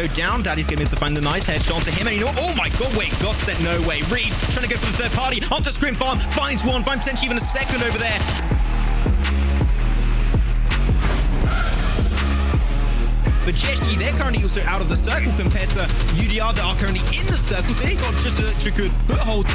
go down. Daddy's going to be able to find the nice headshot to him. And you know, oh my god, wait, GODSENT, no way. Reed trying to go for the third party. Onto Scrim Farm, finds one, finds potentially even a second over there. But GSG, they're currently also out of the circle compared to UDR that are currently in the circle. So they got just such a good foothold.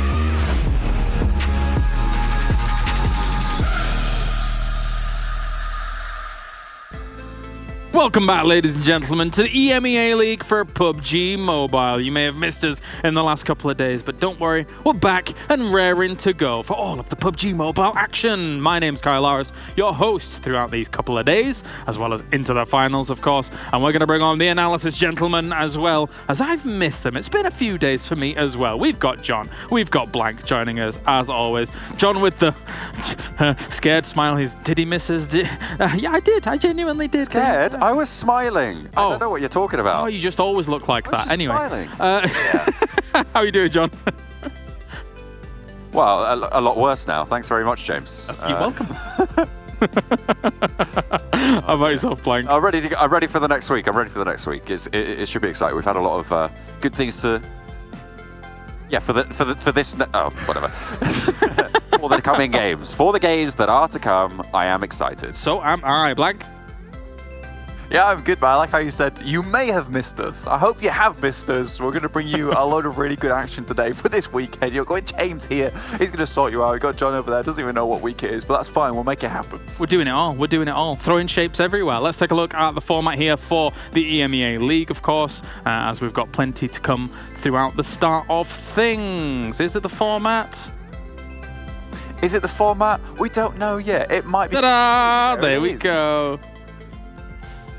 Welcome back, ladies and gentlemen, to the EMEA League for PUBG Mobile. You may have missed us in the last couple of days, but don't worry, we're back and raring to go for all of the PUBG Mobile action. My name's YaLLa, your host throughout these couple of days, as well as into the finals, of course. And we're going to bring on the analysis gentlemen as well, as I've missed them. It's been a few days for me as well. We've got John, we've got Blank joining us, as always. John with the scared smile. Did he miss us? Yeah, I did. I genuinely did. Scared? I was smiling. I don't know what you're talking about. Oh, you just always look like that. Anyway, smiling. How are you doing, John? Well, a lot worse now. Thanks very much, James. You're welcome. How about yourself, Blank? I'm ready for the next week. It should be exciting. We've had a lot of good things to. Yeah, for this. Oh, whatever. For the coming games, for the games that are to come, I am excited. So am I, Blank. Yeah, I'm good, man. I like how you said, you may have missed us. I hope you have missed us. We're going to bring you a load of really good action today for this weekend. You're going James here. He's going to sort you out. We've got John over there. Doesn't even know what week it is, but that's fine. We'll make it happen. We're doing it all. We're doing it all. Throwing shapes everywhere. Let's take a look at the format here for the EMEA League, of course, as we've got plenty to come throughout the start of things. Is it the format? Is it the format? We don't know yet. It might be. Ta-da! There we go.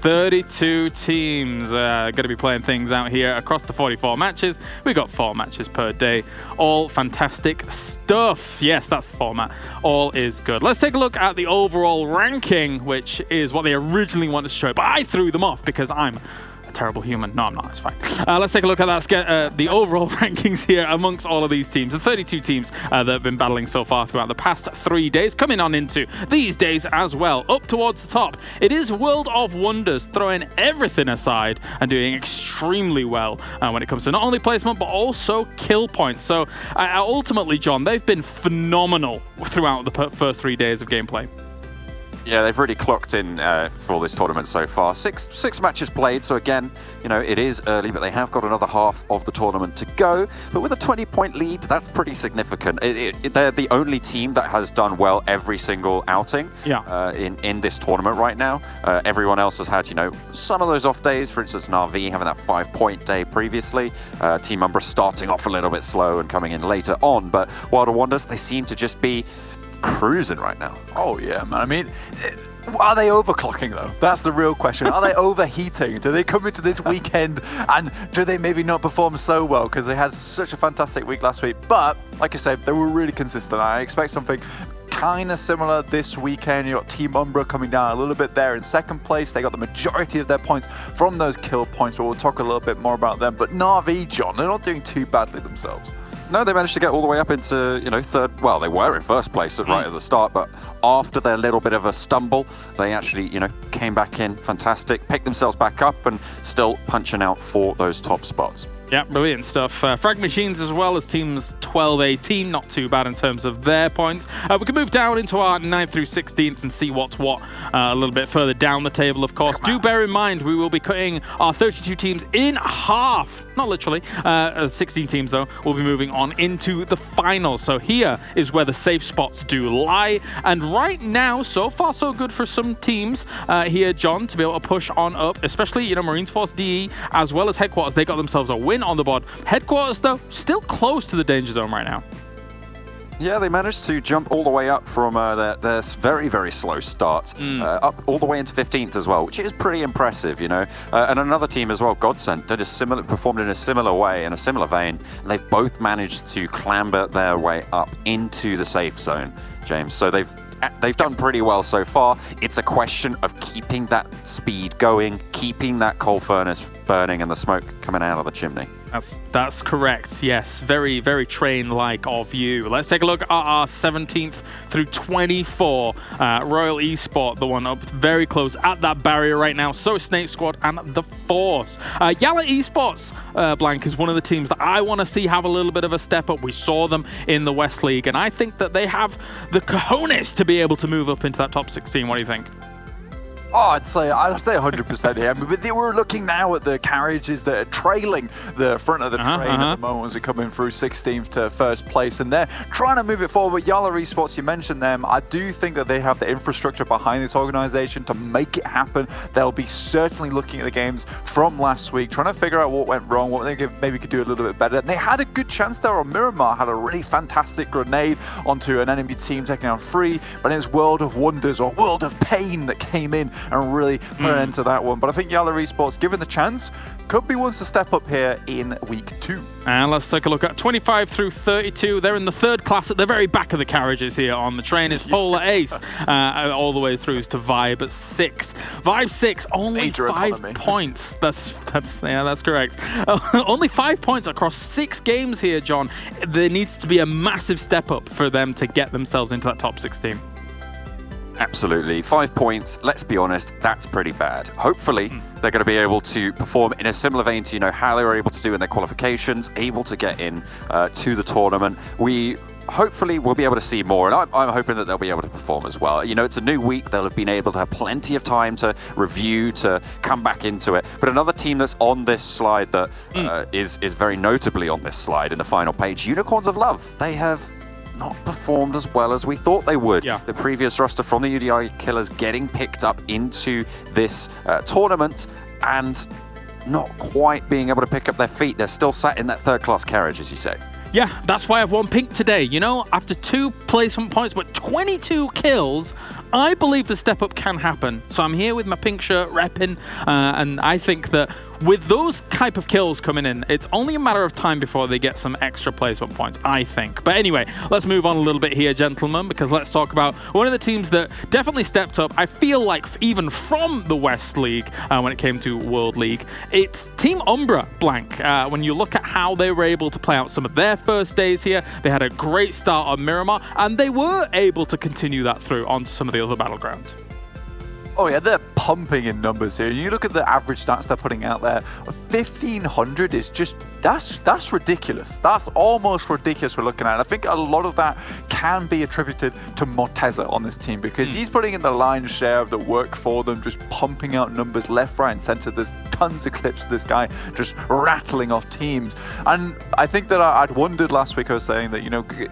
32 teams going to be playing things out here across the 44 matches. We got 4 matches per day. All fantastic stuff. Yes, that's the format. All is good. Let's take a look at the overall ranking, which is what they originally wanted to show, but I threw them off because I'm a terrible human. No, I'm not. It's fine. Let's take a look at that. The overall rankings here amongst all of these teams. The 32 teams that have been battling so far throughout the past 3 days, coming on into these days as well. Up towards the top, it is World of Wonders, throwing everything aside and doing extremely well when it comes to not only placement, but also kill points. So ultimately, John, they've been phenomenal throughout the first 3 days of gameplay. Yeah, they've really clocked in for this tournament so far. Six matches played, so again, you know, it is early, but they have got another half of the tournament to go. But with a 20-point lead, that's pretty significant. They're the only team that has done well every single outing in this tournament right now. Everyone else has had, you know, some of those off days. For instance, Na'Vi having that 5-point day previously. Team Umbra starting off a little bit slow and coming in later on. But World of Wonders, they seem to just be cruising right now. Oh yeah, man. I mean, are they overclocking though? That's the real question. Are they overheating? Do they come into this weekend and do they maybe not perform so well because they had such a fantastic week last week? But like I said, they were really consistent. I expect something kind of similar this weekend. You got Team Umbra coming down a little bit there in second place. They got the majority of their points from those kill points, but we'll talk a little bit more about them. But Na'Vi, John, they're not doing too badly themselves. No, they managed to get all the way up into, you know, third. Well, they were in first place right at the start, but after their little bit of a stumble, they actually, you know, came back in fantastic, picked themselves back up, and still punching out for those top spots. Yeah, brilliant stuff. Frag Machines as well as teams 12-18, not too bad in terms of their points. We can move down into our 9th through 16th and see what's what a little bit further down the table, of course. Do bear in mind, we will be cutting our 32 teams in half. Not literally. 16 teams, though, will be moving on into the finals. So here is where the safe spots do lie. And right now, so far, so good for some teams here, John, to be able to push on up, especially, you know, Marines Force DE, as well as Headquarters. They got themselves a win on the board. Headquarters, though, still close to the danger zone right now. Yeah, they managed to jump all the way up from their very, very slow start, up all the way into 15th as well, which is pretty impressive, you know. And another team as well, GODSENT, performed in a similar way, in a similar vein, and they've both managed to clamber their way up into the safe zone, James. So they've done pretty well so far. It's a question of keeping that speed going, keeping that coal furnace burning and the smoke coming out of the chimney. That's correct. Yes, very, very train-like of you. Let's take a look at our 17th through 24. Royal Esport, the one up very close at that barrier right now. So SNAKEsquad and the Force. YaLLa Esports, Blank, is one of the teams that I want to see have a little bit of a step up. We saw them in the West League, and I think that they have the cojones to be able to move up into that top 16. What do you think? Oh, I'd say 100% here. But they were looking now at the carriages that are trailing the front of the train at the moment as we come in through 16th to first place, and they're trying to move it forward. YaLLa Esports, you mentioned them. I do think that they have the infrastructure behind this organization to make it happen. They'll be certainly looking at the games from last week, trying to figure out what went wrong, what they maybe could do a little bit better. And they had a good chance there on Miramar, had a really fantastic grenade onto an enemy team taking down 3, but it's World of Wonders or World of Pain that came in and really put an end to that one. But I think YaLLa Esports, given the chance, could be ones to step up here in week 2. And let's take a look at 25 through 32. They're in the third class at the very back of the carriages here on the train. Is Polar Ace all the way through to Vibe 6. Vibe 6, only Major 5 economy. points. That's correct. Only 5 points across 6 games here, John. There needs to be a massive step up for them to get themselves into that top 16. Absolutely. 5 points, let's be honest, that's pretty bad. Hopefully, they're going to be able to perform in a similar vein to how they were able to do in their qualifications, able to get in to the tournament. Hopefully we'll be able to see more, and I'm hoping that they'll be able to perform as well. It's a new week. They'll have been able to have plenty of time to review, to come back into it. But another team that's on this slide that is very notably on this slide in the final page, Unicorns of Love. They have not performed as well as we thought they would. Yeah. The previous roster from the UDI Killers getting picked up into this tournament and not quite being able to pick up their feet. They're still sat in that third class carriage, as you say. Yeah, that's why I've won pink today. After 2 placement points, but 22 kills, I believe the step up can happen. So I'm here with my pink shirt repping, and I think that with those type of kills coming in, it's only a matter of time before they get some extra placement points, I think. But anyway, let's move on a little bit here, gentlemen, because let's talk about one of the teams that definitely stepped up. I feel like even from the West League, when it came to World League, it's Team Umbra, Blank. When you look at how they were able to play out some of their first days here, they had a great start on Miramar, and they were able to continue that through onto some of the other battlegrounds. Oh yeah, they're pumping in numbers here. You look at the average stats they're putting out there. 1,500 is just, that's ridiculous. That's almost ridiculous we're looking at. And I think a lot of that can be attributed to Morteza on this team, because he's putting in the lion's share of the work for them, just pumping out numbers left, right, and center. There's tons of clips of this guy just rattling off teams. And I think that I'd wondered last week, I was saying that,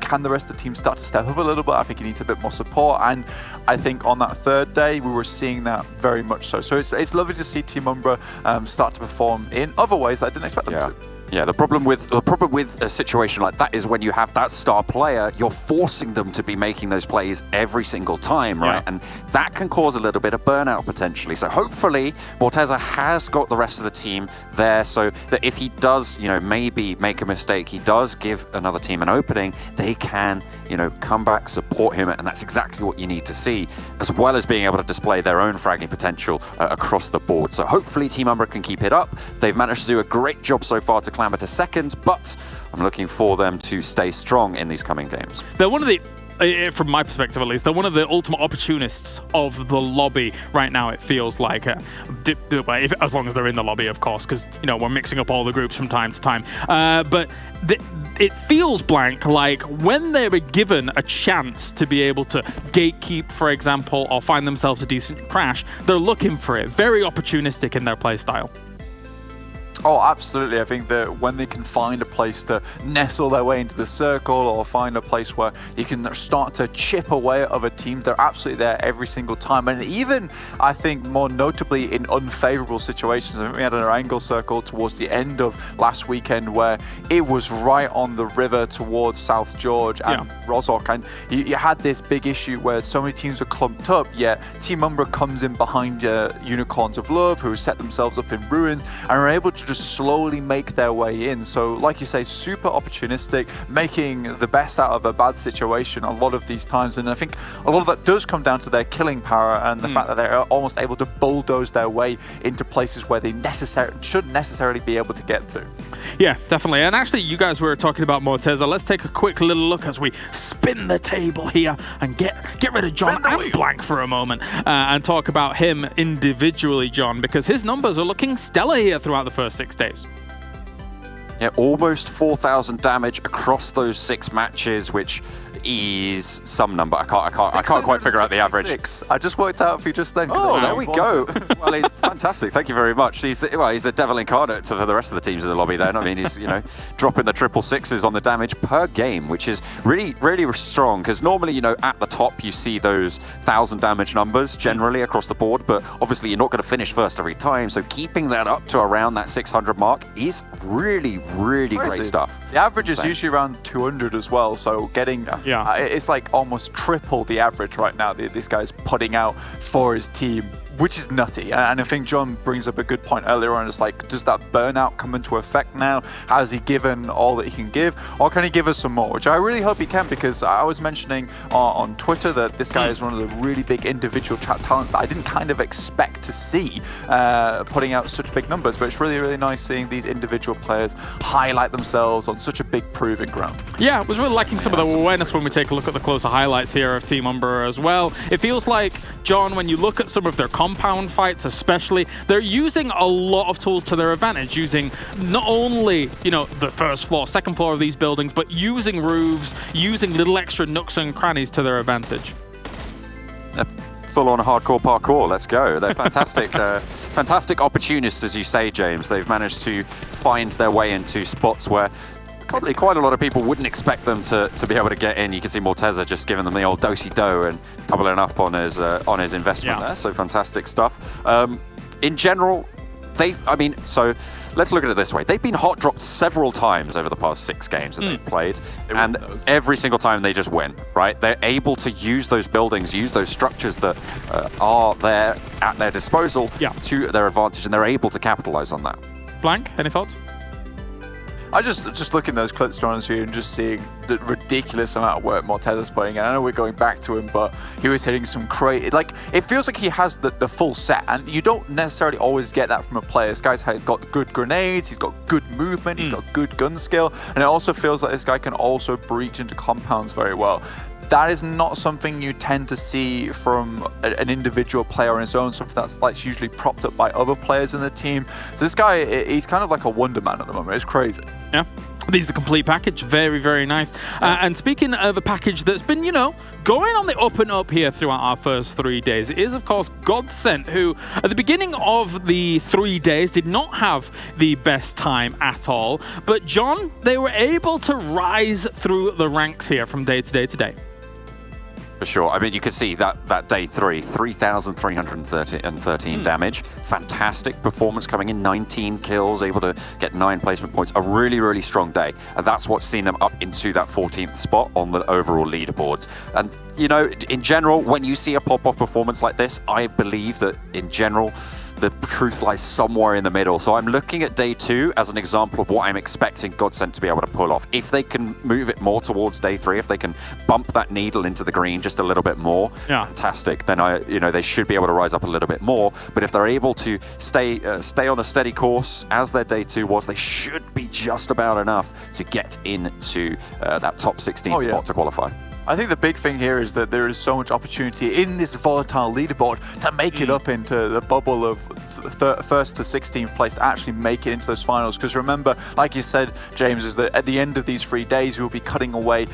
can the rest of the team start to step up a little bit? I think he needs a bit more support. And I think on that third day, we were seeing that very much so. So it's lovely to see Team Umbra start to perform in other ways that I didn't expect them to. Yeah, the problem with a situation like that is when you have that star player, you're forcing them to be making those plays every single time, right? Yeah. And that can cause a little bit of burnout potentially. So hopefully Morteza has got the rest of the team there, so that if he does, maybe make a mistake, he does give another team an opening, they can, come back, support him, and that's exactly what you need to see, as well as being able to display their own fragging potential across the board. So hopefully Team Umbra can keep it up. They've managed to do a great job so far to climb to second, but I'm looking for them to stay strong in these coming games. They're one of the, from my perspective at least, they're one of the ultimate opportunists of the lobby right now, it feels like. As long as they're in the lobby, of course, because, we're mixing up all the groups from time to time. But it feels, Blank, like when they were given a chance to be able to gatekeep, for example, or find themselves a decent crash, they're looking for it. Very opportunistic in their play style. Oh, absolutely. I think that when they can find a place to nestle their way into the circle, or find a place where you can start to chip away at other teams, they're absolutely there every single time. And even, I think, more notably in unfavorable situations. I think we had an Erangel circle towards the end of last weekend where it was right on the river towards South George and Rozhok. And you had this big issue where so many teams were clumped up, yet Team Umbra comes in behind Unicorns of Love, who set themselves up in ruins and are able to just slowly make their way in. So like you say, super opportunistic, making the best out of a bad situation a lot of these times. And I think a lot of that does come down to their killing power and the fact that they're almost able to bulldoze their way into places where they shouldn't necessarily be able to get to. Yeah, definitely. And actually, you guys were talking about Morteza. Let's take a quick little look as we spin the table here and get rid of John and Blank for a moment and talk about him individually, John, because his numbers are looking stellar here throughout the first 6 days. Yeah, almost 4,000 damage across those 6 matches, which is some number. I can't quite figure out the average. I just worked out for you just then. Oh, there we go. Well, he's fantastic. Thank you very much. He's the devil incarnate for the rest of the teams in the lobby. Then I mean, he's dropping the 666s on the damage per game, which is really strong. Because normally, at the top you see those 1,000 damage numbers generally across the board, but obviously you're not going to finish first every time. So keeping that up to around that 600 mark is really great stuff. The average is usually around 200 as well. So getting it's like almost triple the average right now. This guy's putting out for his team, which is nutty. And I think John brings up a good point earlier on. It's like, does that burnout come into effect now? Has he given all that he can give? Or can he give us some more? Which I really hope he can, because I was mentioning on Twitter that this guy is one of the really big individual chat talents that I didn't kind of expect to see putting out such big numbers. But it's really nice seeing these individual players highlight themselves on such a big proving ground. Yeah, I was really liking some of the awareness when we take a look at the closer highlights here of Team Umbra as well. It feels like, John, when you look at some of their compound fights especially, they're using a lot of tools to their advantage, using not only, the first floor, second floor of these buildings, but using roofs, using little extra nooks and crannies to their advantage. Full-on hardcore parkour, let's go. They're fantastic, fantastic opportunists, as you say, James. They've managed to find their way into spots where probably quite a lot of people wouldn't expect them to be able to get in. You can see Morteza just giving them the old do-si-do and doubling up on his investment there. So fantastic stuff. In general, so let's look at it this way. They've been hot dropped several times over the past 6 games that they've played, and every single time they just win, right? They're able to use those buildings, use those structures that are there at their disposal to their advantage, and they're able to capitalize on that. Blank, any thoughts? I just looking at those clips, to be honest with you, and just seeing the ridiculous amount of work Morteza's putting in. I know we're going back to him, but he was hitting some crazy. Like, it feels like he has the full set, and you don't necessarily always get that from a player. This guy's got good grenades, he's got good movement, he's got good gun skill, and it also feels like this guy can also breach into compounds very well. That is not something you tend to see from an individual player on his own, something that's usually propped up by other players in the team. So this guy, he's kind of like a wonder man at the moment. It's crazy. Yeah. This is the complete package. Very nice. And speaking of a package that's been, going on the up and up here throughout our first 3 days, it is, of course, GODSENT, who at the beginning of the 3 days did not have the best time at all. But, John, they were able to rise through the ranks here from day to day to day. For sure. I mean, you can see that day 3, 3,313 damage. Fantastic performance coming in, 19 kills, able to get 9 placement points. A really strong day. And that's what's seen them up into that 14th spot on the overall leaderboards. And, in general, when you see a pop-off performance like this, I believe that, in general, the truth lies somewhere in the middle. So I'm looking at day 2 as an example of what I'm expecting GODSENT to be able to pull off. If they can move it more towards day 3, if they can bump that needle into the green just a little bit more, fantastic. Then they should be able to rise up a little bit more. But if they're able to stay on a steady course as their day 2 was, they should be just about enough to get into that top 16 spot to qualify. I think the big thing here is that there is so much opportunity in this volatile leaderboard to make it up into the bubble of first to 16th place, to actually make it into those finals. Because remember, like you said, James, is that at the end of these 3 days, we will be cutting away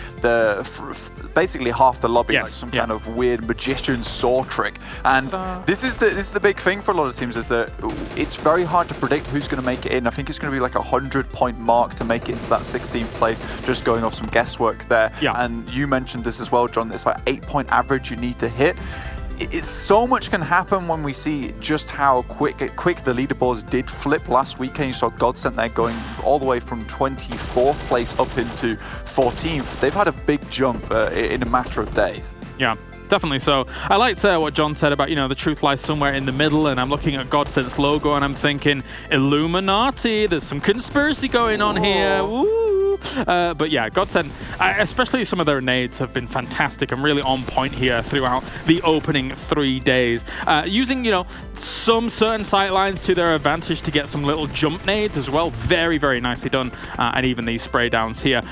basically half the lobby, like some kind of weird magician saw trick. And this is the big thing for a lot of teams, is that it's very hard to predict who's going to make it in. I think it's going to be like a 100-point mark to make it into that 16th place, just going off some guesswork there. And you mentioned this as well, John. It's like 8-point average you need to hit. It's so much can happen when we see just how quick the leaderboards did flip last weekend. You saw GODSENT there going all the way from 24th place up into 14th. They've had a big jump in a matter of days. Yeah. Definitely so. I liked what John said about, the truth lies somewhere in the middle, and I'm looking at GODSENT's logo and I'm thinking, Illuminati, there's some conspiracy going on here. Woo! But yeah, GODSENT, especially some of their nades have been fantastic and really on point here throughout the opening 3 days. Using, some certain sightlines to their advantage to get some little jump nades as well. Very, very nicely done. And even these spray downs here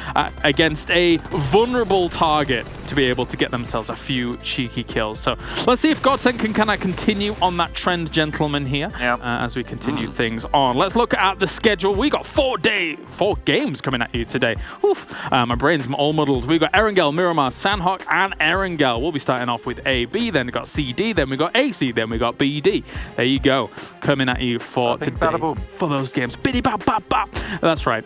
against a vulnerable target to be able to get themselves a few cheeky kills. So let's see if GODSENT can kind of continue on that trend, gentlemen, here as we continue things on. Let's look at the schedule. We got 4 games coming at you today. Oof. My brain's all muddled. We've got Erangel, Miramar, Sanhok, and Erangel. We'll be starting off with AB, then we got CD, then we got AC, then we got BD. There you go. Coming at you for today for those games. Biddy bow bow bow. That's right.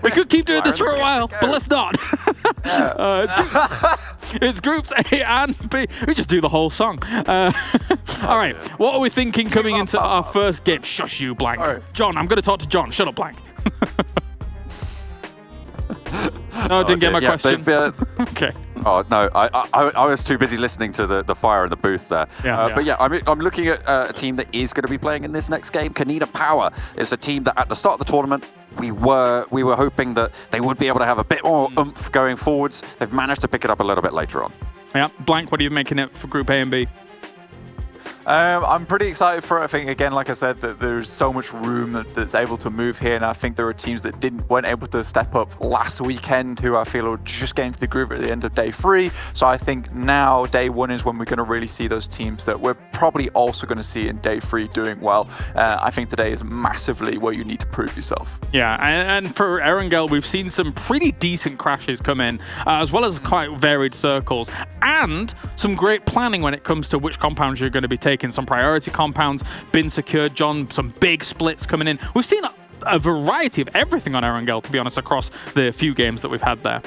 We could keep doing this for a while, but let's not. It's groups A and B. We just do the whole song. All right. What are we thinking coming into our first game? Shush you, Blank. John, I'm going to talk to John. Shut up, Blank. No, I didn't get my question. Okay. Oh, no, I was too busy listening to the fire in the booth there. But yeah, I'm looking at a team that is going to be playing in this next game. Konina Power is a team that at the start of the tournament, we were hoping that they would be able to have a bit more oomph going forwards. They've managed to pick it up a little bit later on. Yeah, Blank, what are you making it for Group A and B? I'm pretty excited for it. I think, again, like I said, that there's so much room that's able to move here, and I think there are teams that weren't able to step up last weekend who I feel are just getting to the groove at the end of day 3. So I think now day 1 is when we're going to really see those teams that we're probably also going to see in day 3 doing well. I think today is massively where you need to prove yourself. Yeah, and for Erangel, we've seen some pretty decent crashes come in, as well as quite varied circles, and some great planning when it comes to which compounds you're going to be taking. Some priority compounds been secured. John, some big splits coming in. We've seen a variety of everything on Erangel, to be honest, across the few games that we've had there.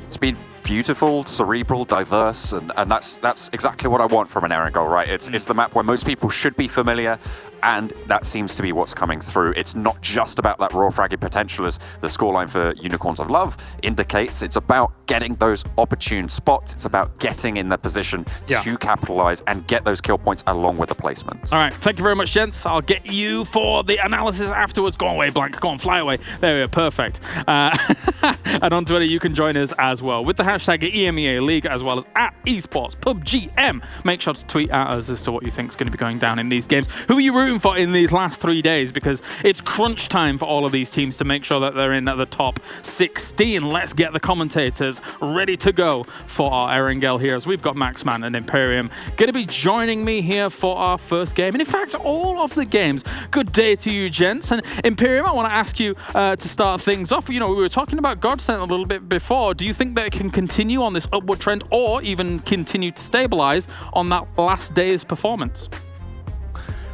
It's been beautiful, cerebral, diverse, and that's exactly what I want from an Erangel, right? It's the map where most people should be familiar, and that seems to be what's coming through. It's not just about that raw fragging potential, as the scoreline for Unicorns of Love indicates. It's about getting those opportune spots. It's about getting in the position to capitalize and get those kill points along with the placements. All right, thank you very much, gents. I'll get you for the analysis afterwards. Go away, Blank. Go on, fly away. There we are, perfect. And on Twitter, you can join us as well with the hashtag EMEA League, as well as at Esports PUBGM. Make sure to tweet at us as to what you think is going to be going down in these games. Who are you rooting for in these last 3 days? Because it's crunch time for all of these teams to make sure that they're in at the top 16. Let's get the commentators ready to go for our Erangel here, as we've got Maxman and Imperium going to be joining me here for our first game. And in fact, all of the games. Good day to you, gents. And Imperium, I want to ask you to start things off. We were talking about GODSENT a little bit before. Do you think that it can continue on this upward trend, or even continue to stabilize on that last day's performance?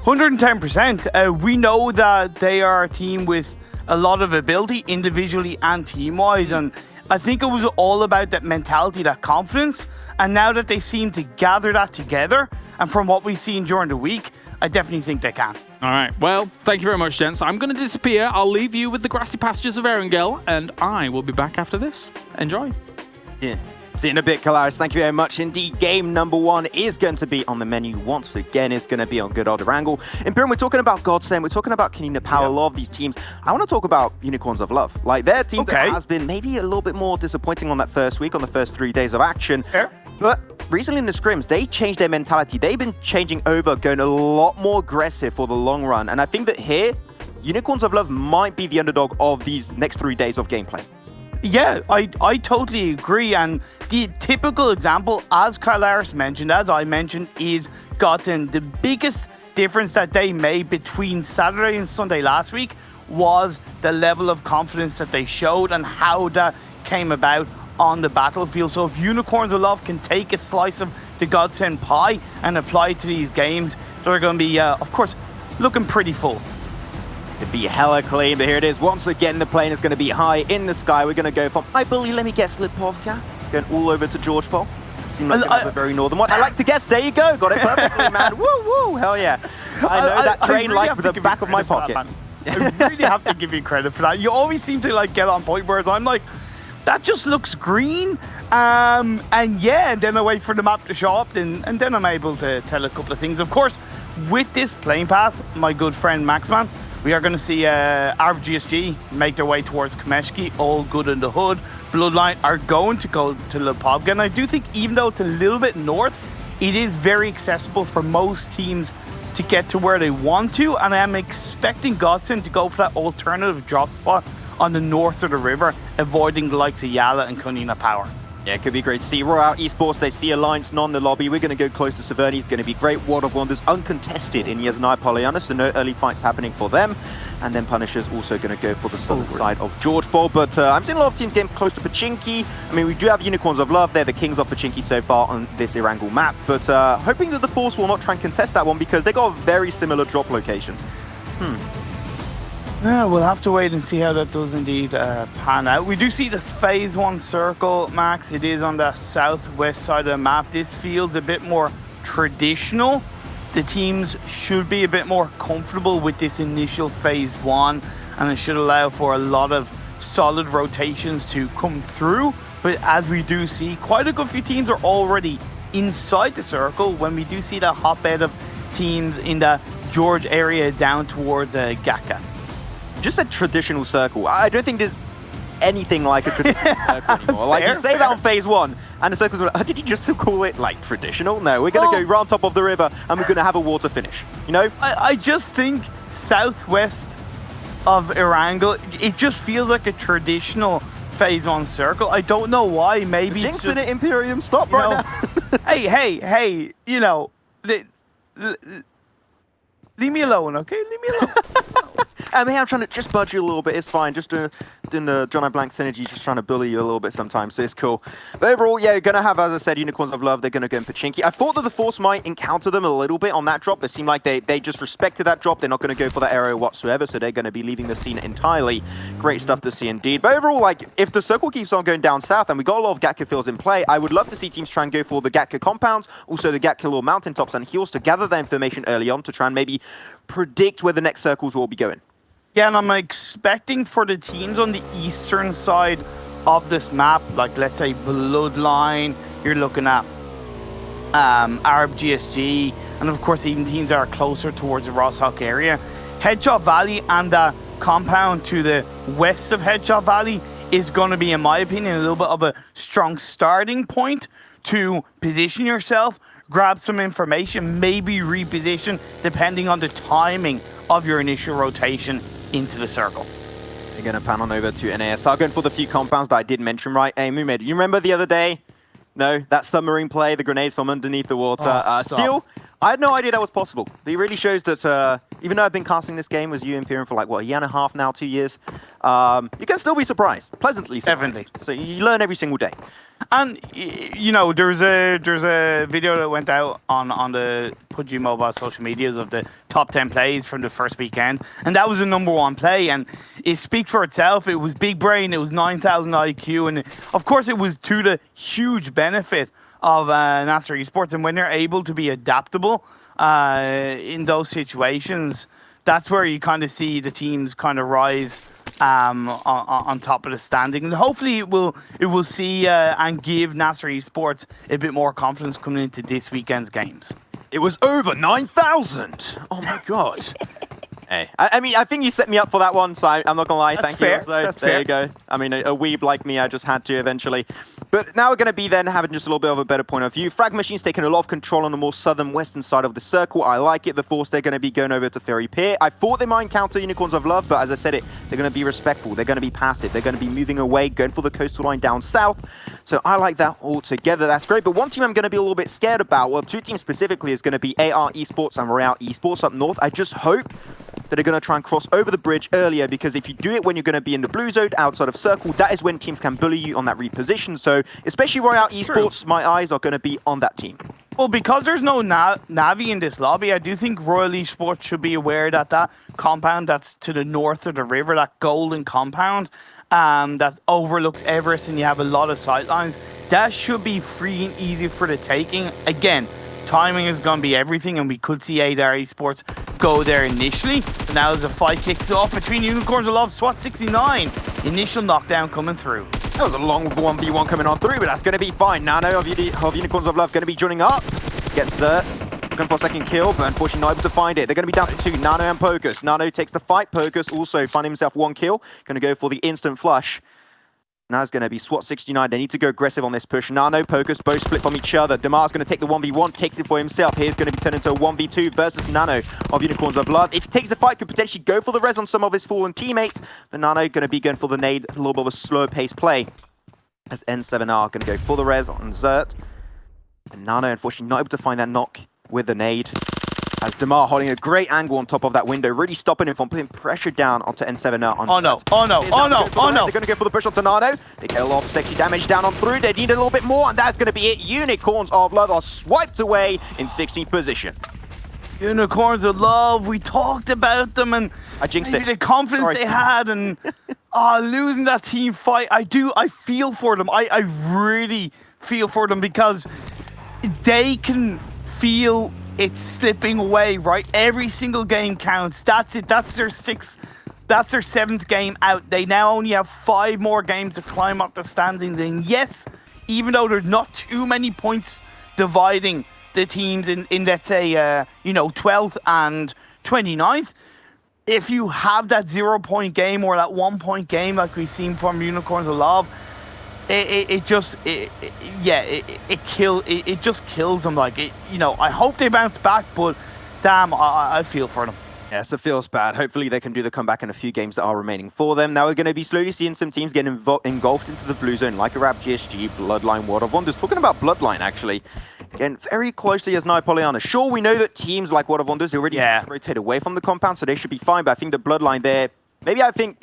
110%. We know that they are a team with a lot of ability individually and team-wise, and I think it was all about that mentality, that confidence, and now that they seem to gather that together, and from what we've seen during the week, I definitely think they can. All right, well, thank you very much, gents. I'm going to disappear. I'll leave you with the grassy pastures of Erangel, and I will be back after this. Enjoy. Yeah. See you in a bit, Klas. Thank you very much indeed. Game number 1 is going to be on the menu once again. It's going to be on good old Erangel. Imperium, we're talking about GODSENT. We're talking about Konina Power. A lot of these teams. I want to talk about Unicorns of Love. Like, their team that has been maybe a little bit more disappointing on that first week, on the first 3 days of action. But recently in the scrims, they changed their mentality. They've been changing over, going a lot more aggressive for the long run. And I think that here, Unicorns of Love might be the underdog of these next 3 days of gameplay. Yeah, I totally agree. And the typical example, as Klas mentioned, as I mentioned, is GODSENT. The biggest difference that they made between Saturday and Sunday last week was the level of confidence that they showed and how that came about on the battlefield. So if Unicorns of Love can take a slice of the GODSENT pie and apply it to these games, they're going to be, of course, looking pretty full. To be hella clean, but here it is. Once again, the plane is going to be high in the sky. We're going to go from, I believe, let me guess, Lipovka, going all over to George Pol. Seemed like a very northern one. I like to guess. There you go. Got it perfectly, man. Woo, woo. Hell yeah. I know that train really like the back of my pocket. I really have to give you credit for that. You always seem to get on point, whereas I'm like, that just looks green. And yeah, and then I wait for the map to show up, and then I'm able to tell a couple of things. Of course, with this playing path, my good friend Maxman, we are going to see RGSG make their way towards Kameshki, all good in the hood. Bloodline are going to go to Le Pavga, and I do think even though it's a little bit north, it is very accessible for most teams to get to where they want to, and I am expecting GODSENT to go for that alternative drop spot on the north of the river, avoiding the likes of YaLLa and Konina Power. Yeah, it could be great to see. YaLLa Esports, they see Alliance non in the lobby. We're going to go close to Severny. It's going to be great. World of Wonders uncontested in Yasnai Polyana, so no early fights happening for them. And then Punisher's also going to go for the southern side of George Bowl. But I'm seeing a lot of teams getting close to Pachinki. I mean, we do have Unicorns of Love. They're the kings of Pachinki so far on this Erangel map. But hoping that the Force will not try and contest that one because they got a very similar drop location. Yeah, we'll have to wait and see how that does indeed pan out. We do see this phase 1 circle, Max. It is on the southwest side of the map. This feels a bit more traditional. The teams should be a bit more comfortable with this initial phase 1, and it should allow for a lot of solid rotations to come through. But as we do see, quite a good few teams are already inside the circle when we do see that hotbed of teams in the George area down towards Gaka. Just a traditional circle. I don't think there's anything like a traditional circle anymore. Like, you say that on phase 1, and the circle's like, did you just call it, like, traditional? No, we're going to go round top of the river, and we're going to have a water finish, you know? I just think southwest of Erangel, it just feels like a traditional phase 1 circle. I don't know why. Maybe Jinx it's just... in it, Imperium, stop right now. hey, you know... leave me alone, okay? Leave me alone. I mean, I'm trying to just budge you a little bit. It's fine. Just doing the John Blank synergy, just trying to bully you a little bit sometimes, so it's cool. But overall, yeah, you're going to have, as I said, Unicorns of Love. They're going to go in Pachinki. I thought that the Force might encounter them a little bit on that drop. It seemed like they just respected that drop. They're not going to go for that area whatsoever, so they're going to be leaving the scene entirely. Great stuff to see indeed. But overall, like, if the circle keeps on going down south, and we got a lot of Gatka fields in play, I would love to see teams try and go for the Gatka compounds, also the Gatka little mountaintops and hills to gather that information early on to try and maybe predict where the next circles will be going. Yeah, and I'm expecting for the teams on the eastern side of this map, like let's say Bloodline, you're looking at RGSG, and of course even teams that are closer towards the Rosshawk area. Headshot Valley and the compound to the west of Headshot Valley is going to be, in my opinion, a little bit of a strong starting point to position yourself, grab some information, maybe reposition depending on the timing of your initial rotation into the circle. We're going to pan on over to NASR, going for the few compounds that I did mention, right? Hey, Moomed, you remember the other day? No, that submarine play, the grenades from underneath the water. Still, I had no idea that was possible. It really shows that even though I've been casting this game with you, Imperium, for like, what, a year and a half now, 2 years, you can still be surprised, pleasantly surprised. Definitely. So you learn every single day. And, you know, there's a video that went out on the PUBGMOBILE social medias of the top 10 plays from the first weekend, and that was the #1 play, and it speaks for itself. It was big brain, it was 9,000 IQ, and of course it was to the huge benefit of NASR Esports, and when they're able to be adaptable in those situations, that's where you kind of see the teams kind of rise on top of the standing, and hopefully it will see and give NASR Esports a bit more confidence coming into this weekend's games. It was over 9,000. Oh my god. Hey, I mean, I think you set me up for that one, so I'm not gonna lie. That's Thank fair. you. So That's there fair. you go. I mean, a weeb like me, I just had to eventually. But now we're going to be then having just a little bit of a better point of view. Frag Machine's taking a lot of control on the more southern western side of the circle. I like it. The Force, they're going to be going over to Ferry Pier. I thought they might encounter Unicorns of Love, but as I said it, they're going to be respectful. They're going to be passive. They're going to be moving away, going for the coastal line down south. So I like that altogether. That's great. But one team I'm going to be a little bit scared about, well, two teams specifically, is going to be AR Esports and YaLLa Esports up north. I just hope that they're going to try and cross over the bridge earlier, because if you do it when you're going to be in the blue zone outside of circle, that is when teams can bully you on that reposition. So especially YaLLa Esports, my eyes are going to be on that team. Well, because there's no Navi in this lobby, I do think YaLLa Esports should be aware that that compound that's to the north of the river, that golden compound that overlooks Everest, and you have a lot of sightlines, that should be free and easy for the taking. Again, timing is going to be everything, and we could see NASR Esports go there initially. But now as a fight kicks off between Unicorns of Love, SWAT 69, initial knockdown coming through. That was a long 1v1 coming on through, but that's going to be fine. Nano of Unicorns of Love going to be joining up. Gets Zert. Looking for a second kill, but unfortunately not able to find it. They're going to be down to 2, Nano and Pocus. Nano takes the fight. Pocus also finding himself 1 kill. Going to go for the instant flush. Now it's going to be SWAT 69. They need to go aggressive on this push. Nano, Pocus, both split from each other. Damar's going to take the 1v1, takes it for himself. Here's going to be turned into a 1v2 versus Nano of Unicorns of Love. If he takes the fight, could potentially go for the res on some of his fallen teammates. But Nano going to be going for the nade, a little bit of a slow pace play. As N7R going to go for the res on Zert. And Nano, unfortunately, not able to find that knock with the nade. As Damar holding a great angle on top of that window, really stopping him from putting pressure down onto N7R. Oh no, oh no, oh no, oh no. They're going to go for the push onto Nano. They get a lot of sexy damage down on through. They need a little bit more, and that's going to be it. Unicorns of Love are swiped away in 16th position. Unicorns of Love, we talked about them and I jinxed maybe it. the confidence Sorry. they had and losing that team fight. I feel for them. I really feel for them because they can feel it's slipping away, right? Every single game counts. That's it. That's their 7th game out. They now only have 5 more games to climb up the standings. And yes, even though there's not too many points dividing the teams in let's say, 12th and 29th, if you have that 0-point game or that 1-point game like we've seen from Unicorns of Love, it just kills them. Like I hope they bounce back, but damn, I feel for them. Yes, it feels bad. Hopefully they can do the comeback in a few games that are remaining for them. Now we're going to be slowly seeing some teams get engulfed into the blue zone, like Arab GSG, Bloodline, World of Wonders. Talking about Bloodline, actually, getting very closely as Nai Pollyanna. Sure, we know that teams like World of Wonders, they already rotate away from the compound, so they should be fine, but I think the Bloodline there, maybe I think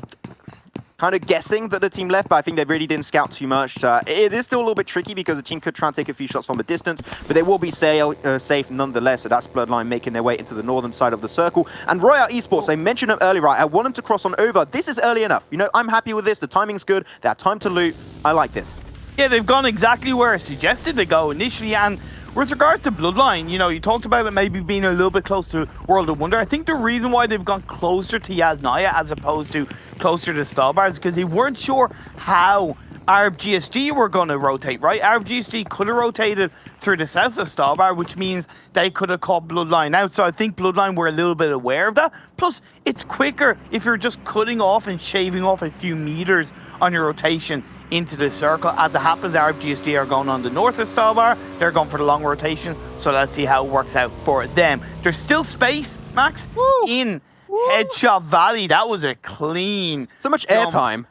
kind of guessing that the team left, but I think they really didn't scout too much. It is still a little bit tricky because the team could try and take a few shots from a distance, but they will be safe nonetheless. So that's Bloodline making their way into the northern side of the circle. And YaLLa Esports, I mentioned them earlier, right? I want them to cross on over. This is early enough. I'm happy with this. The timing's good. They have time to loot. I like this. Yeah, they've gone exactly where I suggested they go initially. And with regards to Bloodline, you talked about it maybe being a little bit close to World of Wonder. I think the reason why they've gone closer to Yasnaya as opposed to closer to Stalbar is because they weren't sure how Arab GSG were going to rotate, right? Arab GSG could have rotated through the south of Stalbar, which means they could have caught Bloodline out. So I think Bloodline were a little bit aware of that. Plus, it's quicker if you're just cutting off and shaving off a few meters on your rotation into the circle. As it happens, Arab GSG are going on the north of Stalbar. They're going for the long rotation. So let's see how it works out for them. There's still space, Max, in Headshot Valley. That was a clean. So much airtime.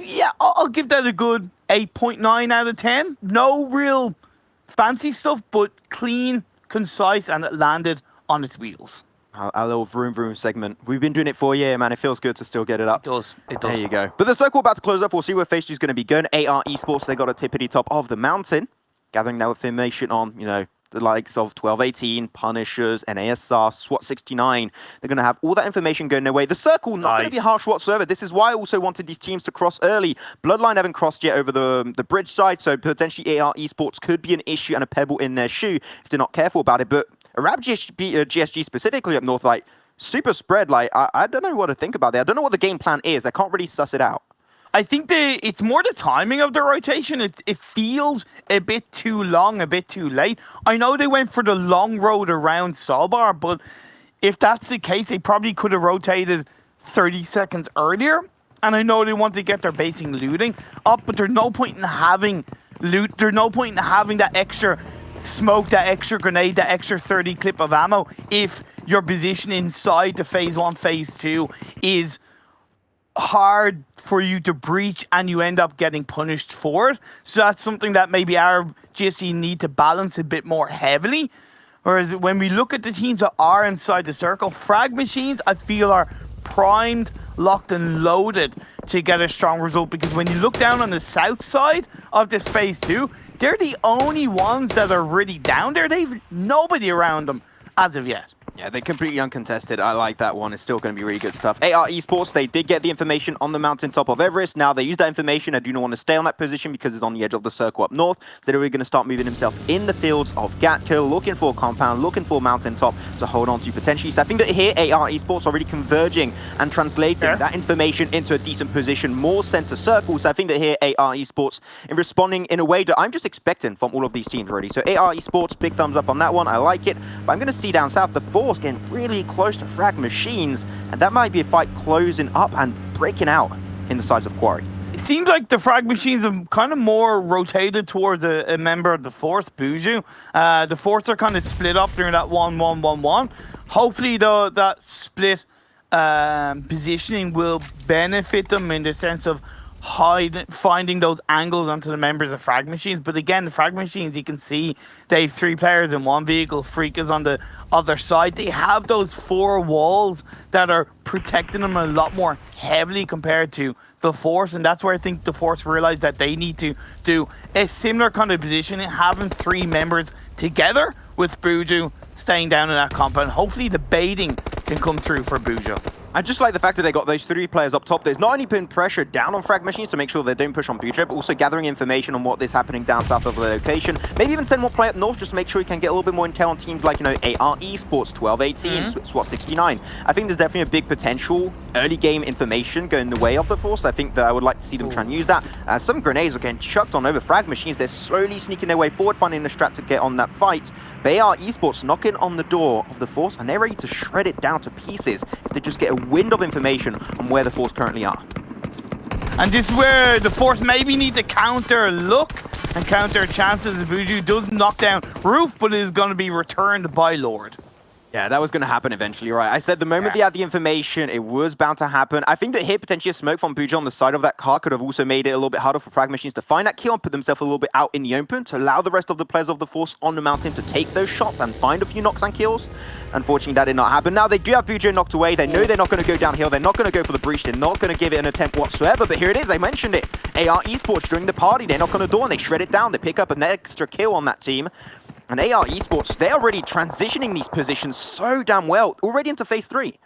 Yeah, I'll give that a good 8.9 out of 10. No real fancy stuff, but clean, concise, and it landed on its wheels. Our little vroom vroom segment. We've been doing it for a year, man. It feels good to still get it up. It does. There you go. But the circle about to close up. We'll see where Phase 2 is going to be going. AR Esports, they got a tippity top of the mountain. Gathering now information on, the likes of 1218, Punishers, NASR, SWAT 69. They're going to have all that information going their way. The circle, not going to be harsh whatsoever. This is why I also wanted these teams to cross early. Bloodline haven't crossed yet over the bridge side, so potentially AR Esports could be an issue and a pebble in their shoe if they're not careful about it. But Arab GSG specifically up north, super spread. I don't know what to think about that. I don't know what the game plan is. I can't really suss it out. I think it's more the timing of the rotation. It feels a bit too long, a bit too late. I know they went for the long road around Stalbar, but if that's the case, they probably could have rotated 30 seconds earlier. And I know they want to get their basing looting up, but there's no point in having loot. There's no point in having that extra smoke, that extra grenade, that extra 30 clip of ammo if your position inside the Phase 1, Phase 2 is hard for you to breach and you end up getting punished for it. So that's something that maybe our GSG need to balance a bit more heavily. Whereas when we look at the teams that are inside the circle, Frag Machines, I feel, are primed, locked and loaded to get a strong result, because when you look down on the south side of this Phase 2, they're the only ones that are really down there. They've nobody around them as of yet. Yeah, they're completely uncontested. I like that one. It's still going to be really good stuff. AR Esports, they did get the information on the mountaintop of Everest. Now they use that information. I do not want to stay on that position because it's on the edge of the circle up north. So they're really going to start moving himself in the fields of Gatkill, looking for a compound, looking for a mountaintop to hold on to potentially. So I think that here AR Esports are really converging and translating that information into a decent position, more center circle. So I think that here AR Esports in responding in a way that I'm just expecting from all of these teams already. So AR Esports, big thumbs up on that one. I like it. But I'm going to see down south the Force getting really close to Frag Machines, and that might be a fight closing up and breaking out in the sides of Quarry. It seems like the Frag Machines are kind of more rotated towards a member of the Force, Buju. The Force are kind of split up during that 1-1-1-1. Hopefully, though, that split positioning will benefit them in the sense of finding those angles onto the members of Frag Machines. But again, the Frag Machines, you can see they have 3 players in one vehicle. Freak is on the other side. They have those 4 walls that are protecting them a lot more heavily compared to the Force, and that's where I think the Force realized that they need to do a similar kind of positioning, having 3 members together with Buju staying down in that compound. Hopefully the baiting can come through for Buju. I just like the fact that they got those 3 players up top. There's not only been pressure down on Frag Machines to make sure they don't push on Buju, but also gathering information on what is happening down south of the location. Maybe even send one player up north just to make sure you can get a little bit more intel on teams like, you know, AR Esports, 12-18, SWAT 69. I think there's definitely a big potential early game information going the way of the Force. I think that I would like to see them try and use that. Some grenades are getting chucked on over Frag Machines. They're slowly sneaking their way forward, finding a strat to get on that fight. But AR Esports knocking on the door of the Force, and they're ready to shred it down to pieces if they just get a wind of information on where the Force currently are. And this is where the Force maybe need to counter look and counter chances. Buju does knock down Roof, but is going to be returned by Lord. Yeah, that was going to happen eventually, right? I said the moment they had the information, it was bound to happen. I think that here, potentially a smoke from Buju on the side of that car could have also made it a little bit harder for Frag Machines to find that kill and put themselves a little bit out in the open to allow the rest of the players of the Force on the mountain to take those shots and find a few knocks and kills. Unfortunately, that did not happen. Now, they do have Buju knocked away. They know they're not going to go downhill. They're not going to go for the breach. They're not going to give it an attempt whatsoever. But here it is. I mentioned it. AR Esports during the party. They knock on the door and they shred it down. They pick up an extra kill on that team. And AR Esports, they're already transitioning these positions so damn well, already into phase 3.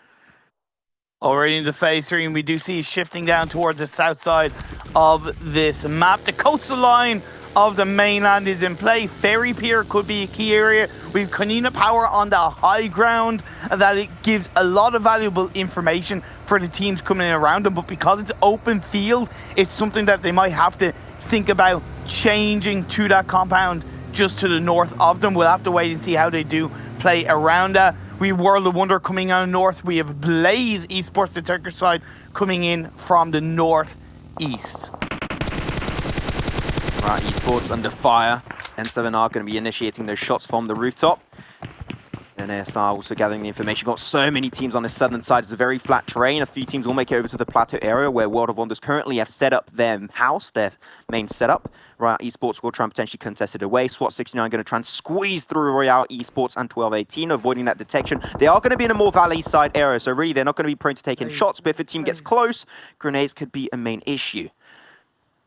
Already into phase 3, and we do see shifting down towards the south side of this map. The coastal line of the mainland is in play. Ferry Pier could be a key area. We have Konina Power on the high ground, and that it gives a lot of valuable information for the teams coming in around them. But because it's open field, it's something that they might have to think about changing to that compound just to the north of them. We'll have to wait and see how they do play around that. We have World of Wonder coming out of north. We have Blaze Esports, the Turkish side, coming in from the northeast. Right, Esports under fire. N7 are going to be initiating those shots from the rooftop. And NASR also gathering the information. Got so many teams on the southern side. It's a very flat terrain. A few teams will make it over to the plateau area where World of Wonders currently have set up their house, their main setup. Right, Esports will try and potentially contest it away. SWAT 69 going to try and squeeze through YaLLa Esports and 12-18, avoiding that detection. They are going to be in a more valley side area, so really they're not going to be prone to taking shots. But if a team gets close, grenades could be a main issue.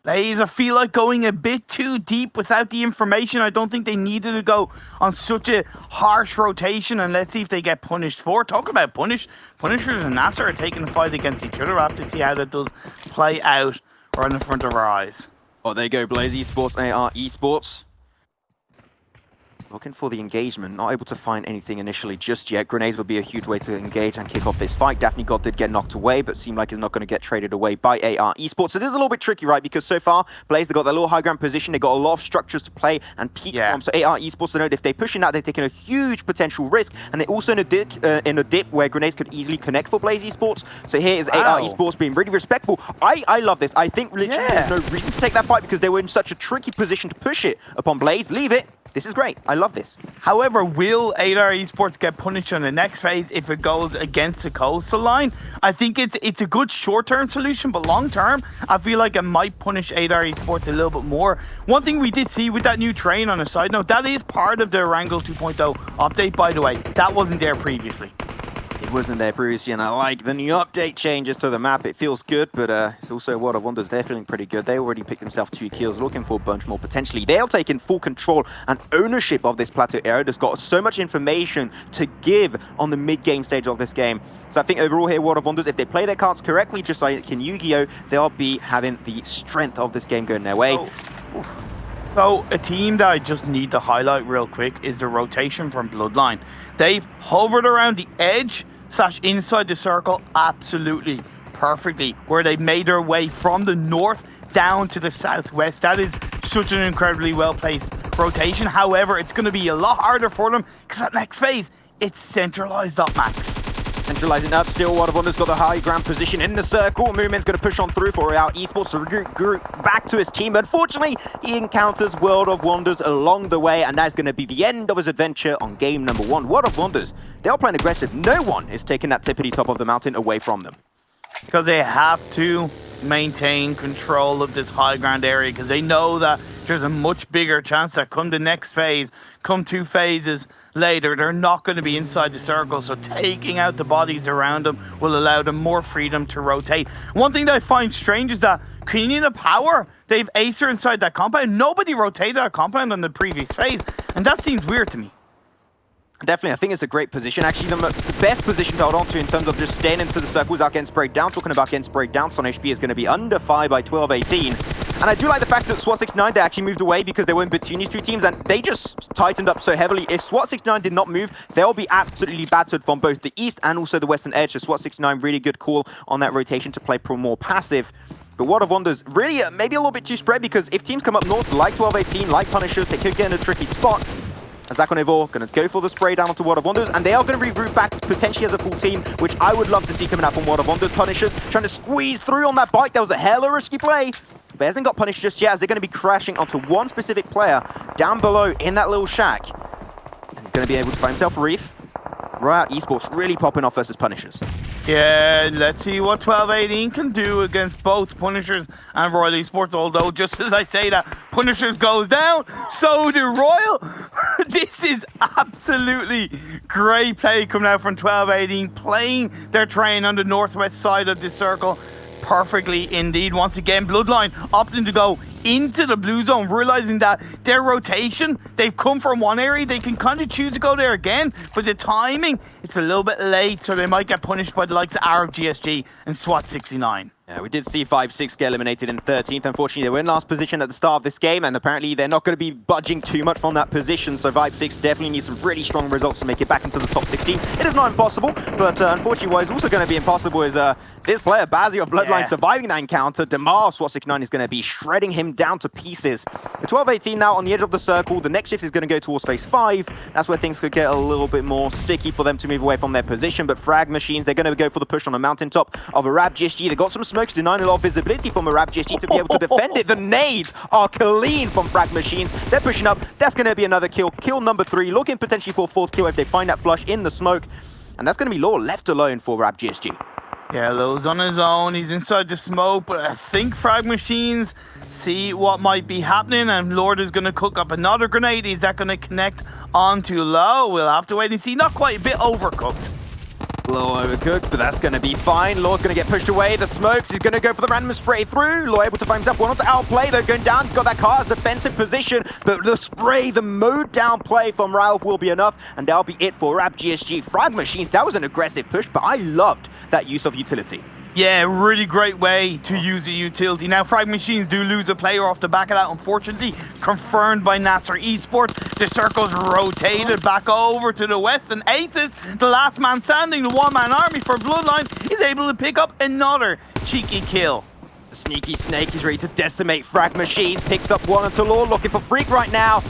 Blaze, I feel like going a bit too deep without the information. I don't think they needed to go on such a harsh rotation, and let's see if they get punished for. Talk about Punishers and NASR are taking the fight against each other. We'll have to see how that does play out right in front of our eyes. Oh, there you go, Blaze Esports, AR Esports. Looking for the engagement, not able to find anything initially just yet. Grenades would be a huge way to engage and kick off this fight. Daphne God did get knocked away, but seemed like he's not going to get traded away by AR Esports. So this is a little bit tricky, right? Because so far, Blaze, they got their little high ground position. They got a lot of structures to play and peek from. So AR Esports, they know that if they push in that, they're taking a huge potential risk. And they're also in a dip where grenades could easily connect for Blaze Esports. So here is AR Esports being really respectful. I love this. I think literally there's no reason to take that fight because they were in such a tricky position to push it upon Blaze. Leave it. This is great. I love this. However, will AR Esports get punished on the next phase if it goes against the coastal line? I think it's a good short-term solution, but long-term, I feel like it might punish AR Esports a little bit more. One thing we did see with that new train, on a side note, that is part of the Erangel 2.0 update, by the way. That wasn't there previously. wasn't there previously, and I like the new update changes to the map. It feels good, but it's also World of Wonders. They're feeling pretty good. They already picked themselves 2 kills, looking for a bunch more potentially. They're taking full control and ownership of this plateau area. They've got so much information to give on the mid-game stage of this game. So I think overall here, World of Wonders, if they play their cards correctly, just like in Yu-Gi-Oh!, they'll be having the strength of this game going their way. So a team that I just need to highlight real quick is the rotation from Bloodline. They've hovered around the edge / inside the circle absolutely perfectly, where they've made their way from the north down to the southwest. That is such an incredibly well-placed rotation. However, it's going to be a lot harder for them because that next phase, it's centralized up, Max. Centralizing up, still World of Wonders got the high ground position in the circle. Movement's going to push on through for YaLLa Esports to regroup back to his team. Unfortunately, he encounters World of Wonders along the way, and that's going to be the end of his adventure on game number 1. World of Wonders, they are playing aggressive. No one is taking that tippity top of the mountain away from them. Because they have to maintain control of this high ground area, because they know that there's a much bigger chance that come the next phase, come 2 phases later, they're not going to be inside the circle. So taking out the bodies around them will allow them more freedom to rotate. One thing that I find strange is that Konina Power, they've Acer inside that compound. Nobody rotated that compound on the previous phase, and that seems weird to me. Definitely, I think it's a great position. Actually, the best position to hold on to in terms of just staying into the circle without getting sprayed down. Talking about getting sprayed down, Son HP is going to be under 5 by 12-18. And I do like the fact that SWAT69, they actually moved away because they were in between these 2 teams, and they just tightened up so heavily. If SWAT69 did not move, they'll be absolutely battered from both the east and also the western edge. So SWAT69, really good call on that rotation to play more passive. But World of Wonders, really maybe a little bit too spread, because if teams come up north, like 12-18, like Punishers, they could get in a tricky spot. Zakonivore going to go for the spray down onto World of Wonders, and they are going to regroup back potentially as a full team, which I would love to see coming out from World of Wonders. Punishers trying to squeeze through on that bike. That was a hella risky play. But hasn't got punished just yet, as they're going to be crashing onto one specific player down below in that little shack. And he's going to be able to find himself a Reef. YaLLa Esports really popping off versus Punishers. Yeah, let's see what 12-18 can do against both Punishers and Royal Esports. Although, just as I say that, Punishers goes down, so do Royal. This is absolutely great play coming out from 12-18, playing their train on the northwest side of the circle perfectly indeed. Once again, Bloodline opting to go into the blue zone, realizing that their rotation, they've come from one area, they can kind of choose to go there again, but the timing, it's a little bit late, so they might get punished by the likes of ARC-GSG and SWAT69. Yeah, we did see 5-6 get eliminated in 13th. Unfortunately, they were in last position at the start of this game, and apparently they're not going to be budging too much from that position, so 5-6 definitely needs some really strong results to make it back into the top 16. It is not impossible, but unfortunately what is also going to be impossible is this player, Bazzi of Bloodline, surviving that encounter. Demar, SWAT69 is going to be shredding him down to pieces. The 12-18 now on the edge of the circle. The next shift is going to go towards phase 5. That's where things could get a little bit more sticky for them to move away from their position, but Frag Machines, they're going to go for the push on the mountaintop of IRAQI. They got some smokes, denying a lot of visibility from IRAQI to be able to defend it. The nades are clean from Frag Machines. They're pushing up. That's going to be another kill. Kill number 3, looking potentially for a 4th kill if they find that flush in the smoke. And that's going to be Law left alone for IRAQI. Yeah, Low's on his own. He's inside the smoke, but I think Frag Machines see what might be happening, and Lord is going to cook up another grenade. Is that going to connect onto Low? We'll have to wait and see. Not quite, a bit overcooked. Low overcooked, but that's going to be fine. Law's going to get pushed away. The smokes, he's going to go for the random spray through. Law able to find himself one on to outplay. They're going down. He's got that car's defensive position, but the spray, the mode down play from Ralph will be enough, and that'll be it for IRAQI. Frag Machines, that was an aggressive push, but I loved that use of utility. Yeah, really great way to use a utility. Now, Frag Machines do lose a player off the back of that, unfortunately, confirmed by NASR Esports. The circle's rotated back over to the west, and Aethys, the last man standing, the one-man army for Bloodline, is able to pick up another cheeky kill. The sneaky snake is ready to decimate Frag Machines, picks up one onto Law, looking for Freak right now.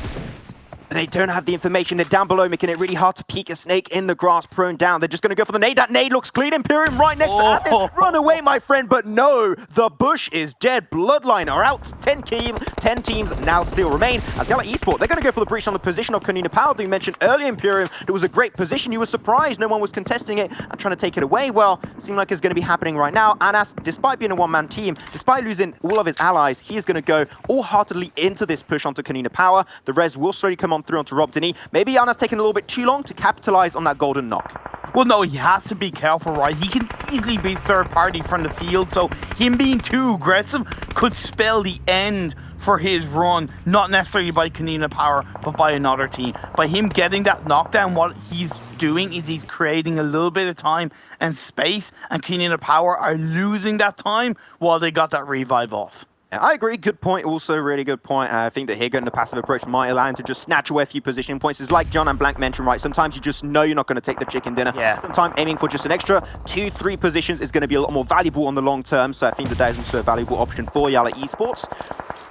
They don't have the information. They're down below, making it really hard to peek a snake in the grass, prone down. They're just going to go for the nade. That nade looks clean. Imperium right next to Athens. Run away, my friend. But no, the bush is dead. Bloodline are out. 10 teams now still remain. As YaLLa Esports, they're going to go for the breach on the position of Konina Power. You mentioned earlier, Imperium. It was a great position. You were surprised no one was contesting it and trying to take it away. Well, it seemed like it's going to be happening right now. Anas, despite being a one-man team, despite losing all of his allies, he is going to go all-heartedly into this push onto Konina Power. The res will slowly come on through onto Rob Denis. Maybe Yana's taking a little bit too long to capitalize on that golden knock. Well, no, he has to be careful, right? He can easily beat third party from the field, so him being too aggressive could spell the end for his run, not necessarily by Konina Power, but by another team. By him getting that knockdown, what he's doing is he's creating a little bit of time and space, and Konina Power are losing that time while they got that revive off. I agree. Good point. Also, really good point. I think that here going the passive approach might allow him to just snatch away a few positioning points. It's like John and Blank mentioned, right? Sometimes you just know you're not going to take the chicken dinner. Yeah. Sometimes aiming for just an extra 2-3 positions is going to be a lot more valuable on the long term. So I think that is also a valuable option for YaLLa Esports.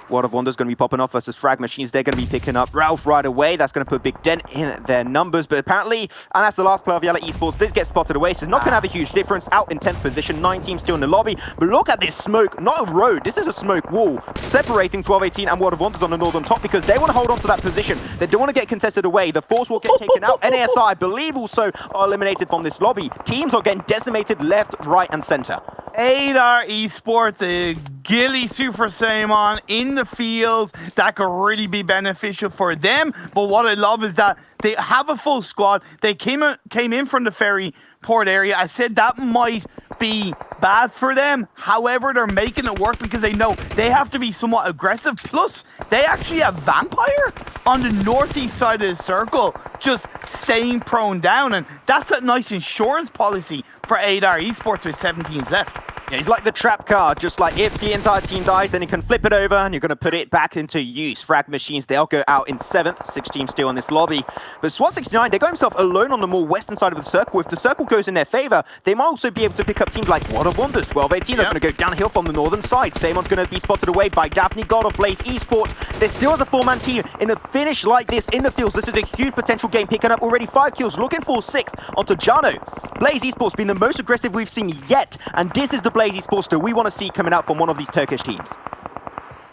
World of Wonder's going to be popping off versus Frag Machines. They're going to be picking up Ralph right away. That's going to put a big dent in their numbers. But apparently, and that's the last player of YaLLa Esports, this gets spotted away. So it's not going to have a huge difference. Out in 10th position, 9 teams still in the lobby. But look at this smoke. Not a road. This is a smoke wall separating 12-18 and World of Wonders on the northern top because they want to hold on to that position. They don't want to get contested away. The Force will get taken out. NASR, I believe, also are eliminated from this lobby. Teams are getting decimated left, right, and center. NASR Esports, a Gilly Super Saiyan in the fields. That could really be beneficial for them. But what I love is that they have a full squad. They came in from the ferry port area. I said that might be bad for them. However, they're making it work because they know they have to be somewhat aggressive. Plus, they actually have Vampire on the northeast side of the circle, just staying prone down. And that's a nice insurance policy for NASR Esports with 17 left. Yeah, he's like the trap card, just like if the entire team dies, then you can flip it over and you're going to put it back into use. Frag Machines, they'll go out in 7th, 6 teams still in this lobby. But SWAT69, they got himself alone on the more western side of the circle. If the circle goes in their favor, they might also be able to pick up teams like World of Wonders, 12-18, they're going to go downhill from the northern side. Samon's going to be spotted away by Daphne God of Blaze Esports. They're still as a 4-man team in a finish like this in the fields. This is a huge potential game, picking up already 5 kills, looking for 6th onto Jano. Blaze Esports being the most aggressive we've seen yet, and this is the Blaze Esports that we want to see coming out from one of these Turkish teams.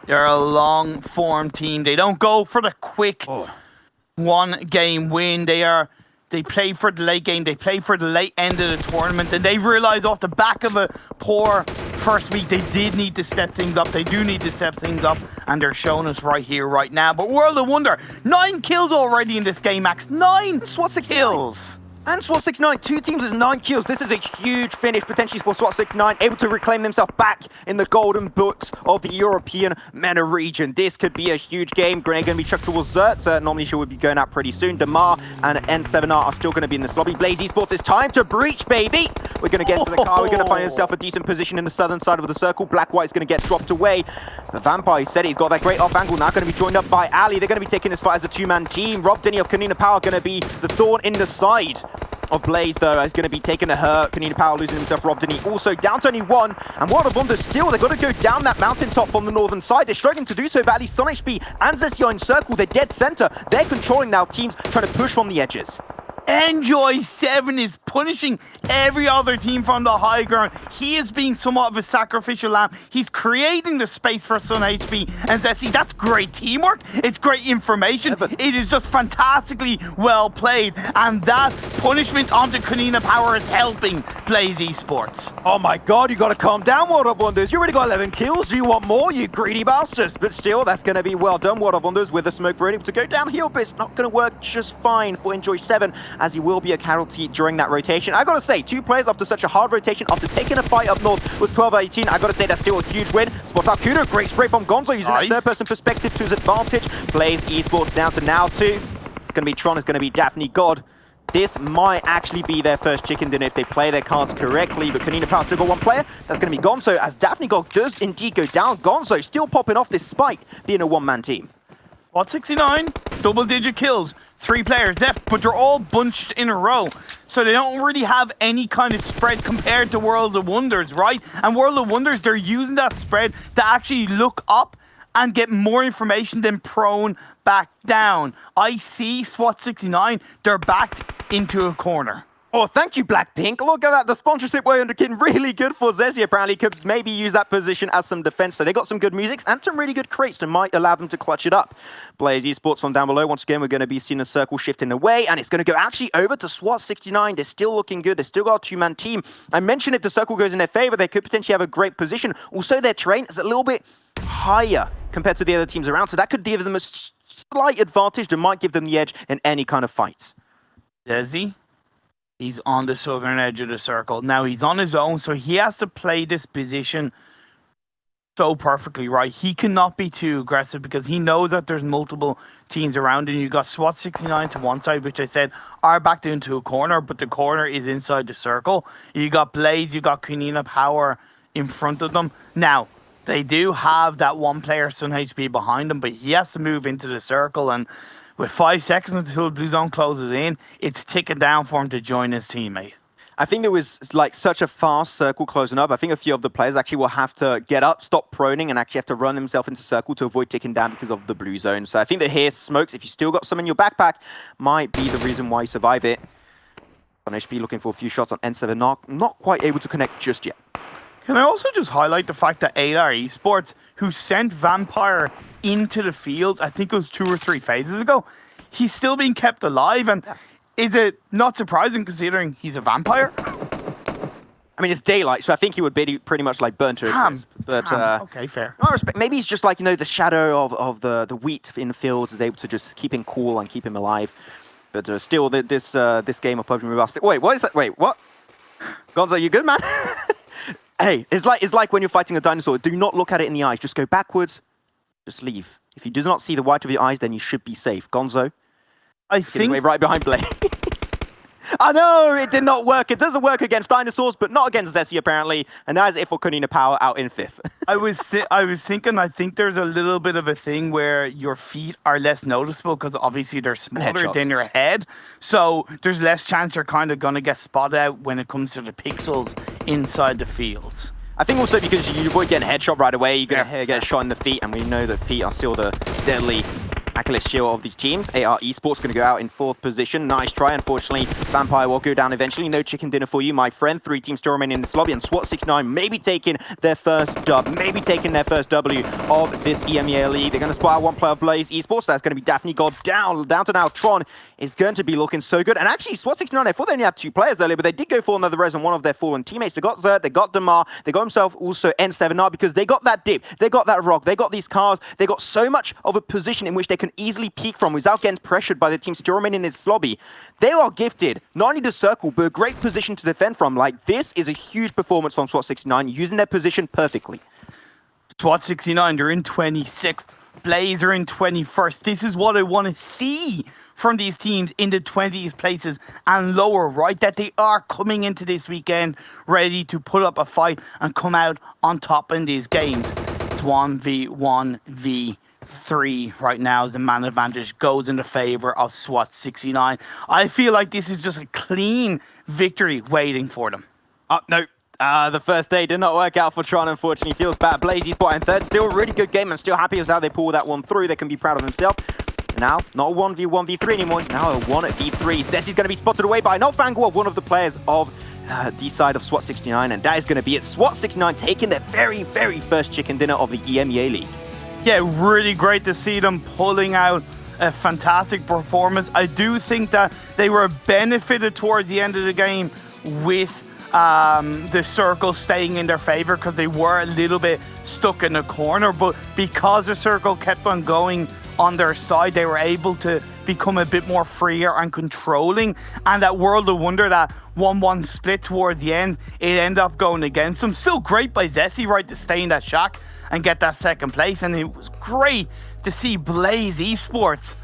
They're a long-form team. They don't go for the quick one-game win. They play for the late game. They play for the late end of the tournament. And they realize off the back of a poor first week, they did need to step things up. They do need to step things up. And they're showing us right here, right now. But World of Wonder, 9 kills already in this game, Max. 9 kills. And SWAT69, 2 teams with 9 kills. This is a huge finish potentially for SWAT69, able to reclaim themselves back in the golden books of the European MENA region. This could be a huge game. Grenade going to be chucked towards Zert. Normally she would be going out pretty soon. Damar and N7R are still going to be in this lobby. Blaze Esports, it's time to breach, baby. We're going to get into the car. We're going to find ourselves a decent position in the southern side of the circle. Black White's going to get dropped away. The Vampire, he said he's got that great off angle. Now going to be joined up by Ali. They're going to be taking this fight as a 2-man team. Rob Denny of Konina Power going to be the thorn in the side of Blaze, though, is going to be taking a hurt. Konina Power losing himself. Rob Denny also down to only 1. And World of Wonder still, they've got to go down that mountaintop from the northern side. They're struggling to do so, but at least Sonic HP and Zessia in circle. They're dead center. They're controlling now teams trying to push from the edges. Enjoy7 is punishing every other team from the high ground. He is being somewhat of a sacrificial lamb. He's creating the space for Sun HP and Zessie. That's great teamwork. It's great information. It is just fantastically well played. And that punishment onto Konina Power is helping Blaze Esports. Oh my god, you got to calm down, World of Wonders. You already got 11 kills. Do you want more, you greedy bastards? But still, that's going to be well done, World of Wonders, with the smoke ready to go downhill, but it's not going to work just fine for Enjoy7, as he will be a casualty during that rotation. I gotta say, 2 players after such a hard rotation, after taking a fight up north with 12-18, I gotta say that's still a huge win. Spotakuda, great spray from Gonzo, using that third-person perspective to his advantage. Blaze Esports down to now 2. It's gonna be Tron, it's gonna be Daphne God. This might actually be their first chicken dinner if they play their cards correctly, but Konina Power still got 1 player. That's going to be Gonzo, as Daphne God does indeed go down. Gonzo still popping off despite being a 1-man team. SWAT69, double-digit kills, 3 players left, but they're all bunched in a row. So they don't really have any kind of spread compared to World of Wonders, right? And World of Wonders, they're using that spread to actually look up and get more information than prone back down. I see SWAT69, they're backed into a corner. Oh, thank you, Blackpink. Look at that. The sponsorship way underkin really good for Zessie. Apparently could maybe use that position as some defense. So they got some good musics and some really good crates that might allow them to clutch it up. Blaze Esports from down below. Once again, we're going to be seeing a circle shifting away, and it's going to go actually over to SWAT69. They're still looking good. They still got a 2-man team. I mentioned if the circle goes in their favor, they could potentially have a great position. Also, their terrain is a little bit higher compared to the other teams around, so that could give them a slight advantage that might give them the edge in any kind of fight. Desi? He's on the southern edge of the circle. Now he's on his own, so he has to play this position so perfectly right. He cannot be too aggressive because he knows that there's multiple teams around him. You got SWAT 69 to one side, which I said are backed into a corner, but the corner is inside the circle. You got Blaze, you got Konina Power in front of them. Now, they do have that one player, Sun HP, behind him, but he has to move into the circle, and with 5 seconds until the blue zone closes in, it's ticking down for him to join his teammate. I think there was like such a fast circle closing up. I think a few of the players actually will have to get up, stop proning, and actually have to run himself into circle to avoid ticking down because of the blue zone. So I think that here, smokes, if you still got some in your backpack, might be the reason why you survive it. On HP looking for a few shots on N7, not quite able to connect just yet. Can I also just highlight the fact that NASR Esports, who sent Vampire into the fields, I think it was 2 or 3 phases ago, he's still being kept alive, and is it not surprising considering he's a vampire? I mean, it's daylight, so I think he would be pretty much like burnt to a crisp. But okay, fair. I respect. Maybe he's just like, you know, the shadow of the wheat in the fields is able to just keep him cool and keep him alive. But still, this game of PUBG Mobile. Wait, what is that? Wait, what? Gonzo, you good, man? Hey, it's like when you're fighting a dinosaur. Do not look at it in the eyes. Just go backwards. Just leave. If he does not see the white of your eyes, then you should be safe. Gonzo, I think right behind Blaze. I know it did not work. It doesn't work against dinosaurs, but not against Zessie apparently. And that is it for Konina Power out in 5th. I was thinking. I think there's a little bit of a thing where your feet are less noticeable because obviously they're smaller than your head, so there's less chance you're kind of gonna get spotted out when it comes to the pixels inside the fields. I think also because you avoid getting headshot right away, you're gonna get shot in the feet, and we know that feet are still the deadly Achilles heel of these teams. NASR Esports going to go out in 4th position. Nice try. Unfortunately, Vampire will go down eventually. No chicken dinner for you, my friend. 3 teams still remain in this lobby, and SWAT 69 maybe taking their first dub, maybe taking their first W of this EMEA League. They're going to spot out one player of Blaze Esports. That's going to be Daphne God down to now. Tron is going to be looking so good. And actually, SWAT 69, I thought they only had 2 players earlier, but they did go for another res on one of their fallen teammates. They got Zert, they got Damar, they got himself also N7R because they got that dip, they got that rock, they got these cars, they got so much of a position in which they can easily peek from without getting pressured by the team still remaining in this lobby. They are gifted not only the circle, but a great position to defend from. Like, this is a huge performance from SWAT 69, using their position perfectly. SWAT 69, they're in 26th. Blaze are in 21st. This is what I want to see from these teams in the 20th places and lower, right? That they are coming into this weekend ready to put up a fight and come out on top in these games. It's 1v1v3 right now as the man advantage goes in the favor of SWAT 69. I feel like this is just a clean victory waiting for them. No. The first day did not work out for Tron, unfortunately. Feels bad. Blazy's spot in 3rd. Still a really good game. I'm still happy with how they pull that one through. They can be proud of themselves. Now, not a 1v1v3 anymore. It's now a 1v3. Zessie's going to be spotted away by not Fangor, one of the players of the side of SWAT 69. And that is going to be it. SWAT 69 taking their very, very first chicken dinner of the EMEA League. Yeah, really great to see them pulling out a fantastic performance. I do think that they were benefited towards the end of the game with the circle staying in their favor because they were a little bit stuck in a corner, but because the circle kept on going on their side, they were able to become a bit more freer and controlling, and that World of Wonder, that 1-1 split towards the end, it ended up going against them. Still great by Zessie, right, to stay in that shack and get that 2nd place, and it was great to see Blaze Esports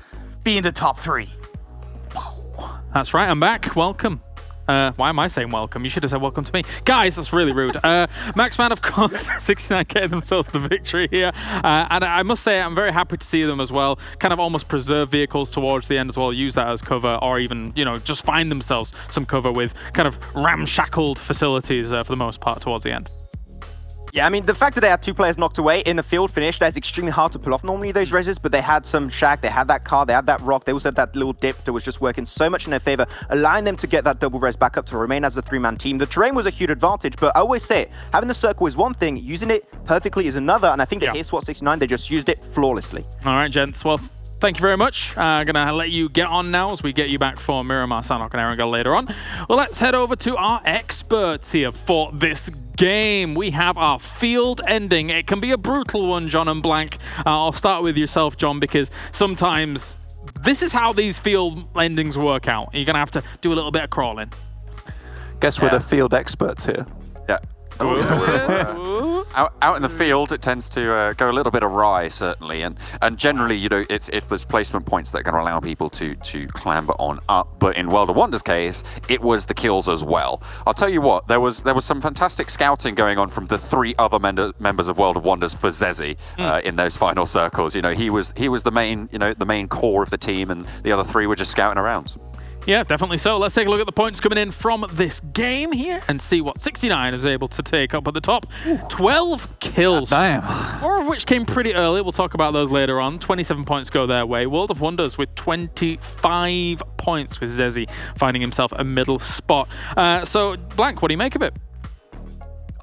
be in the top 3. That's right, I'm back. Welcome. Why am I saying welcome? You should have said welcome to me. Guys, that's really rude. Maxman, of course, 69 getting themselves the victory here. And I must say, I'm very happy to see them as well kind of almost preserve vehicles towards the end as well, use that as cover, or even, you know, just find themselves some cover with kind of ramshackled facilities for the most part towards the end. Yeah, I mean, the fact that they had 2 players knocked away in the field finish, that's extremely hard to pull off normally, those reses, but they had some shack, they had that car, they had that rock, they also had that little dip that was just working so much in their favor, allowing them to get that double res back up to remain as a 3-man team. The terrain was a huge advantage, but I always say it, having the circle is one thing, using it perfectly is another, and I think that here SWAT 69, they just used it flawlessly. All right, gents. Well, thank you very much. I'm going to let you get on now as we get you back for Miramar, Sanhok, and Erangel later on. Well, let's head over to our experts here for this game. We have our field ending. It can be a brutal one, John and Blank. I'll start with yourself, John, because sometimes this is how these field endings work out. You're going to have to do a little bit of crawling. Guess we're the field experts here. Yeah. Out in the field, it tends to go a little bit awry, certainly, and generally, you know, it's those placement points that are going to allow people to clamber on up. But in World of Wonders' case, it was the kills as well. I'll tell you what, there was some fantastic scouting going on from the 3 other members of World of Wonders for Zezi in those final circles. You know, he was the main, you know, the main core of the team, and the other 3 were just scouting around. Yeah, definitely so. Let's take a look at the points coming in from this game here and see what 69 is able to take up at the top. 12 kills. Damn. 4 of which came pretty early. We'll talk about those later on. 27 points go their way. World of Wonders with 25 points, with Zezi finding himself a middle spot. So, Blank, what do you make of it?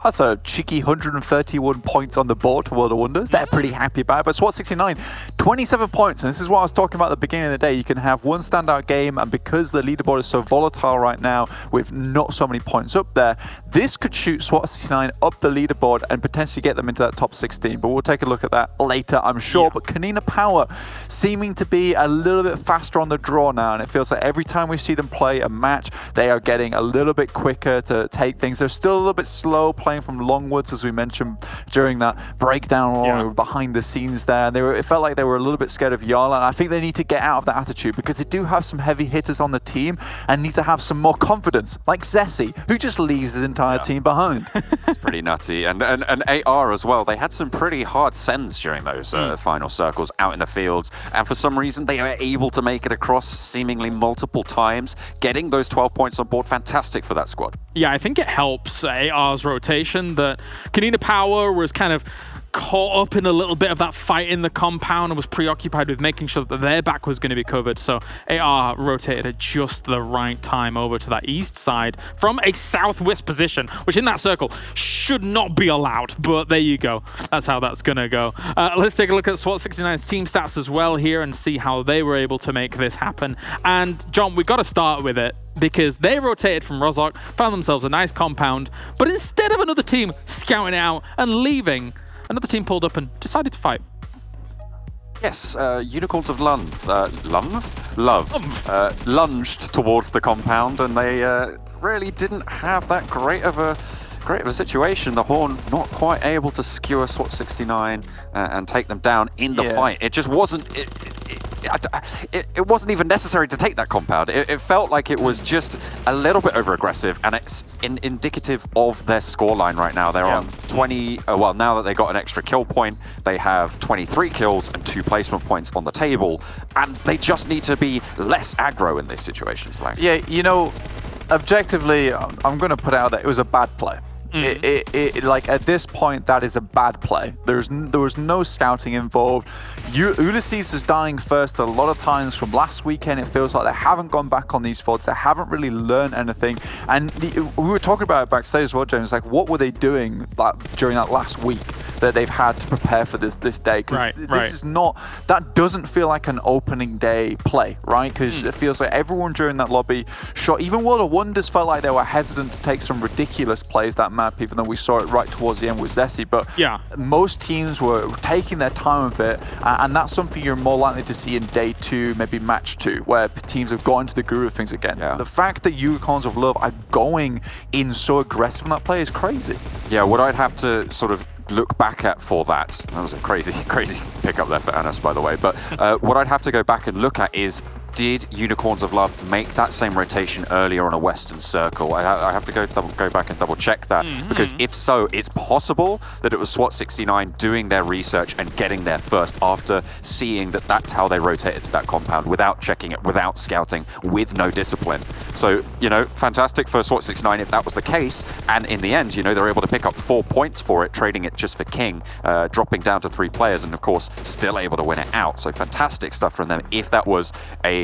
That's a cheeky 131 points on the board for World of Wonders. They're pretty happy about it. But SWAT69, 27 points. And this is what I was talking about at the beginning of the day. You can have one standout game, and because the leaderboard is so volatile right now with not so many points up there, this could shoot SWAT69 up the leaderboard and potentially get them into that top 16. But we'll take a look at that later, I'm sure. Yeah. But Konina Power seeming to be a little bit faster on the draw now, and it feels like every time we see them play a match, they are getting a little bit quicker to take things. They're still a little bit slow playing from Longwoods, as we mentioned during that breakdown or behind the scenes there. It felt like they were a little bit scared of YaLLa, and I think they need to get out of that attitude, because they do have some heavy hitters on the team and need to have some more confidence, like Zesi, who just leaves his entire team behind. It's pretty nutty. And AR as well, they had some pretty hard sends during those final circles out in the fields, and for some reason they were able to make it across seemingly multiple times, getting those 12 points on board. Fantastic for that squad. Yeah, I think it helps AR's rotation that Konina Power was kind of caught up in a little bit of that fight in the compound and was preoccupied with making sure that their back was going to be covered. So AR rotated at just the right time over to that east side from a southwest position, which in that circle should not be allowed. But there you go. That's how that's going to go. Let's take a look at SWAT69's team stats as well here and see how they were able to make this happen. And John, we've got to start with it, because they rotated from Rozhok, found themselves a nice compound, but instead of another team scouting it out and leaving, another team pulled up and decided to fight. Yes, Unicorns of lunged towards the compound, and they really didn't have that great of a situation. The Horn not quite able to skewer SWAT69 and take them down in the fight. It just wasn't. It wasn't even necessary to take that compound. It felt like it was just a little bit over-aggressive, and it's indicative of their scoreline right now. They're on 20, well, now that they got an extra kill point, they have 23 kills and 2 placement points on the table, and they just need to be less aggro in these situations, Blank. Yeah, you know, objectively, I'm going to put out that it was a bad play. Like at this point, that is a bad play. There was no scouting involved. Ulysses is dying first a lot of times from last weekend. It feels like they haven't gone back on these thoughts. They haven't really learned anything. And we were talking about it backstage as well, James. Like, what were they doing during that last week that they've had to prepare for this day? Because this is not. That doesn't feel like an opening day play, right? Because it feels like everyone during that lobby shot. Even World of Wonders felt like they were hesitant to take some ridiculous plays that map, even though we saw it right towards the end with Zesi. But most teams were taking their time with it, and that's something you're more likely to see in day 2, maybe match 2, where teams have got into the groove of things again. The fact that Unicorns of Love are going in so aggressive in that play is crazy. Yeah, what I'd have to sort of look back at for that was a crazy pick up there for Anas, by the way, but what I'd have to go back and look at is, did Unicorns of Love make that same rotation earlier on a Western Circle? I have to go back and double check that, because if so, it's possible that it was SWAT69 doing their research and getting there first after seeing that that's how they rotated to that compound without checking it, without scouting, with no discipline. So, you know, fantastic for SWAT69 if that was the case, and in the end, you know, they're able to pick up 4 points for it, trading it just for King, dropping down to 3 players, and of course, still able to win it out. So fantastic stuff from them if that was a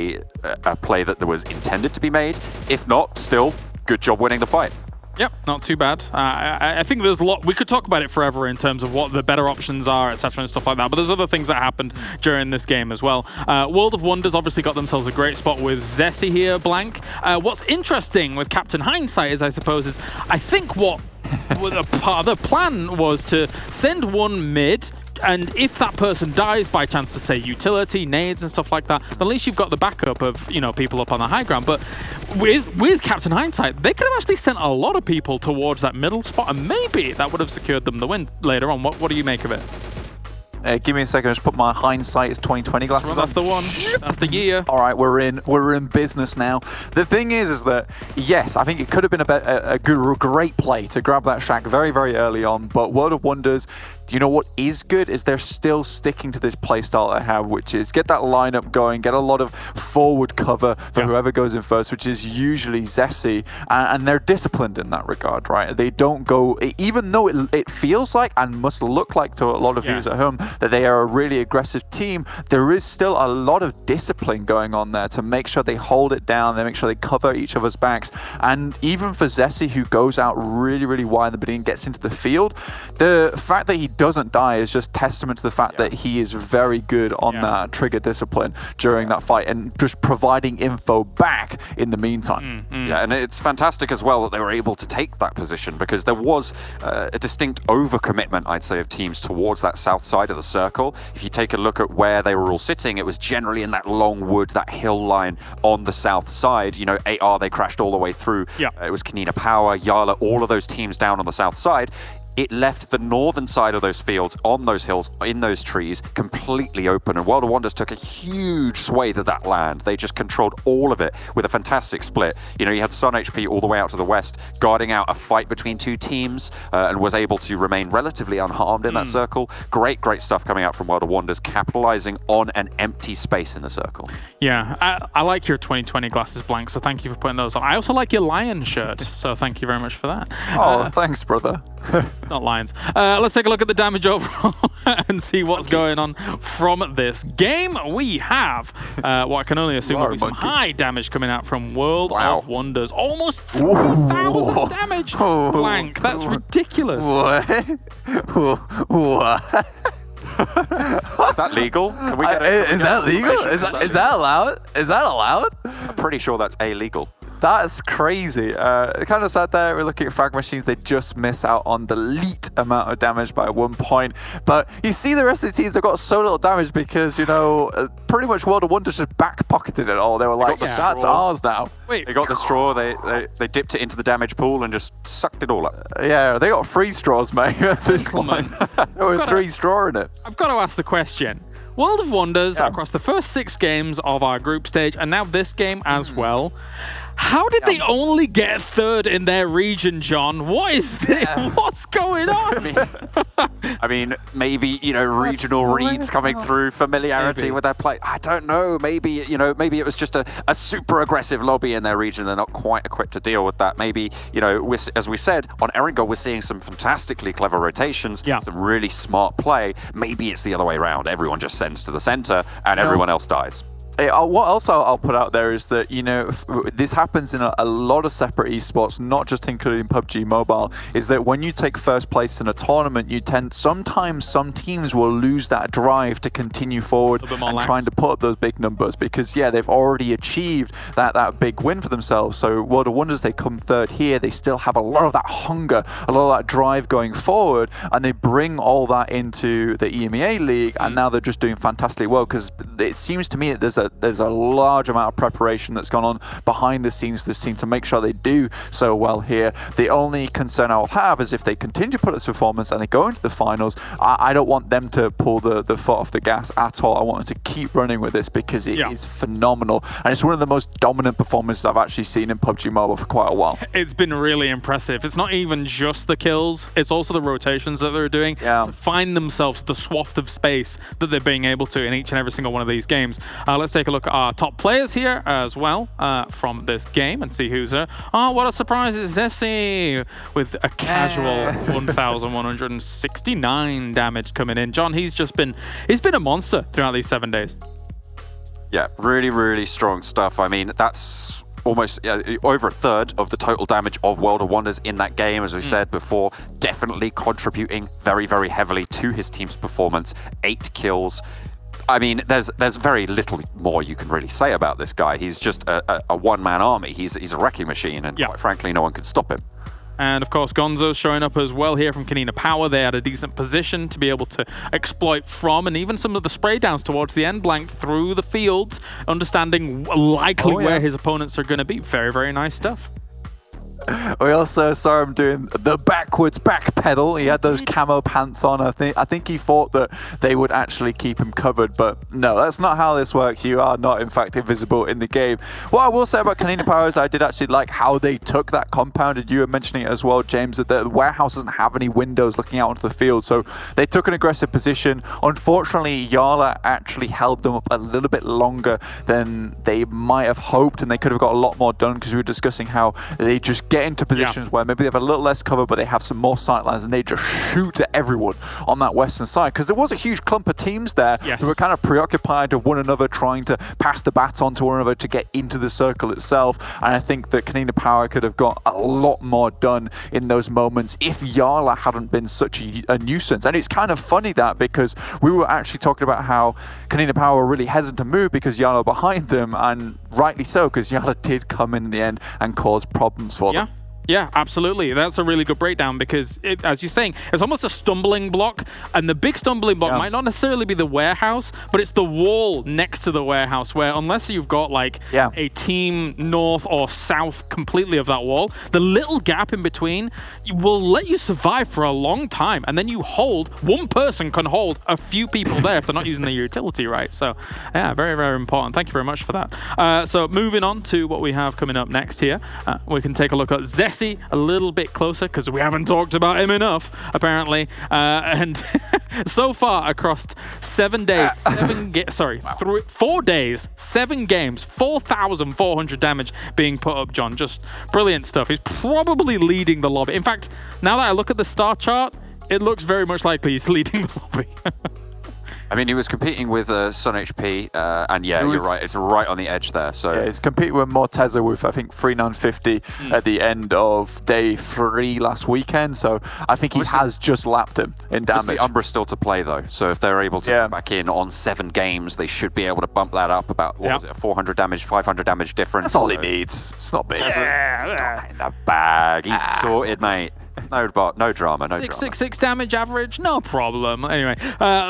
play that was intended to be made. If not, still, good job winning the fight. Yep, not too bad. I think there's a lot, we could talk about it forever in terms of what the better options are, etc. and stuff like that, but there's other things that happened during this game as well. World of Wonders obviously got themselves a great spot with Zesi here, Blank. What's interesting with Captain Hindsight is, I suppose, is I think what the plan was to send one mid, And if that person dies by chance to, say, utility, nades and stuff like that, then at least you've got the backup of, you know, people up on the high ground. But with Captain Hindsight, they could have actually sent a lot of people towards that middle spot, and maybe that would have secured them the win later on. What do you make of it? Give me a second. Just put my hindsight as 2020 glasses That's the one. That's the year. All right, we're in business now. The thing is that yes, I think it could have been a great play to grab that shack very, very early on. But World of Wonders, do you know what is good? Is they're still sticking to this playstyle they have, which is get that lineup going, get a lot of forward cover for whoever goes in first, which is usually Zessi, and they're disciplined in that regard, right? They don't go, even though it feels like and must look like to a lot of viewers at home that they are a really aggressive team, there is still a lot of discipline going on there to make sure they hold it down, they make sure they cover each other's backs. And even for Zessi, who goes out really, really wide in the beginning, gets into the field, the fact that he doesn't die is just testament to the fact that he is very good on that trigger discipline during that fight and just providing info back in the meantime. Yeah, and it's fantastic as well that they were able to take that position, because there was a distinct overcommitment, I'd say, of teams towards that south side of the circle. If you take a look at where they were all sitting, it was generally in that long wood, that hill line on the south side. You know, AR, they crashed all the way through. It was Konina Power, YaLLa, all of those teams down on the south side. It left the northern side of those fields, on those hills, in those trees, completely open. And World of Wonders took a huge swathe of that land. They just controlled all of it with a fantastic split. You know, you had Sun HP all the way out to the west, guarding out a fight between two teams, and was able to remain relatively unharmed in that circle. Great, great stuff coming out from World of Wonders, capitalizing on an empty space in the circle. Yeah, I like your 2020 glasses, Blank, so thank you for putting those on. I also like your lion shirt, so thank you very much for that. Oh, thanks, brother. Not lions. Let's take a look at the damage overall and see what's going on from this game. We have what I can only assume will be some high damage coming out from World of Wonders. Almost 3,000 damage. Blank, that's ridiculous. What? Is that legal? Can we get is that legal? Is that allowed? Is that allowed? I'm pretty sure that's illegal. That's crazy. Kind of sad there. We're looking at frag machines. They just miss out on the elite amount of damage by 1 point. But you see the rest of the teams, they've got so little damage because, you know, pretty much World of Wonders just back-pocketed it all. They were like, that's ours now. Wait, they got the straw, they dipped it into the damage pool and just sucked it all up. Yeah, they got 3 straws, mate, at this point. There were 3 straw in it. I've got to ask the question. World of Wonders across the first 6 games of our group stage, and now this game as well. How did they only get 3rd in their region, John? What is this? What's going on? I mean, maybe, you know, regional reads coming through, familiarity with their play. I don't know. Maybe, you know, maybe it was just a super aggressive lobby in their region. They're not quite equipped to deal with that. Maybe, you know, as we said, on Erangel, we're seeing some fantastically clever rotations, some really smart play. Maybe it's the other way around. Everyone just sends to the center and everyone else dies. What else I'll put out there is that, you know, this happens in a lot of separate esports, not just including PUBG Mobile, is that when you take first place in a tournament, sometimes some teams will lose that drive to continue forward and trying to put up those big numbers because, they've already achieved that big win for themselves. So World of Wonders, they come 3rd here. They still have a lot of that hunger, a lot of that drive going forward, and they bring all that into the EMEA League, and now they're just doing fantastically well because it seems to me that there's a large amount of preparation that's gone on behind the scenes for this team to make sure they do so well here. The only concern I'll have is if they continue to put this performance and they go into the finals, I don't want them to pull the foot off the gas at all. I want them to keep running with this because it is phenomenal. And it's one of the most dominant performances I've actually seen in PUBG Mobile for quite a while. It's been really impressive. It's not even just the kills, it's also the rotations that they're doing to find themselves the swath of space that they're being able to in each and every single one of these games. Let's take a look at our top players here as well from this game and see who's there. Oh, what a surprise, it's Zessi with a casual 1,169 damage coming in. John, he's been a monster throughout these 7 days. Yeah, really, really strong stuff. I mean, that's almost over 1/3 of the total damage of World of Wonders in that game, as we said before, definitely contributing very, very heavily to his team's performance. 8 kills. I mean, there's very little more you can really say about this guy. He's just a one-man army. He's a wrecking machine, and quite frankly, no one can stop him. And of course, Gonzo's showing up as well here from Konina Power. They had a decent position to be able to exploit from, and even some of the spray downs towards the end, Blank through the fields, understanding likely where his opponents are going to be. Very, very nice stuff. We also saw him doing the backwards back pedal. He had those camo pants on. I think he thought that they would actually keep him covered, but no, that's not how this works. You are not, in fact, invisible in the game. What I will say about Konina Power is I did actually like how they took that compound, and you were mentioning it as well, James, that the warehouse doesn't have any windows looking out onto the field, so they took an aggressive position. Unfortunately, YaLLa actually held them up a little bit longer than they might have hoped, and they could have got a lot more done, because we were discussing how they just get into positions where maybe they have a little less cover, but they have some more sightlines, and they just shoot at everyone on that western side, because there was a huge clump of teams there who were kind of preoccupied with one another, trying to pass the baton to one another to get into the circle itself. And I think that Konina Power could have got a lot more done in those moments if YaLLa hadn't been such a nuisance. And it's kind of funny that, because we were actually talking about how Konina Power were really hesitant to move because YaLLa behind them, and rightly so, because YaLLa did come in the end and cause problems for them. Yeah, absolutely. That's a really good breakdown, because, as you're saying, it's almost a stumbling block, and the big stumbling block might not necessarily be the warehouse, but it's the wall next to the warehouse, where unless you've got like a team north or south completely of that wall, the little gap in between will let you survive for a long time, and then you hold, one person can hold a few people there if they're not using the utility, right? So yeah, very, very important. Thank you very much for that. So moving on to what we have coming up next here, we can take a look at Zessie a little bit closer, because we haven't talked about him enough, apparently. And so far across 7 days, 4 days, 7 games, 4,400 damage being put up, John. Just brilliant stuff. He's probably leading the lobby. In fact, now that I look at the star chart, it looks very much likely he's leading the lobby. I mean, he was competing with Sun HP, and you're right, it's right on the edge there. So yeah, he's competing with Morteza with, I think, 3950 at the end of day 3 last weekend. So I think he has just lapped him in damage. Umbra's still to play, though. So if they're able to come back in on 7 games, they should be able to bump that up about, what was it, 400 damage, 500 damage difference. That's all he needs. It's not big. He's got in the bag. He's sorted, mate. No drama, no 666 damage average, no problem. Anyway,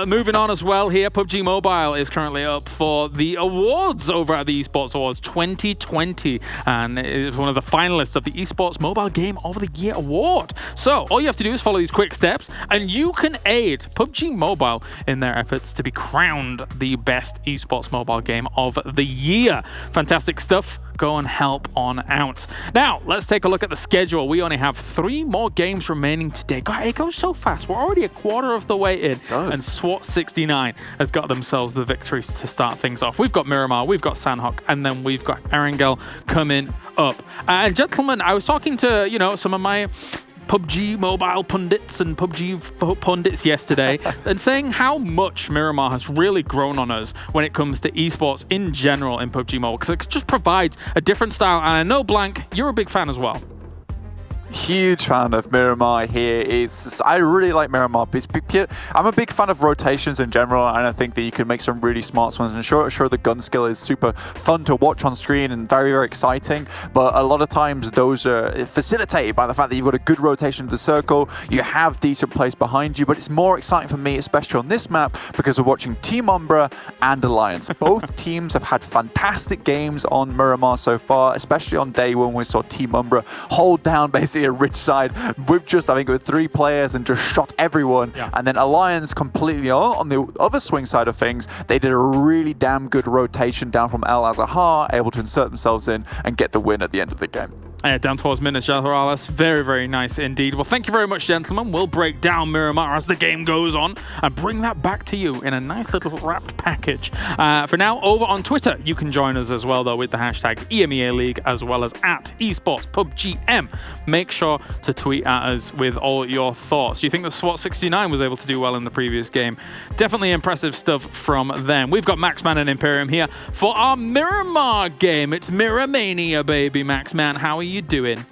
moving on as well here, PUBG Mobile is currently up for the awards over at the Esports Awards 2020, and it is one of the finalists of the Esports Mobile Game of the Year award. So all you have to do is follow these quick steps, and you can aid PUBG Mobile in their efforts to be crowned the best Esports Mobile Game of the Year. Fantastic stuff. Go and help on out. Now, let's take a look at the schedule. We only have 3 more games remaining today. God, it goes so fast. We're already a quarter of the way in. And SWAT 69 has got themselves the victories to start things off. We've got Miramar, we've got Sanhok, and then we've got Erangel coming up. And gentlemen, I was talking to, some of my PUBG Mobile pundits and PUBG pundits yesterday and saying how much Miramar has really grown on us when it comes to esports in general in PUBG Mobile, because it just provides a different style. And I know, Blank, you're a big fan as well. Huge fan of Miramar here. I really like Miramar. I'm a big fan of rotations in general, and I think that you can make some really smart ones. And sure, the gun skill is super fun to watch on screen and very, very exciting. But a lot of times those are facilitated by the fact that you've got a good rotation of the circle, you have decent place behind you. But it's more exciting for me, especially on this map, because we're watching Team Umbra and Alliance. Both teams have had fantastic games on Miramar so far, especially on day 1 we saw Team Umbra hold down basically a rich side with just, I think, with 3 players and just shot everyone. And then Alliance completely on the other swing side of things, they did a really damn good rotation down from El Azahar, able to insert themselves in and get the win at the end of the game. Down towards Minas Gerais. Very, very nice indeed. Well, thank you very much, gentlemen. We'll break down Miramar as the game goes on and bring that back to you in a nice little wrapped package. For now, over on Twitter, you can join us as well, though, with the hashtag EMEA League, as well as at Esports PUBGM. Make sure to tweet at us with all your thoughts. You think the SWAT 69 was able to do well in the previous game? Definitely impressive stuff from them. We've got Maxman and Imperium here for our Miramar game. It's Miramania, baby. Maxman, how are you doing?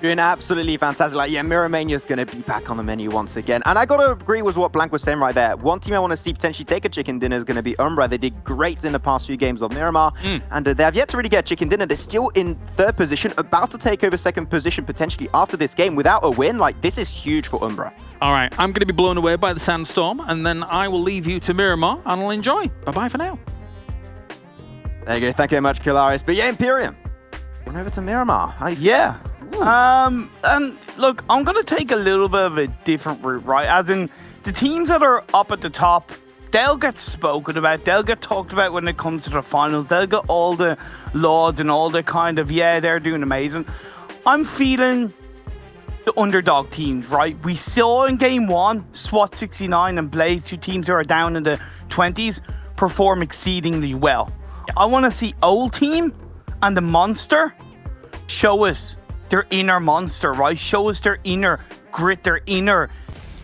Doing absolutely fantastic. Like, yeah, Miramania's going to be back on the menu once again. And I got to agree with what Blank was saying right there. One team I want to see potentially take a chicken dinner is going to be Umbra. They did great in the past few games of Miramar. And they have yet to really get chicken dinner. They're still in 3rd position, about to take over 2nd position potentially after this game without a win. Like, this is huge for Umbra. All right, I'm going to be blown away by the sandstorm, and then I will leave you to Miramar, and I'll enjoy. Bye-bye for now. There you go. Thank you very much, Kilaris. But yeah, Imperium. Going over to Miramar. How you Yeah. And look, I'm going to take a little bit of a different route, right? As in, the teams that are up at the top, they'll get spoken about, they'll get talked about when it comes to the finals, they'll get all the lauds and all the kind of, yeah, they're doing amazing. I'm feeling the underdog teams, right? We saw in game 1, SWAT 69 and Blaze, 2 teams who are down in the 20s, perform exceedingly well. I want to see Old Team and the Monster show us their inner monster, right? Show us their inner grit, their inner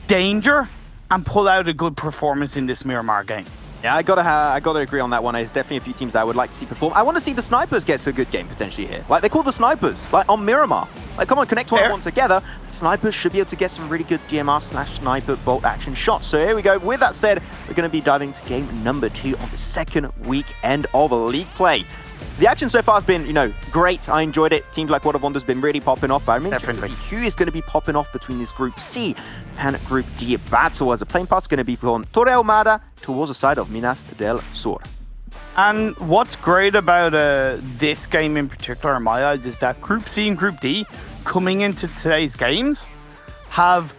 danger, and pull out a good performance in this Miramar game. Yeah, I gotta agree on that one. There's definitely a few teams that I would like to see perform. I want to see the Snipers get a good game potentially here. Like, they call the Snipers, like on Miramar. Like, come on, connect one together. The Snipers should be able to get some really good DMR/sniper bolt action shots. So here we go. With that said, we're going to be diving to game number 2 on the 2nd weekend of league play. The action so far has been, great. I enjoyed it. Teams like World of Wonder's been really popping off, but I'm interested to see who is going to be popping off between this Group C and Group D battle, as the playing part's going to be from Torre Ahumada towards the side of Minas del Sur. And what's great about this game in particular, in my eyes, is that Group C and Group D, coming into today's games, have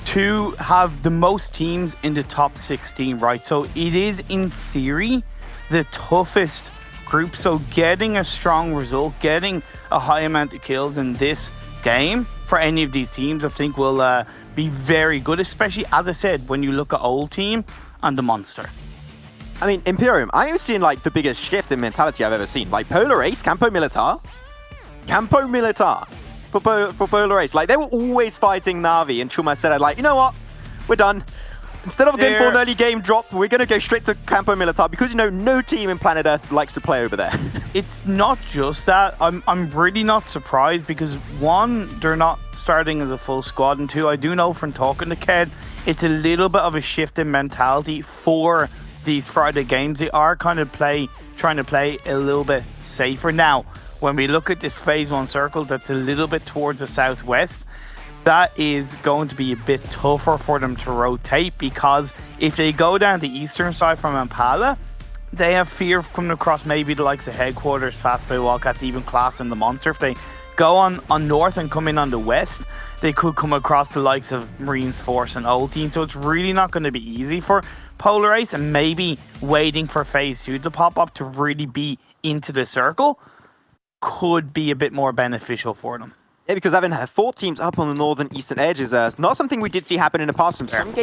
the most teams in the top 16, right? So it is, in theory, the toughest group. So getting a strong result, getting a high amount of kills in this game for any of these teams, I think will be very good, especially, as I said, when you look at Old Team and the Monster. I mean, Imperium, I'm seeing like the biggest shift in mentality I've ever seen. Like Polar Ace, Campo Militar for Polar Ace. Like, they were always fighting Na'Vi, and Chuma said, like, you know what, we're done. Instead of going for an early game drop, we're going to go straight to Campo Militar because, no team in planet Earth likes to play over there. It's not just that. I'm really not surprised because, 1, they're not starting as a full squad, and 2, I do know from talking to Ked, it's a little bit of a shift in mentality for these Friday games. They are kind of trying to play a little bit safer. Now, when we look at this Phase 1 circle that's a little bit towards the southwest, that is going to be a bit tougher for them to rotate, because if they go down the eastern side from Impala, they have fear of coming across maybe the likes of Headquarters, fastPay, WildCats, even Klas and the Monster. If they go on north and come in on the west, they could come across the likes of Marines Force and Old Team. So it's really not going to be easy for Polar Ace, and maybe waiting for Phase 2 to pop up to really be into the circle could be a bit more beneficial for them. Yeah, because having 4 teams up on the northern eastern edge is not something we did see happen in the past. Some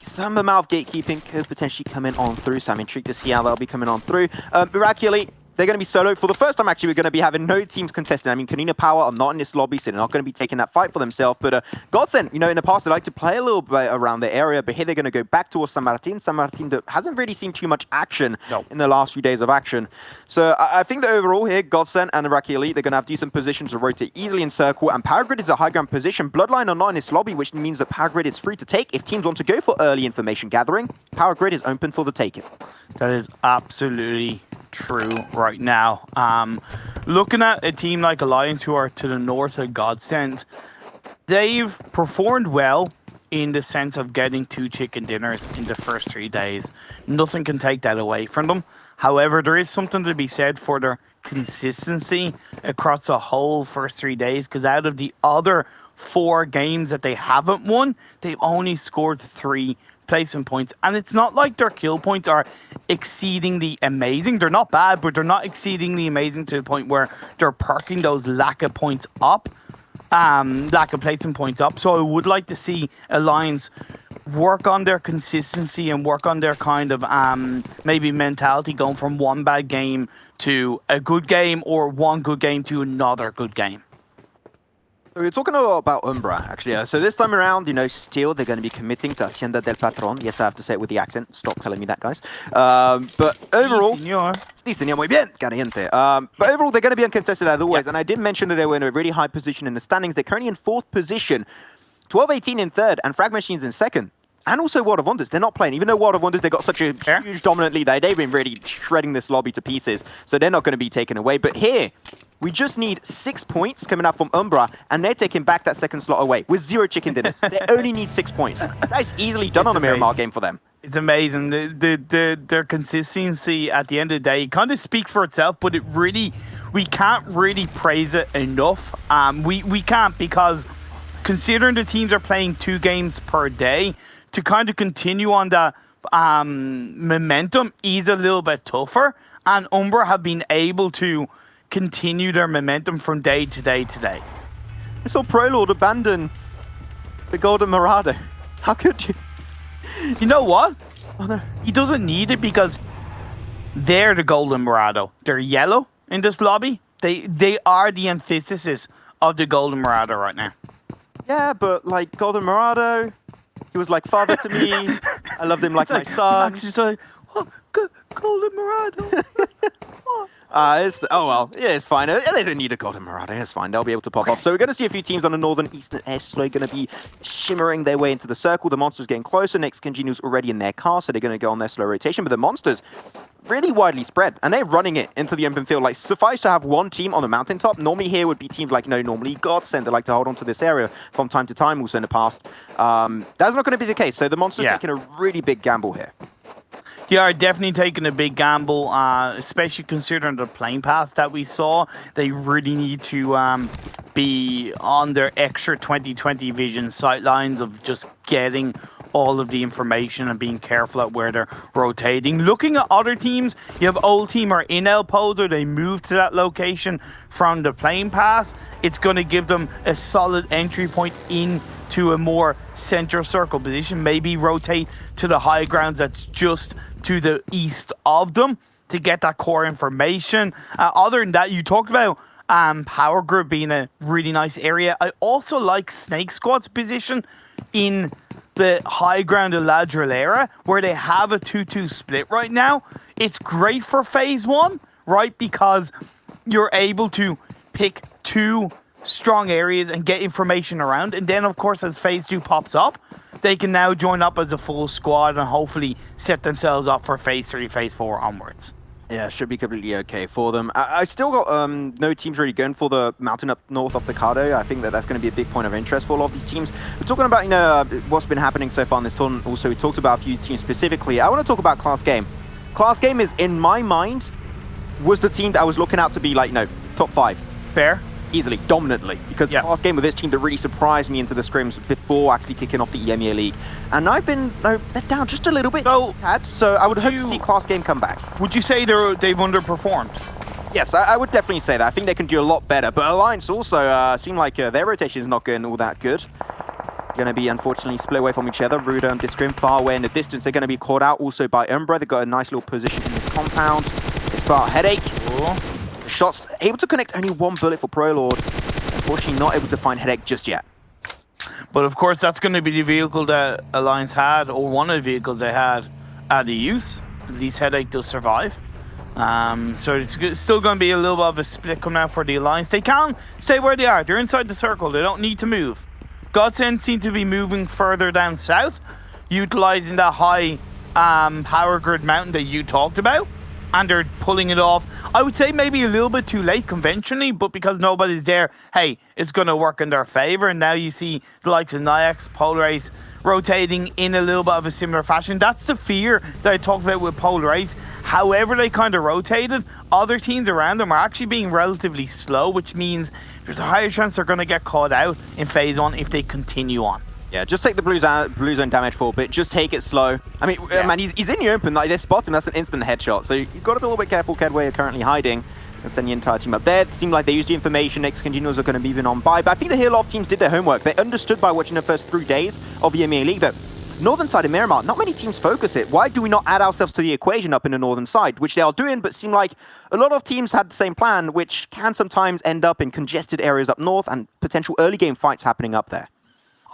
some amount of gatekeeping could potentially come in on through, so I'm intrigued to see how they'll be coming on through. IRAQI, they're going to be solo. For the first time, actually, we're going to be having no teams contesting. I mean, Konina Power are not in this lobby, so they're not going to be taking that fight for themselves. But GODSENT, in the past, they like to play a little bit around the area, but here they're going to go back towards San Martin. San Martin that hasn't really seen too much action in the last few days of action. So I think that overall here, GODSENT and IRAQI, they're going to have decent positions to rotate easily in circle, and Power Grid is a high ground position. Bloodline are not in this lobby, which means that Power Grid is free to take. If teams want to go for early information gathering, Power Grid is open for the taking. That is absolutely true right now. Looking at a team like Alliance, who are to the north of GODSENT, they've performed well in the sense of getting 2 chicken dinners in the first 3 days. Nothing can take that away from them. However, there is something to be said for their consistency across the whole first 3 days, because out of the other 4 games that they haven't won, they've only scored 3 placement points, and it's not like their kill points are exceedingly amazing. They're not bad, but they're not exceedingly amazing to the point where they're perking those lack of points up, lack of placement points up. So I would like to see Alliance work on their consistency and work on their kind of maybe mentality, going from 1 bad game to a good game, or 1 good game to another good game. We're talking a lot about Umbra, actually. So this time around, still they're going to be committing to Hacienda del Patron. Yes, I have to say it with the accent. Stop telling me that, guys. But overall... Sí, señor, muy bien, caliente. But overall, they're going to be uncontested as always. And I did mention that they were in a really high position in the standings. They're currently in 4th position. 12-18 in 3rd, and Frag Machines in 2nd. And also World of Wonders, they're not playing. Even though World of Wonders, they got such a huge dominant lead, they've been really shredding this lobby to pieces. So they're not going to be taken away. But here, we just need 6 points coming out from Umbra, and they're taking back that 2nd slot away with 0 chicken dinners. They only need 6 points. That is easily done on a Miramar game for them. It's amazing. Their consistency at the end of the day kind of speaks for itself, but we can't really praise it enough. We can't, because considering the teams are playing 2 games per day, to kind of continue on the momentum is a little bit tougher, and Umbra have been able to continue their momentum from day to day to day. I saw ProLord abandon the Golden Marauder. How could you? You know what? Oh, no. He doesn't need it, because they're the Golden Marauder. They're yellow in this lobby. They are the antithesis of the Golden Marauder right now. Yeah, but like Golden Marauder, he was like father to me. I loved him like my son. Max is like, oh, Golden Marauder. Oh well, yeah, it's fine. They don't need a Golden Marauder. It's fine. They'll be able to pop off. So we're going to see a few teams on the northern eastern S-Slow going to be shimmering their way into the circle. The Monsters getting closer. NaixCSquad already in their car, so they're going to go on their slow rotation. But the Monsters really widely spread, and they're running it into the open field. Like, suffice to have one team on the mountaintop. Normally here would be teams like, normally GODSENT. They like to hold on to this area from time to time, also in the past. That's not going to be the case. So the Monsters taking a really big gamble here. Yeah, definitely taking a big gamble, especially considering the playing path that we saw. They really need to be on their extra 2020 vision sightlines of just getting all of the information and being careful at where they're rotating. Looking at other teams, you have Old Team are in El Pozo. They moved to that location from the playing path. It's going to give them a solid entry point into a more center circle position. Maybe rotate to the high grounds that's just to the east of them to get that core information. Other than that, you talked about Power Group being a really nice area. I also like SNAKEsquad's position in the high ground of La Drillera, where they have a 2-2 split right now. It's great for phase 1, right? Because you're able to pick 2 strong areas and get information around. And then, of course, as phase 2 pops up, they can now join up as a full squad and hopefully set themselves up for phase 3, phase 4 onwards. Yeah, should be completely okay for them. I still got no teams really going for the mountain up north of Picado. I think that's going to be a big point of interest for a lot of these teams. We're talking about, what's been happening so far in this tournament. Also, we talked about a few teams specifically. I want to talk about Class Game. Class Game is, in my mind, was the team that I was looking out to be like, top 5. Fair. Easily, dominantly, because Class Game with this team that really surprised me into the scrims before actually kicking off the EMEA League. And I've been let down just a little bit, so I would hope to see Class Game come back. Would you say they've underperformed? Yes, I would definitely say that. I think they can do a lot better, but Alliance also seem like their rotation is not going all that good. Going to be, unfortunately, split away from each other. Ruda and Discrim far away in the distance. They're going to be caught out also by Umbra. They've got a nice little position in this compound. It's about Headache. Shots able to connect only 1 bullet for ProLord. Unfortunately, not able to find Headache just yet. But of course, that's going to be the vehicle that Alliance had, or one of the vehicles they had at the use. At least Headache does survive. So it's still going to be a little bit of a split coming out for the Alliance. They can stay where they are. They're inside the circle. They don't need to move. GODSENT seem to be moving further down south, utilizing that high power grid mountain that you talked about. And they're pulling it off. I would say maybe a little bit too late conventionally, but because nobody's there, hey, it's going to work in their favor. And now you see the likes of Naix, Polarace rotating in a little bit of a similar fashion. That's the fear that I talked about with Polarace. However they kind of rotated, other teams around them are actually being relatively slow, which means there's a higher chance they're going to get caught out in phase 1 if they continue on. Yeah, just take the blue zone damage for a bit. Just take it slow. I mean, man, he's in the open. Like, they spot him. That's an instant headshot. So you've got to be a little bit careful, Ked, where you're currently hiding. And send the entire team up there. It seemed like they used the information. NaixCSquad are going to be moving on by. But I think that here a lot of teams did their homework. They understood by watching the first 3 days of the EMEA League that northern side of Miramar, not many teams focus it. Why do we not add ourselves to the equation up in the northern side, which they are doing, but seem like a lot of teams had the same plan, which can sometimes end up in congested areas up north and potential early game fights happening up there.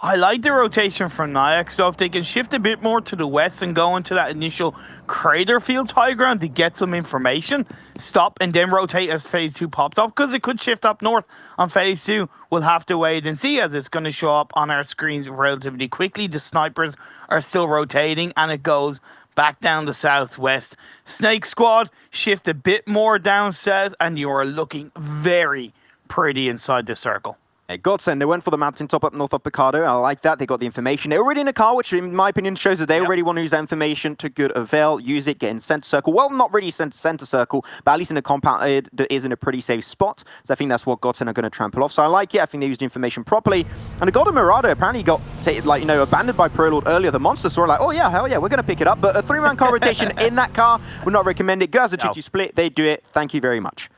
I like the rotation from NAIAC, so if they can shift a bit more to the west and go into that initial Crater Fields high ground to get some information, stop and then rotate as Phase 2 pops up, because it could shift up north on Phase 2. We'll have to wait and see, as it's going to show up on our screens relatively quickly. The snipers are still rotating, and it goes back down the southwest. SNAKEsquad shift a bit more down south, and you are looking very pretty inside the circle. GODSENT, they went for the mountaintop up north of Picardo. I like that. They got the information. They're already in a car, which in my opinion shows that they already want to use that information to good avail. Use it, get in center circle. Well, not really center circle, but at least in a compound that is in a pretty safe spot. So I think that's what GODSENT are going to trample off. So I like it. I think they used the information properly. And the Golden Mirado apparently got abandoned by ProLord earlier. The monster saw like, oh yeah, hell yeah, we're going to pick it up. But a 3-man car rotation in that car would not recommend it. Girls, a 2-2 split. They do it. Thank you very much.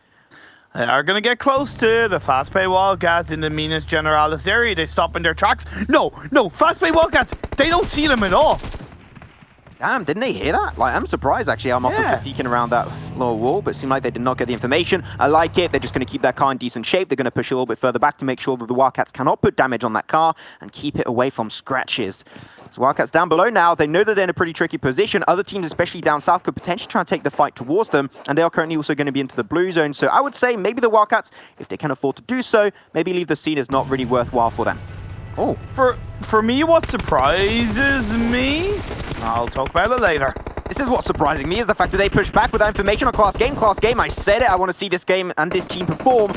They are going to get close to the fastPay WildCats in the Minas Generalis area. They stop in their tracks. No, fastPay WildCats, they don't see them at all. Damn, didn't they hear that? Like, I'm surprised, actually. I'm also peeking around that lower wall, but it seemed like they did not get the information. I like it. They're just going to keep that car in decent shape. They're going to push a little bit further back to make sure that the WildCats cannot put damage on that car and keep it away from scratches. So WildCats down below now. They know that they're in a pretty tricky position. Other teams, especially down south, could potentially try and take the fight towards them, and they are currently also going to be into the blue zone. So I would say maybe the WildCats, if they can afford to do so, maybe leave the scene is not really worthwhile for them. Oh, for me, what surprises me, I'll talk about it later. This is what's surprising me, is the fact that they push back with that information on Class Game. Class Game, I said it, I want to see this game and this team perform.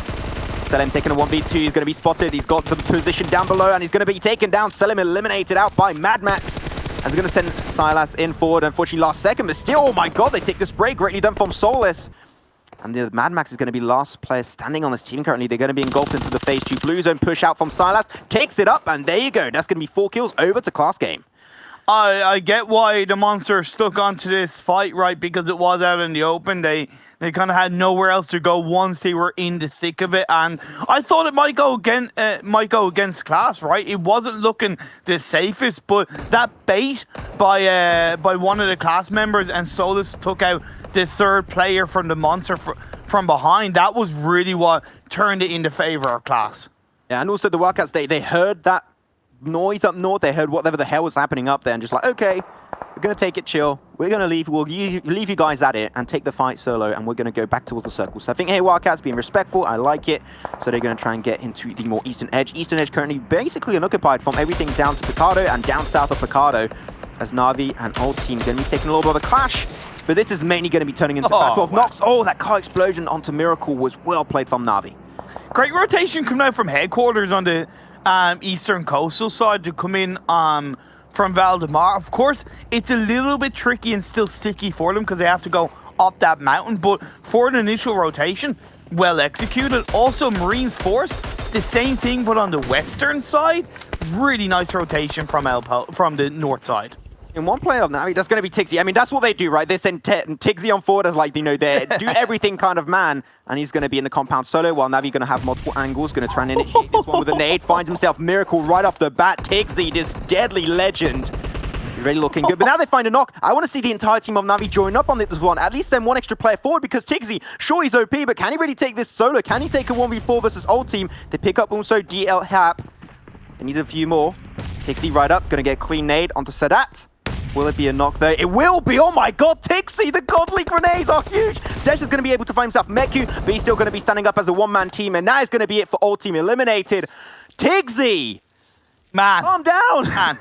Selim taking a 1v2, he's going to be spotted, he's got the position down below, and he's going to be taken down. Selim eliminated out by Mad Max. And they're going to send Silas in forward, unfortunately last second, but still, oh my god, they take the spray, greatly done from Soulless. And the Mad Max is going to be last player standing on this team currently. They're going to be engulfed into the Phase 2 blue zone. Push out from Silas, takes it up, and there you go. That's going to be 4 kills over to Class Game. I get why the Monster stuck onto this fight, right? Because it was out in the open. They kind of had nowhere else to go once they were in the thick of it. And I thought it might go against Klas, right? It wasn't looking the safest, but that bait by one of the Klas members and Solus took out the third player from the Monster from behind. That was really what turned it into favor of Klas. Yeah, and also the WildCats, they heard that noise up north. They heard whatever the hell was happening up there and just like, okay, we're going to take it chill. We're going to leave. We'll leave you guys at it and take the fight solo, and we're going to go back towards the circle. So I think, hey, WildCats being respectful. I like it. So they're going to try and get into the more eastern edge. Eastern edge currently basically unoccupied from everything down to Picardo and down south of Picardo, as Na'Vi and Old Team going to be taking a little bit of a clash. But this is mainly going to be turning into Battle of Nox. Oh, that car explosion onto Miracle was well played from Na'Vi. Great rotation coming out from headquarters on the eastern coastal side to come in from Valdemar. Of course, it's a little bit tricky and still sticky for them because they have to go up that mountain, but for an initial rotation, well executed. Also, Marines Force, the same thing, but on the western side. Really nice rotation from the north side. In one player of Na'Vi, that's going to be Tigsy. I mean, that's what they do, right? They send Tigsy on forward as, like, you know, they do everything kind of man, and he's going to be in the compound solo, while Na'Vi going to have multiple angles, going to try and initiate this one with a nade, finds himself Miracle right off the bat. Tigsy, this deadly legend, he's really looking good. But now they find a knock. I want to see the entire team of Na'Vi join up on this one, at least send one extra player forward, because Tigsy, sure, he's OP, but can he really take this solo? Can he take a 1v4 versus Old Team? They pick up also DL Hap. They need a few more. Tigsy right up, going to get a clean nade onto Sadat. Will it be a knock though? It will be! Oh my god, Tixie! The godly grenades are huge! Desh is going to be able to find himself Meku, but he's still going to be standing up as a one-man team, and that is going to be it for Old Team eliminated. Tigsy! Man. Calm down!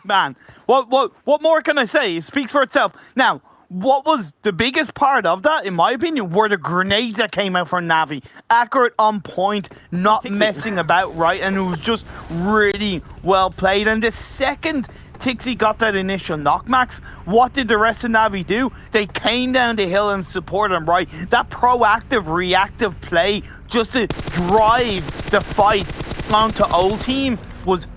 Man. What more can I say? It speaks for itself. Now, what was the biggest part of that, in my opinion, were the grenades that came out from Na'Vi. Accurate, on point, not messing about, right? And it was just really well played. And the second Tixie got that initial knockmax, what did the rest of Na'Vi do? They came down the hill and supported him, right? That proactive, reactive play just to drive the fight onto Old Team was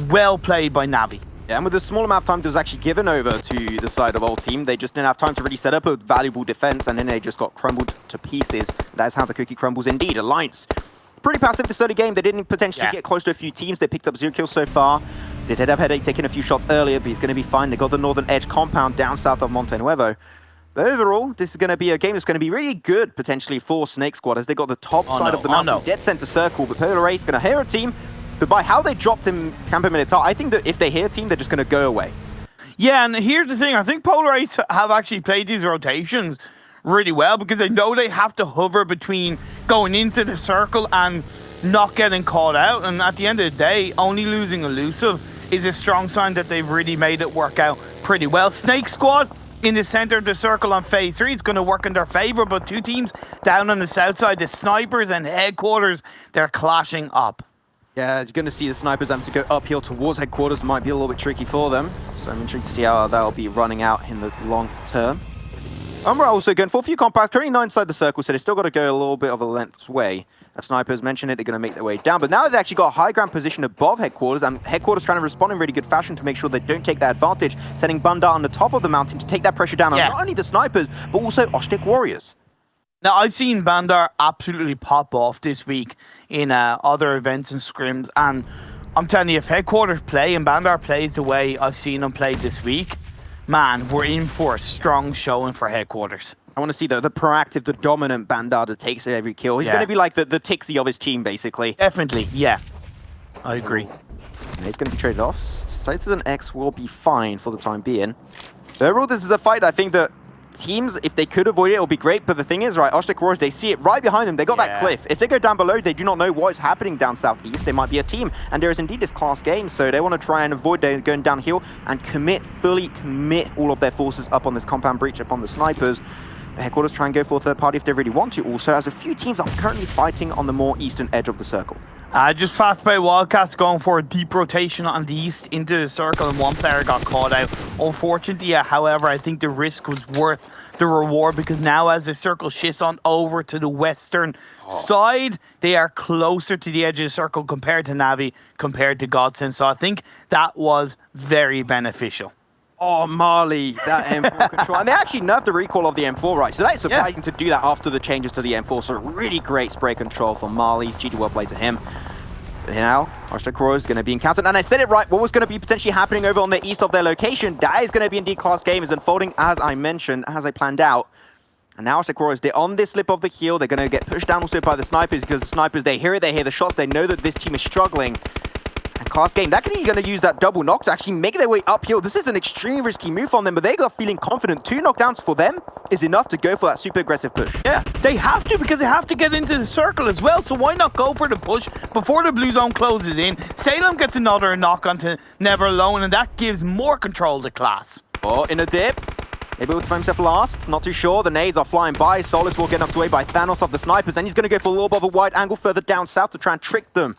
well played by Na'Vi. Yeah, and with the small amount of time that was actually given over to the side of Old Team, they just didn't have time to really set up a valuable defense, and then they just got crumbled to pieces. That is how the cookie crumbles indeed. Alliance, pretty passive this early game. They didn't potentially get close to a few teams. They picked up 0 kills so far. They did have Headache taking a few shots earlier, but he's going to be fine. They got the northern edge compound down south of Monte Nuevo. But overall, this is going to be a game that's going to be really good, potentially, for SNAKEsquad, as they got the top side of the mountain, dead center circle. But Polar Ace going to hear a team, but by how they dropped him Campo Militar, I think that if they hear a team, they're just going to go away. Yeah, and here's the thing. I think Polar Ace have actually played these rotations really well because they know they have to hover between going into the circle and not getting caught out. And at the end of the day, only losing Elusive is a strong sign that they've really made it work out pretty well. SNAKEsquad in the center of the circle on phase 3, it's going to work in their favor, but two teams down on the south side, the Snipers and Headquarters, they're clashing up. Yeah, you're going to see the Snipers having to go uphill towards Headquarters. Might be a little bit tricky for them. So I'm intrigued to see how that'll be running out in the long term. Umbra also going for a few compacts, currently 9 inside the circle, so they still got to go a little bit of a length way. As Snipers mentioned it, they're going to make their way down. But now they've actually got a high ground position above Headquarters, and Headquarters trying to respond in really good fashion to make sure they don't take that advantage, sending Bundar on the top of the mountain to take that pressure down on not only the Snipers, but also OshTekkwarriors. Now, I've seen Bandar absolutely pop off this week in other events and scrims, and I'm telling you, if Headquarters play and Bandar plays the way I've seen them play this week, man, we're in for a strong showing for Headquarters. I want to see the proactive, the dominant Bandar that takes every kill. He's going to be like the Tixie of his team, basically. Definitely, yeah. I agree. And he's going to be traded off. Sights as an X will be fine for the time being. But overall, this is a fight I think that teams, if they could avoid it, it would be great. But the thing is, right, OshTekkwarriors, they see it right behind them. They got that cliff. If they go down below, they do not know what is happening down southeast. They might be a team. And there is indeed this class game. So they want to try and avoid going downhill and fully commit all of their forces up on this compound breach, upon the Snipers. The Headquarters try and go for a third party if they really want to also, as a few teams are currently fighting on the more eastern edge of the circle. Just fastPay WildCats going for a deep rotation on the east into the circle, and one player got caught out. Unfortunately, however, I think the risk was worth the reward, because now as the circle shifts on over to the western side, they are closer to the edge of the circle compared to Navi, compared to GODSENT. So I think that was very beneficial. Oh, Marley, that M4 control. And they actually nerfed the recoil of the M4, right? So that is surprising to do that after the changes to the M4. So really great spray control from Marley. GG, well played to him. But now, OshTekkwarriors is going to be encountered. And I said it right, what was going to be potentially happening over on the east of their location, that is going to be indeed class game, is unfolding as I mentioned, as I planned out. And now OshTekkwarriors, they're on this slip of the heel. They're going to get pushed down also by the Snipers, because the Snipers, they hear it, they hear the shots, they know that this team is struggling. And class game, that can going to use that double knock to actually make their way uphill. This is an extremely risky move on them, but they got feeling confident. 2 knockdowns for them is enough to go for that super aggressive push. Yeah, they have to, because they have to get into the circle as well. So why not go for the push before the blue zone closes in? Salem gets another knock onto Never Alone, and that gives more control to Klas. Oh, in a dip. Maybe able to find himself last, not too sure. The nades are flying by. Solus will get knocked away by Thanos of the Snipers, and he's going to go for a little bit of a wide angle further down south to try and trick them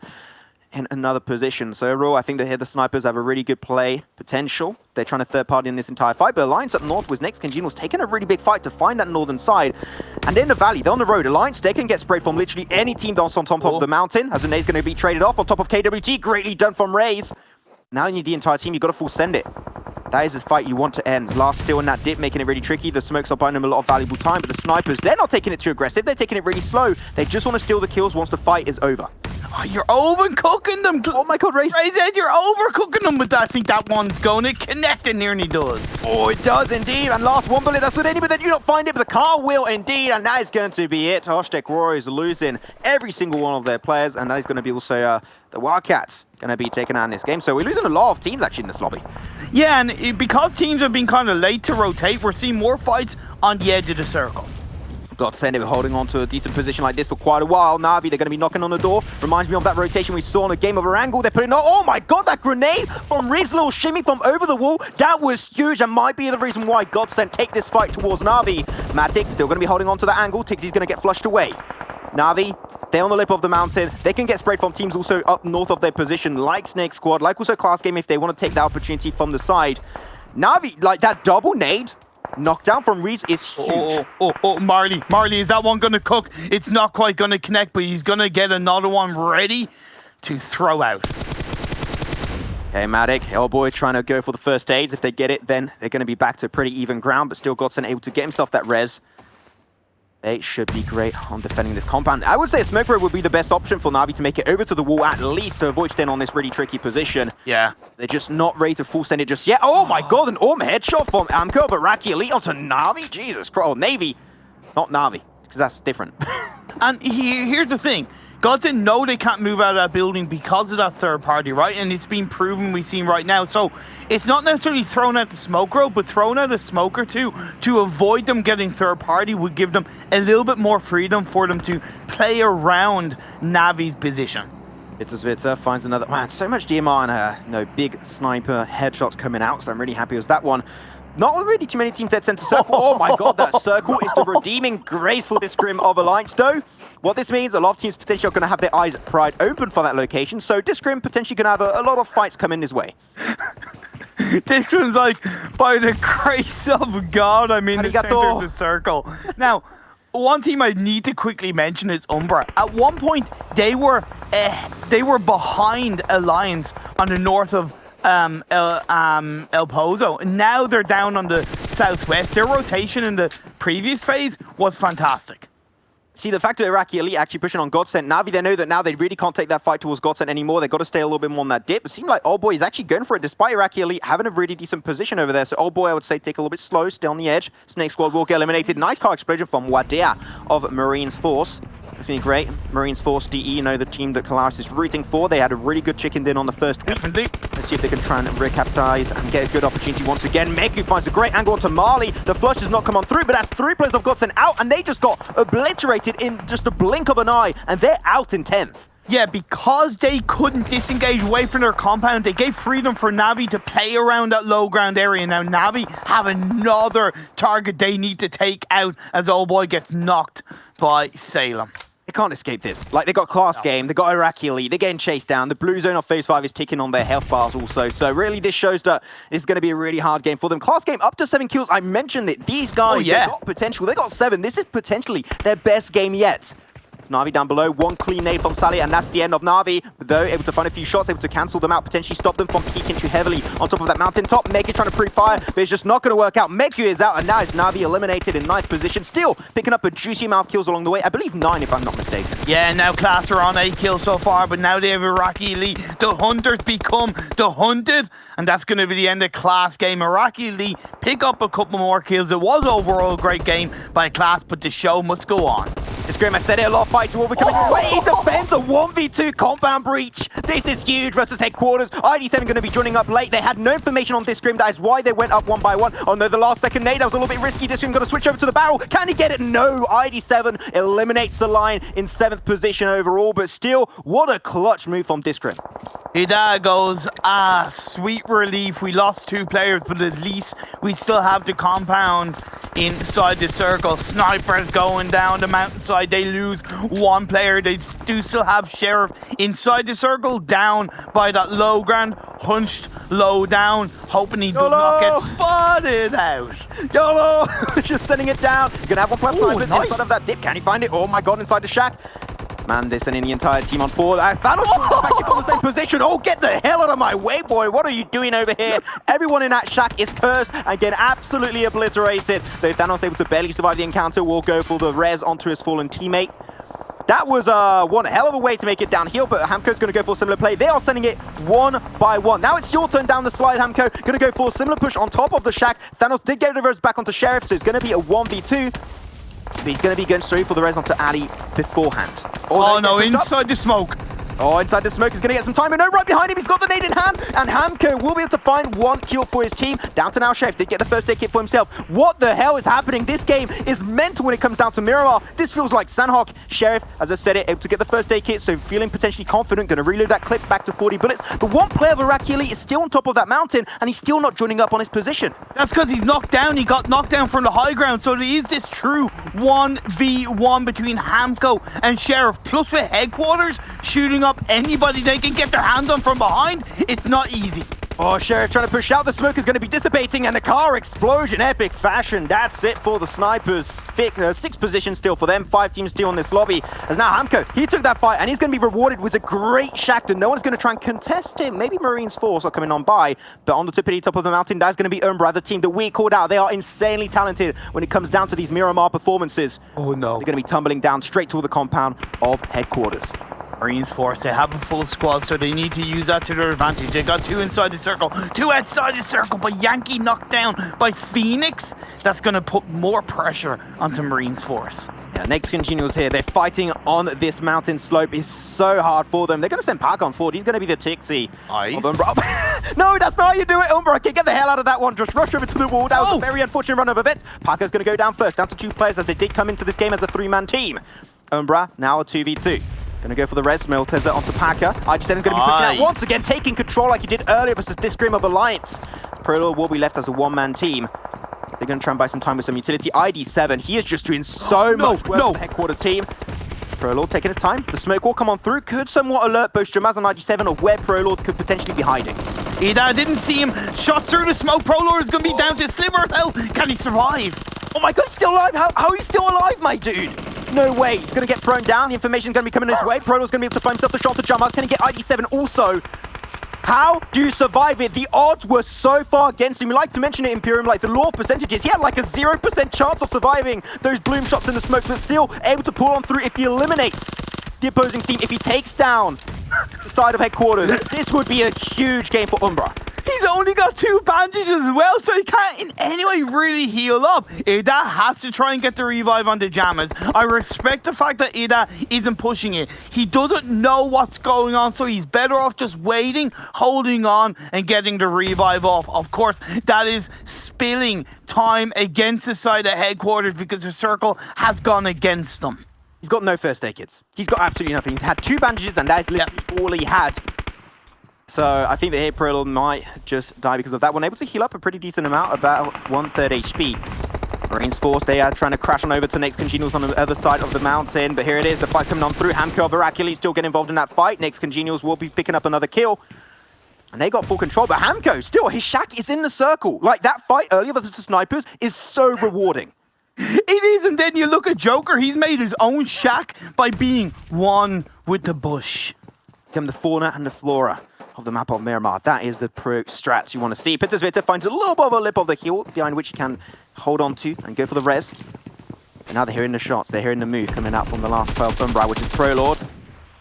in another position. So overall, I think that here the Snipers have a really good play potential. They're trying to third party in this entire fight, but Alliance up north with NaixCS was taking a really big fight to find that northern side. And in the valley, they're on the road. Alliance, they can get sprayed from literally any team that's on top of the mountain, as the nade's going to be traded off on top of KWT. Greatly done from Raze. Now you need the entire team, you've got to full send it. That is the fight you want to end. Last still in that dip, making it really tricky. The smokes are buying them a lot of valuable time, but the Snipers, they're not taking it too aggressive. They're taking it really slow. They just want to steal the kills once the fight is over. Oh, you're overcooking them. Oh my god, Raze. You're overcooking them, but I think that one's going to connect, and nearly does. Oh, it does indeed. And last one bullet, that's what anybody that you don't find it, but the car will indeed, and that is going to be it. OshTekkwarriors losing every single one of their players, and that is going to be also the WildCats going to be taken out in this game. So we're losing a lot of teams actually in this lobby. Yeah, and because teams have been kind of late to rotate, we're seeing more fights on the edge of the circle. GODSENT holding on to a decent position like this for quite a while. Na'Vi, they're going to be knocking on the door. Reminds me of that rotation we saw in a game of Erangel. They're putting on, oh my god, that grenade from Riz's little shimmy from over the wall. That was huge and might be the reason why GODSENT take this fight towards Na'Vi. Matic still going to be holding on to the angle. Tixie's going to get flushed away. Na'Vi, they're on the lip of the mountain. They can get sprayed from teams also up north of their position, like SNAKEsquad, like also Class Game if they want to take the opportunity from the side. Na'Vi, like that double nade, knockdown from Riz is huge. Marley, is that one going to cook? It's not quite going to connect, but he's going to get another one ready to throw out. Okay, Matic, Hellboy trying to go for the first aids. If they get it, then they're going to be back to pretty even ground, but still GODSENT able to get himself that res. They should be great on defending this compound. I would say a smoke road would be the best option for Na'Vi to make it over to the wall, at least to avoid staying on this really tricky position. Yeah. They're just not ready to full send it just yet. Oh my god, an Orm headshot from Amco, but IRAQI Elite onto Na'Vi? Jesus Christ. Oh, Navy, not Na'Vi, because that's different. And here's the thing. GODSENT know they can't move out of that building because of that third party, right? And it's been proven, we've seen right now. So it's not necessarily throwing out the smoke road, but throwing out a smoke or two to avoid them getting third party would give them a little bit more freedom for them to play around Navi's position. Natus Vincere finds another. Man, so much DMR and big sniper headshots coming out, so I'm really happy with that one. Not really too many teams dead center circle. Oh my god, that circle is the redeeming grace for this scrim of Alliance, though. What this means, a lot of teams potentially are going to have their eyes pried open for that location, so this scrim potentially going to have a lot of fights coming his way. This scrim's like, by the grace of God, I'm in the center of the circle. Now, one team I need to quickly mention is Umbra. At one point, they were behind Alliance on the north of El Pozo. Now they're down on the southwest. Their rotation in the previous phase was fantastic. See, the fact that IRAQI Elite actually pushing on GODSENT, Na'Vi, they know that now they really can't take that fight towards GODSENT anymore. They've got to stay a little bit more on that dip. It seems like Old Boy is actually going for it, despite IRAQI Elite having a really decent position over there. So Old Boy, I would say, take a little bit slow, stay on the edge. SNAKEsquad will get eliminated. Nice car explosion from Wadea of Marines Force. It's been great. Marines Force DE, the team that Klas is rooting for. They had a really good chicken din on the first week. Definitely. Let's see if they can try and recapitalize and get a good opportunity once again. Meku finds a great angle onto Marley. The flush has not come on through, but that's 3 players of GODSENT out, and they just got obliterated in just a blink of an eye, and they're out in 10th. Yeah, because they couldn't disengage away from their compound, they gave freedom for Na'Vi to play around that low ground area. Now Na'Vi have another target they need to take out as Old Boy gets knocked by Salem. They can't escape this. Like, they got Klas game, they got IRAQI Elite, they're getting chased down. The blue zone of phase 5 is ticking on their health bars also. So really, this shows that it's going to be a really hard game for them. Klas game up to 7 kills. I mentioned it. These guys, they got potential. They got 7. This is potentially their best game yet. It's Na'Vi down below. One clean nade from Sally, and that's the end of Na'Vi. Though, able to find a few shots, able to cancel them out, potentially stop them from peeking too heavily on top of that mountain top. Meku trying to pre-fire, but it's just not going to work out. Meku is out, and now it's Na'Vi eliminated in 9th position. Still picking up a juicy amount of kills along the way. I believe 9, if I'm not mistaken. Yeah, now Klas are on 8 kills so far, but now they have IRAQI Elite. The Hunters become the Hunted, and that's going to be the end of Klas game. IRAQI Elite pick up a couple more kills. It was overall a great game by Klas, but the show must go on. This game, I said it, a lot of fights will be coming. He defends a 1v2 compound breach. This is huge versus Headquarters. ID7 going to be joining up late. They had no information on this scrim. That is why they went up 1 by 1. Oh no, the last second nade, that was a little bit risky. This scrim going to switch over to the barrel. Can he get it? No. ID7 eliminates the line in 7th position overall, but still, what a clutch move from this scrim. Ida goes, sweet relief. We lost 2 players, but at least we still have the compound inside the circle. Snipers going down the mountainside. They lose 1 player. They do still have Sheriff inside the circle, down by that low ground, hunched low down, hoping he does not get spotted out. YaLLa just sending it down. You're going to have 1 plus snipers nice. inside of that dip. Can he find it? Oh my god, inside the shack. Mandis sending the entire team on forward. Thanos actually from the same position. Oh, get the hell out of my way, boy. What are you doing over here? Everyone in that shack is cursed and get absolutely obliterated. Though Thanos able to barely survive the encounter, will go for the res onto his fallen teammate. That was one hell of a way to make it downhill, but Hamco's going to go for a similar play. They are sending it 1 by 1. Now it's your turn down the slide, Hamco. Going to go for a similar push on top of the shack. Thanos did get the res back onto Sheriff, so it's going to be a 1v2. But he's going to be going straight for the res onto Ali beforehand. Oh no, inside the smoke. Oh, inside the smoke, he's going to get some time. And no, right behind him, he's got the nade in hand. And Hamco will be able to find 1 kill for his team. Down to now, Sheriff did get the first aid kit for himself. What the hell is happening? This game is mental when it comes down to Miramar. This feels like Sanhok. Sheriff, as I said it, able to get the first aid kit, so feeling potentially confident, going to reload that clip back to 40 bullets. But 1 player of IRAQI Elite is still on top of that mountain, and he's still not joining up on his position. That's because he's knocked down. He got knocked down from the high ground. So there is this true 1v1 between Hamco and Sheriff. Plus with Headquarters shooting up anybody they can get their hands on from behind. It's not easy. Oh, Sheriff trying to push out. The smoke is going to be dissipating, and the car explosion, epic fashion. That's it for the snipers. Sixth position still for them. 5 teams still in this lobby. As now Hamco, he took that fight, and he's going to be rewarded with a great shack that no one's going to try and contest him. Maybe Marine's Force are coming on by, but on the tippity top of the mountain, that's going to be Umbra, the team that we called out. They are insanely talented when it comes down to these Miramar performances. Oh no. They're going to be tumbling down straight to the compound of headquarters. Marines Force, they have a full squad, so they need to use that to their advantage. They got 2 inside the circle, 2 outside the circle, but Yankee knocked down by Phoenix. That's going to put more pressure onto Marines Force. Yeah, NaixCS here. They're fighting on this mountain slope. It's so hard for them. They're going to send Park on forward. He's going to be the Tixie. Nice. No, that's not how you do it, Umbra. Okay, get the hell out of that one. Just rush over to the wall. That was a very unfortunate run of events. Parker's going to go down first, down to 2 players as they did come into this game as a 3-man team. Umbra, now a 2v2. Going to go for the res. Milteza onto Packer. IGSN is going to be pushing out once again, taking control like he did earlier versus this Grim of Alliance. ProLord will be left as a 1-man team. They're going to try and buy some time with some utility. ID7, he is just doing so much work for the headquarters team. ProLord taking his time. The smoke will come on through. Could somewhat alert both Jamaz and ID7 of where ProLord could potentially be hiding. Ida didn't see him. Shot through the smoke. ProLord is going to be down to a sliver of health. Can he survive? Oh my god, he's still alive. How are you still alive, my dude? No way. He's going to get thrown down. The information's going to be coming his way. ProLord's going to be able to find himself the shot to Jamaz. Can he get ID7 also? How do you survive it? The odds were so far against him. We like to mention it, Imperium, like the law percentages. He had like a 0% chance of surviving those bloom shots in the smoke, but still able to pull on through if he eliminates the opposing team. If he takes down the side of headquarters, this would be a huge game for Umbra. He's only got 2 bandages as well, so he can't in any way really heal up. Ida has to try and get the revive on the Jammers. I respect the fact that Ida isn't pushing it. He doesn't know what's going on, so he's better off just waiting, holding on, and getting the revive off. Of course, that is spilling time against the side of headquarters because the circle has gone against them. He's got no first aid kits. He's got absolutely nothing. He's had 2 bandages, and that is literally all he had. So I think that here ProLord might just die because of that one. Able to heal up a pretty decent amount, about 1/3 HP. Marines Force, they are trying to crash on over to NaixCS on the other side of the mountain. But here it is, the fight coming on through. Hamco of IRAQI still getting involved in that fight. NaixCS will be picking up another kill. And they got full control. But Hamco, still, his shack is in the circle. Like, that fight earlier versus the snipers is so rewarding. It is, and then you look at Joker. He's made his own shack by being one with the bush. Come the fauna and the flora of the map of Miramar. That is the pro strats you want to see. Pittersvita finds a little bit of a lip of the hill behind which he can hold on to and go for the res. And now they're hearing the shots. They're hearing the move coming out from the last 12 Umbra, which is ProLord.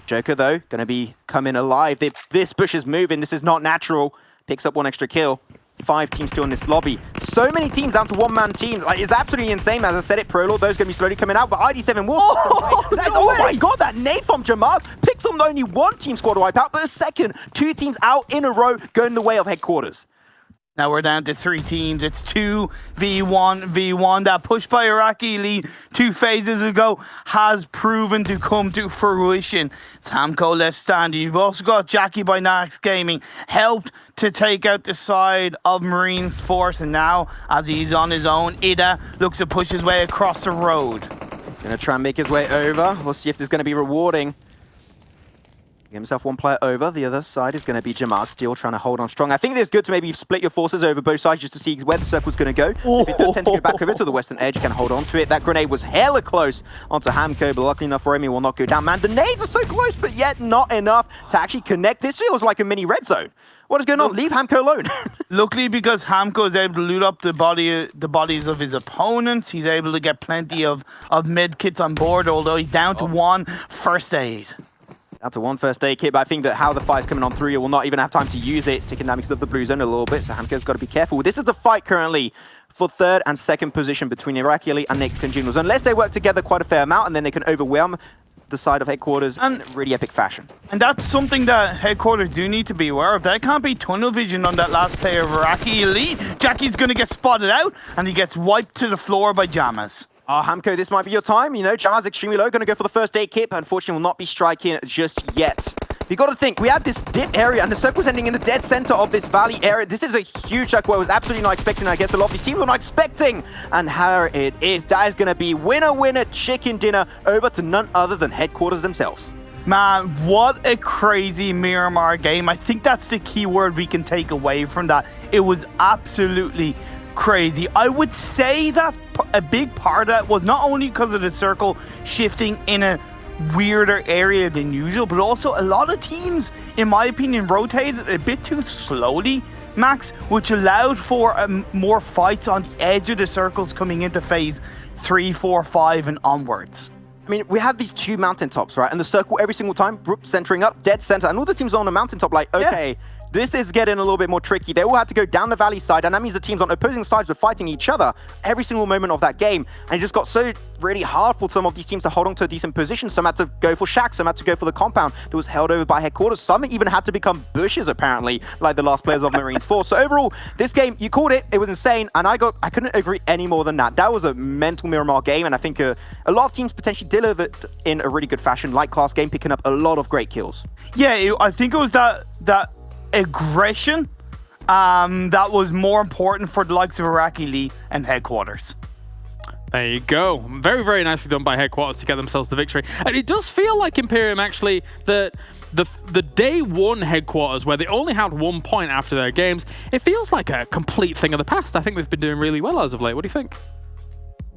Joker, though, going to be coming alive. This bush is moving. This is not natural. Picks up 1 extra kill. 5 teams still in this lobby. So many teams down to 1-man teams. Like, it's absolutely insane. As I said it, ProLord, those going to be slowly coming out. But ID7 will... Oh my god, that nade from Jamaz picks on only 1 team squad wipeout, but a second. 2 teams out in a row going the way of headquarters. Now we're down to 3 teams. It's 2v1v1. That push by IRAQI Elite 2 phases ago has proven to come to fruition. It's Hamco left standing. You've also got Jackie by Nax Gaming, helped to take out the side of Marines Force. And now, as he's on his own, Ida looks to push his way across the road. Gonna try and make his way over. We'll see if this is gonna be rewarding. Get himself 1 player over. The other side is going to be Jamaz still trying to hold on strong. I think it's good to maybe split your forces over both sides just to see where the circle's going to go. If it does tend to go back over to the western edge, you can hold on to it. That grenade was hella close onto Hamco, but luckily enough for him, he will not go down. Man, the nades are so close, but yet not enough to actually connect. This feels like a mini red zone. What is going on? Leave Hamco alone. Luckily, because Hamco is able to loot up the bodies of his opponents, he's able to get plenty of med kits on board, although he's down to 1 first aid. Down to 1 first aid kit, but I think that how the fight's coming on through, you will not even have time to use it. It's ticking down because of the blue zone a little bit, so Hamco's got to be careful. This is a fight currently for 3rd and 2nd position between IRAQI and NaixCS. Unless they work together quite a fair amount, and then they can overwhelm the side of headquarters in really epic fashion. And that's something that headquarters do need to be aware of. There can't be tunnel vision on that last player of IRAQI Elite. Jackie's going to get spotted out, and he gets wiped to the floor by Jammaz. Hamco, this might be your time. You know, Jamaz extremely low, going to go for the first aid kit, but unfortunately will not be striking just yet. You got to think, we had this dip area, and the circle's ending in the dead center of this valley area. This is a huge check where I was absolutely not expecting. I guess a lot of these teams were not expecting. And here it is. That is going to be winner, winner, chicken dinner over to none other than headquarters themselves. Man, what a crazy Miramar game. I think that's the key word we can take away from that. It was absolutely crazy. I would say that a big part of that was not only because of the circle shifting in a weirder area than usual, but also a lot of teams, in my opinion, rotated a bit too slowly, Max, which allowed for more fights on the edge of the circles coming into phase 3, 4, 5 and onwards. I mean, we had these two mountaintops, right? And the circle every single time, centering up, dead center, and all the teams on the mountaintop like, okay, this is getting a little bit more tricky. They all had to go down the valley side, and that means the teams on opposing sides were fighting each other every single moment of that game. And it just got so really hard for some of these teams to hold on to a decent position. Some had to go for Shack, some had to go for the compound that was held over by headquarters. Some even had to become bushes, apparently, like the last players of Marines 4. So overall, this game, you called it was insane, and I couldn't agree any more than that. That was a mental Miramar game, and I think a lot of teams potentially delivered in a really good fashion, like Klas game, picking up a lot of great kills. Yeah, I think it was that aggression that was more important for the likes of IRAQI League and headquarters. There you go. Very, very nicely done by headquarters to get themselves the victory. And it does feel like Imperium actually that the day one headquarters, where they only had 1 point after their games, it feels like a complete thing of the past. I think they've been doing really well as of late. What do you think?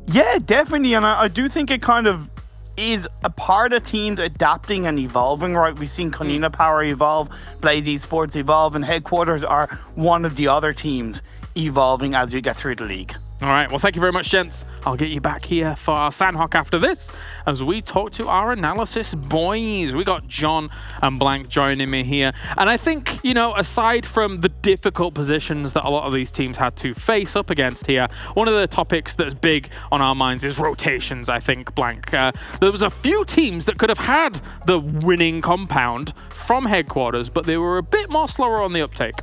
Yeah, definitely. And I do think it kind of is a part of teams adapting and evolving, right? We've seen Konina Power evolve, YaLLa Esports evolve, and headquarters are one of the other teams evolving as we get through the league. All right, well, thank you very much, gents. I'll get you back here for our Sanhok after this as we talk to our analysis boys. We got John and Blank joining me here. And I think, you know, aside from the difficult positions that a lot of these teams had to face up against here, one of the topics that's big on our minds is rotations, I think, Blank. There was a few teams that could have had the winning compound from headquarters, but they were a bit more slower on the uptake.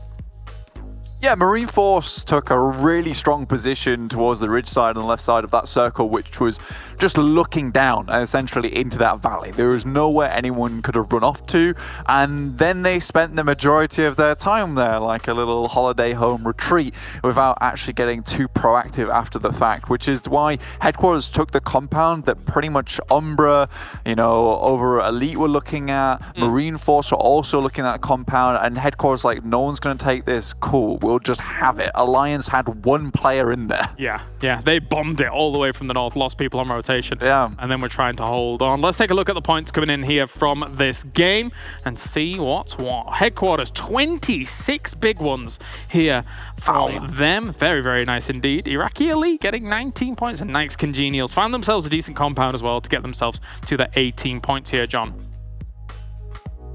Yeah, Marine Force took a really strong position towards the ridge side and the left side of that circle, which was just looking down essentially into that valley. There was nowhere anyone could have run off to, and then they spent the majority of their time there, like a little holiday home retreat, without actually getting too proactive after the fact, which is why headquarters took the compound that pretty much Umbra, you know, over Elite were looking at. Marine Force were also looking at compound, and headquarters like, no one's going to take this, cool, we'll just have it. Alliance had one player in there. Yeah, they bombed it all the way from the north, lost people on rotation. Yeah. And then we're trying to hold on. Let's take a look at the points coming in here from this game and see what's what. Headquarters, 26 big ones here from them. Very, very nice indeed. IRAQI League getting 19 points, and NaixCongenials found themselves a decent compound as well to get themselves to the 18 points here, John.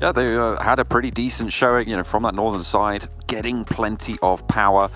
Yeah, they had a pretty decent showing, you know, from that northern side, getting plenty of power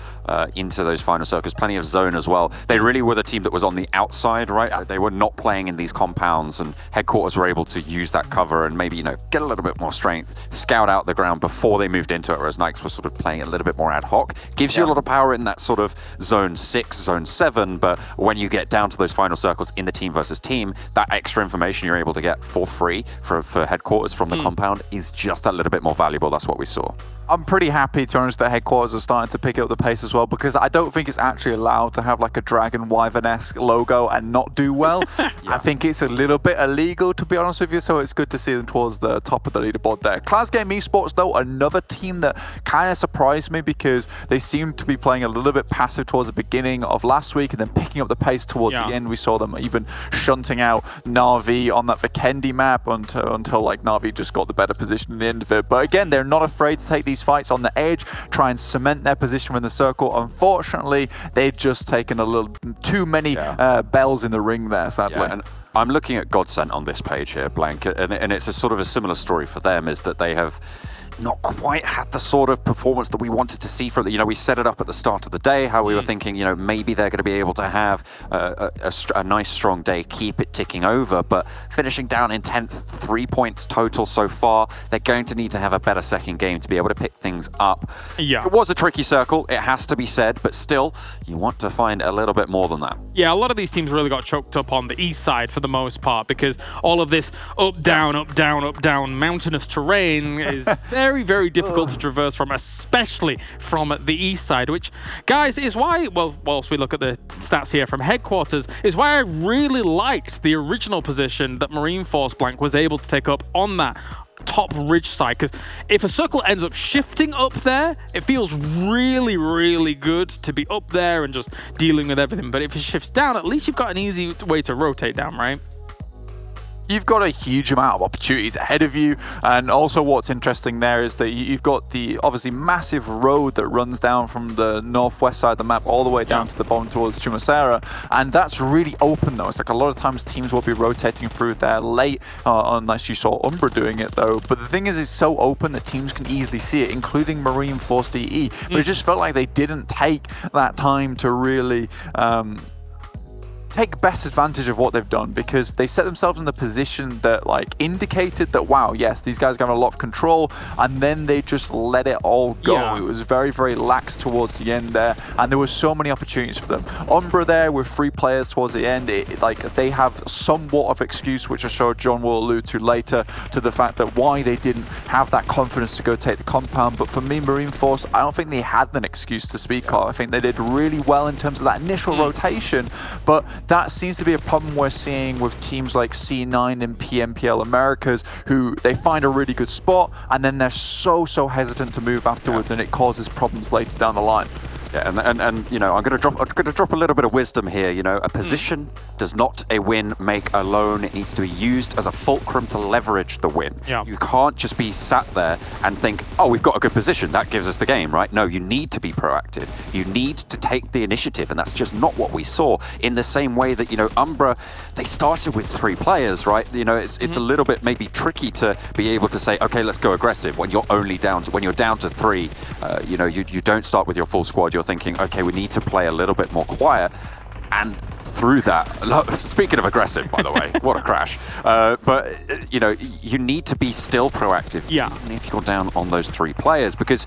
into those final circles, plenty of zone as well. They really were the team that was on the outside, right? Yeah. They were not playing in these compounds, and headquarters were able to use that cover and maybe, you know, get a little bit more strength, scout out the ground before they moved into it, whereas Naix was sort of playing a little bit more ad hoc. Gives you a lot of power in that sort of zone 6, zone 7, but when you get down to those final circles in the team versus team, that extra information you're able to get for free for headquarters from the compound is just that little bit more valuable. That's what we saw. I'm pretty happy, to be honest, that headquarters are starting to pick up the pace as well, because I don't think it's actually allowed to have like a Dragon Wyvern-esque logo and not do well. I think it's a little bit illegal, to be honest with you, so it's good to see them towards the top of the leaderboard there. Klas Esports, though, another team that kind of surprised me because they seemed to be playing a little bit passive towards the beginning of last week and then picking up the pace towards the end. We saw them even shunting out Na'Vi on that Vikendi map until like Na'Vi just got the better position at the end of it. But again, they're not afraid to take these fights on the edge, try and cement their position in the circle. Unfortunately, they've just taken a little too many bells in the ring there, sadly. Yeah, and I'm looking at GODSENT on this page here, Blank, and it's a sort of a similar story for them, is that they have not quite had the sort of performance that we wanted to see from, you know, we set it up at the start of the day, how we were thinking, you know, maybe they're going to be able to have a nice strong day, keep it ticking over, but finishing down in 10th, 3 points total so far. They're going to need to have a better second game to be able to pick things up. Yeah, it was a tricky circle, it has to be said, but still, you want to find a little bit more than that. Yeah, a lot of these teams really got choked up on the east side for the most part, because all of this up, down, mountainous terrain is very, very difficult to traverse from, especially from the east side, which, guys, is why, well, whilst we look at the stats here from headquarters, is why I really liked the original position that Marine Force Blank was able to take up on that top ridge side, because if a circle ends up shifting up there, it feels really, really good to be up there and just dealing with everything. But if it shifts down, at least you've got an easy way to rotate down, right? You've got a huge amount of opportunities ahead of you, and also what's interesting there is that you've got the obviously massive road that runs down from the northwest side of the map all the way down to the bottom towards Chumacera, and that's really open though. It's like a lot of times teams will be rotating through there late, unless you saw Umbra doing it though. But the thing is, it's so open that teams can easily see it, including Marine Force DE. But it just felt like they didn't take that time to really take best advantage of what they've done, because they set themselves in the position that like indicated that, wow, yes, these guys got a lot of control, and then they just let it all go. Yeah. It was very, very lax towards the end there, and there were so many opportunities for them. Umbra there with 3 players towards the end, like they have somewhat of excuse, which I'm sure John will allude to later, to the fact that why they didn't have that confidence to go take the compound. But for me, Marine Force, I don't think they had an excuse to speak of. I think they did really well in terms of that initial rotation, but that seems to be a problem we're seeing with teams like C9 and PMPL Americas, who they find a really good spot and then they're so hesitant to move afterwards, and it causes problems later down the line. Yeah, and you know, I'm going to drop a little bit of wisdom here. You know, a position does not a win make alone. It needs to be used as a fulcrum to leverage the win. Yeah. You can't just be sat there and think, oh, we've got a good position, that gives us the game, right? No, you need to be proactive. You need to take the initiative, and that's just not what we saw. In the same way that, you know, Umbra, they started with 3 players, right? You know, it's a little bit maybe tricky to be able to say, okay, let's go aggressive when you're only down to, when you're down to 3. You know, you don't start with your full squad. You're thinking, okay, we need to play a little bit more quiet. And through that, speaking of aggressive, by the way, what a crash. But, you know, you need to be still proactive, even if you're down on those 3 players, because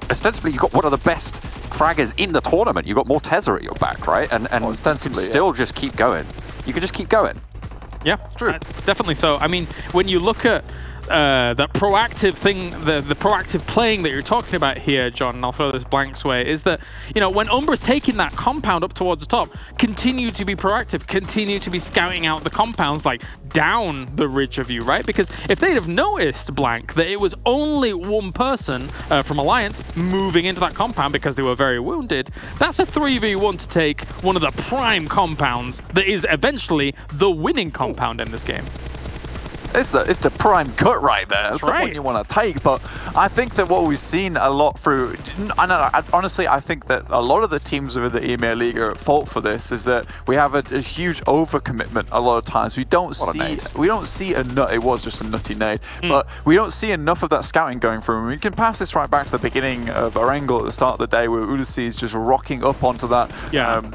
ostensibly you've got one of the best fraggers in the tournament. You've got Morteza at your back, right? And ostensibly, you can still just keep going. You can just keep going. Yeah, true. Definitely so. I mean, when you look at that proactive thing, the proactive playing that you're talking about here, John, and I'll throw this Blank's way, is that, you know, when Umbra's taking that compound up towards the top, continue to be proactive, continue to be scouting out the compounds, like, down the ridge of you, right? Because if they'd have noticed, Blank, that it was only one person from Alliance moving into that compound because they were very wounded, that's a 3v1 to take one of the prime compounds that is eventually the winning compound in this game. It's the prime cut right there. That's the one you want to take. But I think that what we've seen a lot through, honestly, I think that a lot of the teams within the EMEA League are at fault for this, is that we have a huge overcommitment a lot of times. We don't see enough. It was just a nutty nade, but we don't see enough of that scouting going through. And we can pass this right back to the beginning of Erangel at the start of the day, where Ulysses is just rocking up onto that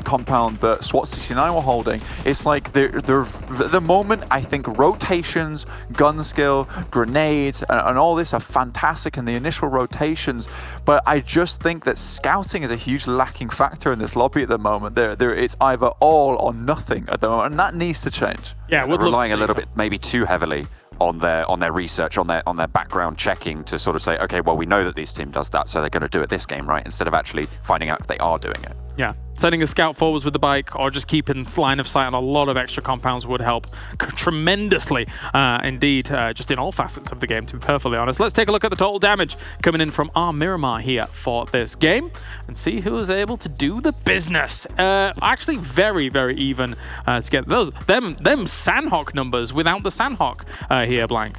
compound that SWAT 69 were holding. It's like the moment, I think rotations, gun skill, grenades, and all this are fantastic in the initial rotations, but I just think that scouting is a huge lacking factor in this lobby at the moment. It's either all or nothing at the moment, and that needs to change. Yeah, we're relying a little bit, maybe too heavily, on their research, on their background checking to sort of say, okay, well, we know that this team does that, so they're going to do it this game, right? Instead of actually finding out if they are doing it. Yeah, sending a scout forwards with the bike or just keeping line of sight on a lot of extra compounds would help tremendously, indeed, just in all facets of the game, to be perfectly honest. Let's take a look at the total damage coming in from our Miramar here for this game and see who is able to do the business. Actually, very, very even to get them Sanhok numbers without the Sanhok here, Blank.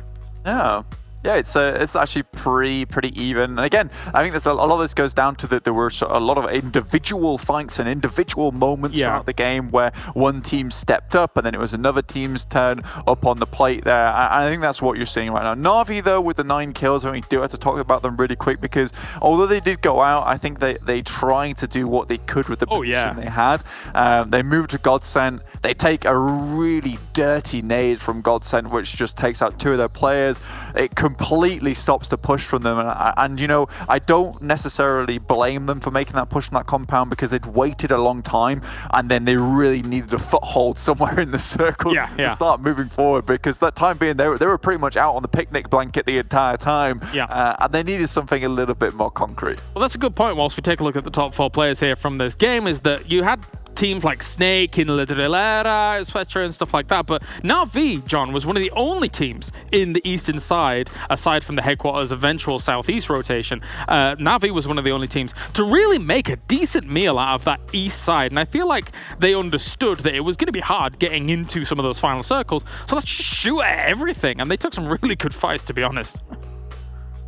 Yeah, it's actually pretty even. And again, I think a lot of this goes down to that there were a lot of individual fights and individual moments throughout the game where one team stepped up and then it was another team's turn up on the plate there. And I think that's what you're seeing right now. Na'Vi, though, with the 9 kills, I mean, we do have to talk about them really quick, because although they did go out, I think they tried to do what they could with the position they had. They moved to GODSENT. They take a really dirty nade from GODSENT, which just takes out 2 of their players. It completely stops the push from them. And you know, I don't necessarily blame them for making that push on that compound because they'd waited a long time and then they really needed a foothold somewhere in the circle to start moving forward, because that time being they were pretty much out on the picnic blanket the entire time, and they needed something a little bit more concrete. Well, that's a good point. Whilst we take a look at the top 4 players here from this game, is that you had teams like Snake in La Drillera, Svetra and stuff like that, but Na'Vi, John, was one of the only teams in the eastern side, aside from the headquarters eventual southeast rotation. Na'Vi was one of the only teams to really make a decent meal out of that east side, and I feel like they understood that it was going to be hard getting into some of those final circles, so let's just shoot at everything, and they took some really good fights, to be honest.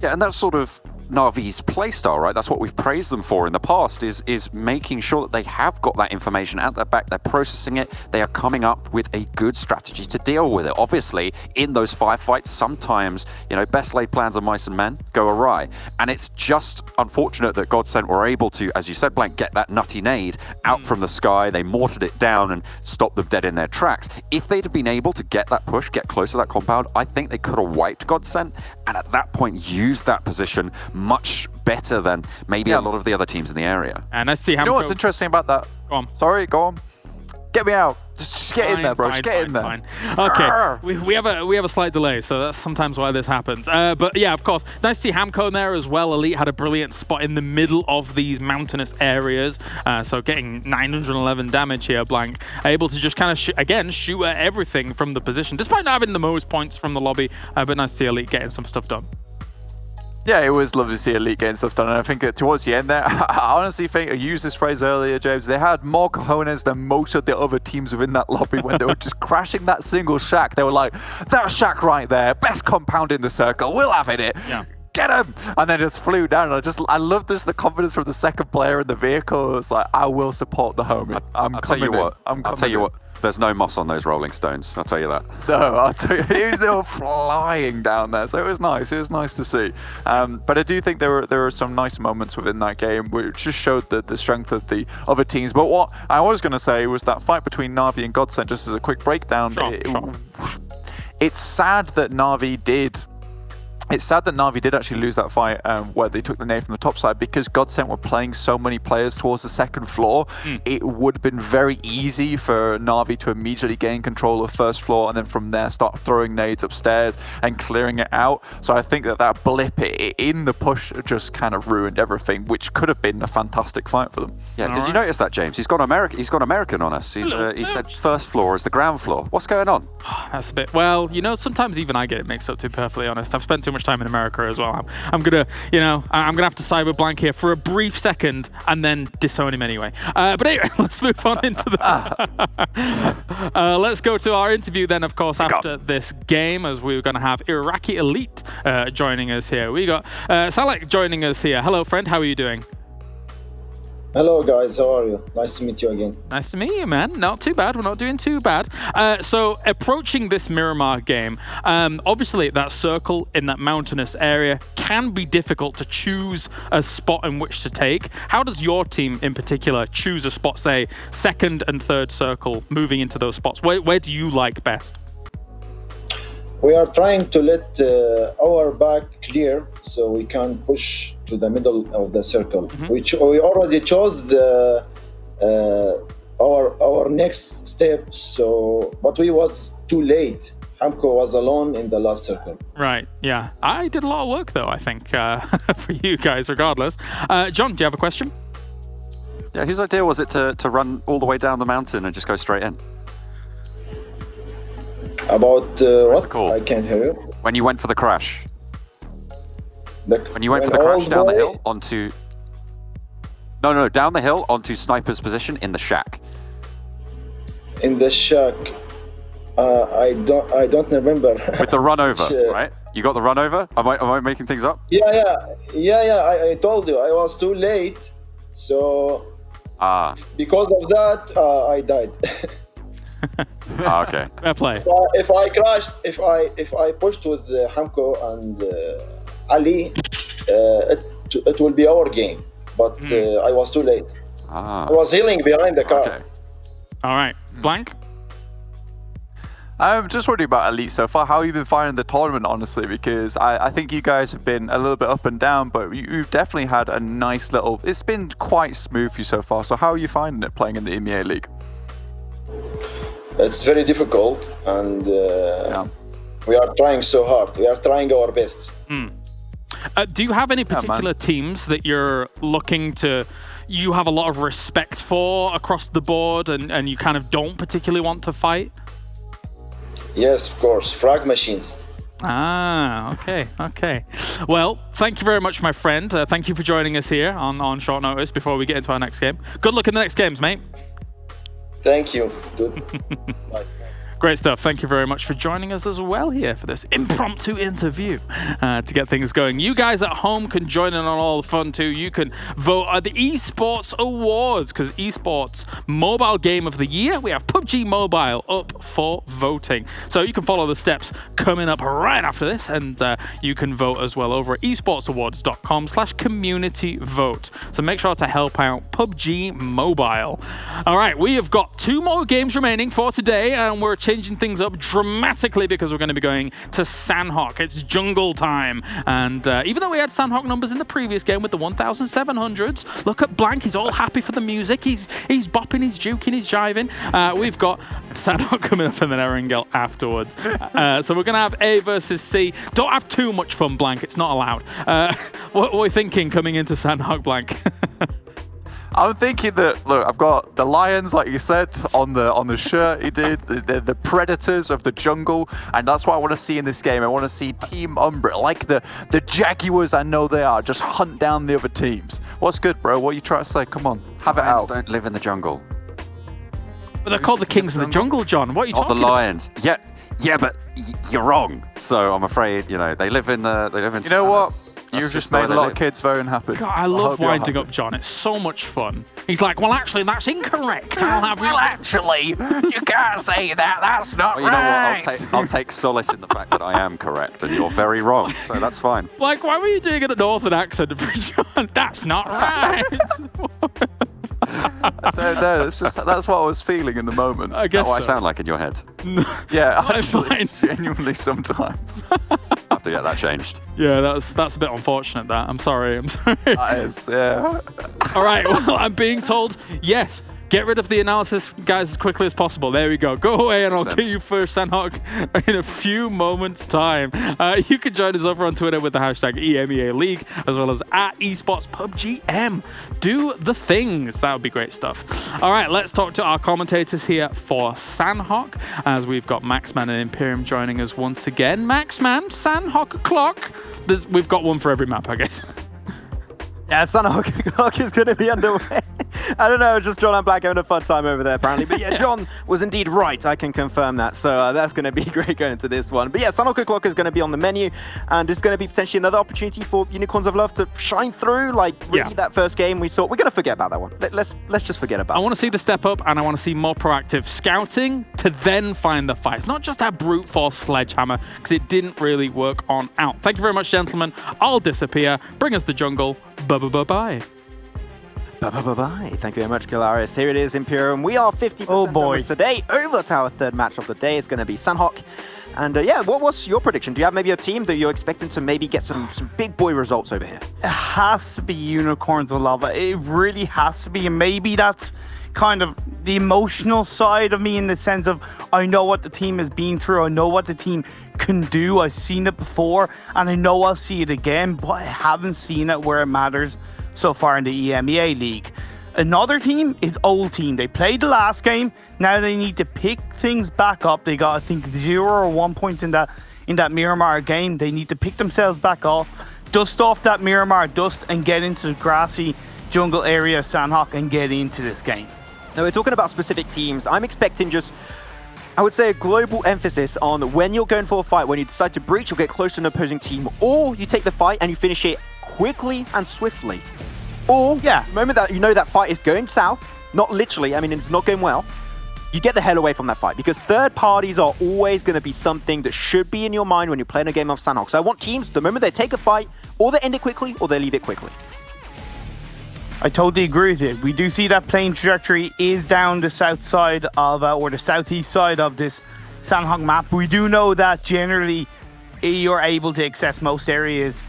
Yeah, and that's sort of Na'Vi's playstyle, right? That's what we've praised them for in the past, is making sure that they have got that information at their back, they're processing it, they are coming up with a good strategy to deal with it. Obviously, in those firefights, sometimes, you know, best laid plans of mice and men go awry. And it's just unfortunate that GODSENT were able to, as you said, Blank, get that nutty nade out from the sky. They mortared it down and stopped them dead in their tracks. If they'd have been able to get that push, get close to that compound, I think they could have wiped GODSENT, and at that point used that position much better than maybe a lot of the other teams in the area. And I see how. You know what's interesting about that? Go on. Sorry, go on. Get me out. Just get in there, bro. Just get in there. Okay, we have a slight delay, so that's sometimes why this happens. But yeah, of course, nice to see Hamco in there as well. Elite had a brilliant spot in the middle of these mountainous areas, so getting 911 damage here, Blank. Able to just kind of, again, shoot at everything from the position, despite not having the most points from the lobby, but nice to see Elite getting some stuff done. Yeah, it was lovely to see Elite getting stuff done, and I think that towards the end there, I honestly think, I used this phrase earlier, James, they had more cojones than most of the other teams within that lobby when they were just crashing that single shack. They were like, that shack right there, best compound in the circle, we'll have it. Yeah. Get him! And then just flew down. I love just the confidence from the second player in the vehicle. It's like, I will support the homie. I'll tell you what. There's no moss on those Rolling Stones, I'll tell you that. No, I'll tell you, they were flying down there, so it was nice. It was nice to see. But I do think there were some nice moments within that game which just showed the strength of the other teams. But what I was going to say was that fight between Na'Vi and GODSENT, just as a quick breakdown, it's sad that Na'Vi did. It's sad that Na'Vi did actually lose that fight where they took the nade from the top side, because GODSENT were playing so many players towards the second floor. It would have been very easy for Na'Vi to immediately gain control of first floor and then from there start throwing nades upstairs and clearing it out. So I think that blip in the push just kind of ruined everything, which could have been a fantastic fight for them. Yeah, did you notice that, James? He's gone American on us. He said first floor is the ground floor. What's going on? That's a bit, well, you know, sometimes even I get it mixed up, to be perfectly honest. I've spent too much time in America as well. I'm gonna have to side with Blank here for a brief second and then disown him anyway. But anyway, let's move on into the. Let's go to our interview then, of course, after this game, as we're going to have IRAQI Elite joining us here. We got Salek joining us here. Hello, friend. How are you doing? Hello guys, how are you? Nice to meet you again. Nice to meet you, man. Not too bad. We're not doing too bad. So approaching this Miramar game, obviously that circle in that mountainous area can be difficult to choose a spot in which to take. How does your team in particular choose a spot, say second and third circle, moving into those spots? Where do you like best? We are trying to let our back clear so we can push to the middle of the circle, which we already chose our next step. So, but we was too late. Hamco was alone in the last circle. Right. Yeah. I did a lot of work though, I think, for you guys, regardless. John, do you have a question? Yeah. Whose idea was it to run all the way down the mountain and just go straight in? About what? Call? I can't hear you. When you went for the crash. When you went for the crash down the hill onto... No, down the hill onto Sniper's position in the shack. In the shack. I don't remember. With the run over, right? You got the run over? Am I making things up? Yeah. I told you I was too late, so because of that I died. Okay. Fair play. If I crashed, if I pushed with Hamco and Ali, it will be our game. But I was too late. I was healing behind the car. Okay. All right. Blank? I'm just wondering about Elite so far. How have you been finding the tournament, honestly? Because I think you guys have been a little bit up and down, but you've definitely had a nice little... It's been quite smooth for you so far. So how are you finding it playing in the EMEA League? It's very difficult, and we are trying so hard. We are trying our best. Do you have any particular teams that you're looking to... You have a lot of respect for across the board, and you kind of don't particularly want to fight? Yes, of course. FRAG machines. Ah, okay. Well, thank you very much, my friend. Thank you for joining us here on short notice before we get into our next game. Good luck in the next games, mate. Thank you. Good. Bye. Great stuff. Thank you very much for joining us as well here for this impromptu interview to get things going. You guys at home can join in on all the fun too. You can vote at the Esports Awards, because Esports Mobile Game of the Year, we have PUBG Mobile up for voting. So you can follow the steps coming up right after this, and you can vote as well over at esportsawards.com/community vote. So make sure to help out PUBG Mobile. All right, we have got 2 more games remaining for today, and we're changing things up dramatically because we're going to be going to Sanhok. It's jungle time. And even though we had Sanhok numbers in the previous game with the 1,700s, look at Blank. He's all happy for the music. He's bopping, he's juking, he's jiving. We've got Sanhok coming up and then Erangel afterwards. So we're going to have A versus C. Don't have too much fun, Blank. It's not allowed. What are we thinking coming into Sanhok, Blank? I'm thinking that, look, I've got the lions, like you said, on the shirt he did, the predators of the jungle, and that's what I want to see in this game. I want to see Team Umbra, like the Jaguars I know they are, just hunt down the other teams. What's good, bro? What are you trying to say? Come on, have it Lions out. don't live in the jungle. But they're called the Kings of the Jungle, John. What are you Not talking the lions. Yeah, but you're wrong. So I'm afraid, they live in You know what? You've just made a lot of kids very unhappy. God, I love winding up John. It's so much fun. He's like, well, actually, that's incorrect. Actually, you can't say that. That's not Well, you know what? I'll take solace in the fact that I am correct and you're very wrong. So that's fine. Like, why were you doing it a northern accent for John? That's not right. No, that's what I was feeling in the moment. I guess What I so. sound like in your head. Yeah, actually, fine. genuinely sometimes. I have to get that changed. Yeah, that's a bit unfortunate, that. I'm sorry. That is, yeah. All right, well, I'm being told, yes, get rid of the analysis, guys, as quickly as possible. There we go. Go away, and I'll get you for Sanhok in a few moments' time. You can join us over on Twitter with the hashtag EMEA League, as well as at Esports PUBGM. Do the things. That would be great stuff. All right, let's talk to our commentators here for Sanhok, as we've got Maxman and Imperium joining us once again. Maxman, Sanhok o'clock. We've got one for every map, I guess. Yeah, Sanhok is going to be underway. I don't know, just John and Black having a fun time over there, apparently. But yeah, John was indeed right. I can confirm that. So that's going to be great going into this one. But yeah, Sanhok o'clock is going to be on the menu, and it's going to be potentially another opportunity for Unicorns of Love to shine through. Like, really, that first game we saw. We're going to forget about that one. Let's just forget about it. I want to see the step up, and I want to see more proactive scouting to then find the fights. Not just that brute force sledgehammer, because it didn't really work on out. Thank you very much, gentlemen. I'll disappear. Bring us the jungle. Bye-bye-bye-bye. Bye-bye-bye. Thank you very much, Galaris. Here it is, Imperium. We are 50% numbers today. Over to our third match of the day. It's going to be Sanhok. And yeah, what's your prediction? Do you have maybe a team that you're expecting to maybe get some big boy results over here? It has to be Unicorns of Lava. It really has to be. And maybe that's kind of the emotional side of me, in the sense of I know what the team has been through. I know what the team can do. I've seen it before, and I know I'll see it again, but I haven't seen it where it matters so far in the EMEA League. Another team is Old Team. They played the last game. Now they need to pick things back up. They got, I think, 0 or 1 points in that Miramar game. They need to pick themselves back up, dust off that Miramar dust, and get into the grassy jungle area of Sanhok and get into this game. Now, we're talking about specific teams. I'm expecting just, I would say, a global emphasis on when you're going for a fight, when you decide to breach or get close to an opposing team, or you take the fight and you finish it quickly and swiftly. Or, yeah, the moment that you know that fight is going south, not literally, I mean, it's not going well, you get the hell away from that fight, because third parties are always going to be something that should be in your mind when you're playing a game of Sanhok. So I want teams, the moment they take a fight, or they end it quickly, or they leave it quickly. I totally agree with you. We do see that playing trajectory is down the south side of, or the southeast side of this Sanhok map. We do know that generally you're able to access most areas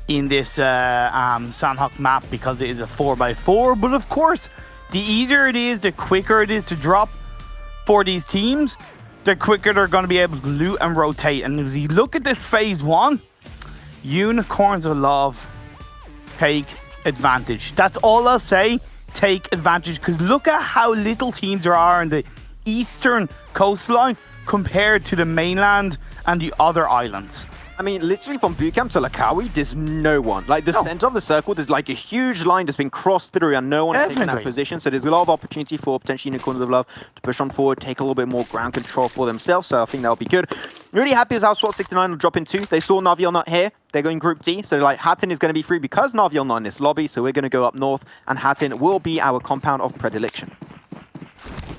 in this Sanhok map because it is a 4x4. But of course, the easier it is, the quicker it is to drop for these teams, the quicker they're going to be able to loot and rotate. And as you look at this phase 1, Unicorns of Love take advantage. That's all I'll say. Take advantage, because look at how little teams there are in the eastern coastline compared to the mainland and the other islands. I mean, literally from bootcamp to Lakawi, there's no one. Like, the center of the circle, there's like a huge line that's been crossed through and no one is taking that position. So there's a lot of opportunity for potentially Unicorns of Love to push on forward, take a little bit more ground control for themselves. So I think that'll be good. Really happy as how SWAT 69 will drop in 2. They saw Naviel not here. They're going Group D. So like, Hatton is going to be free because Naviel not in this lobby. So we're going to go up north and Hatton will be our compound of predilection.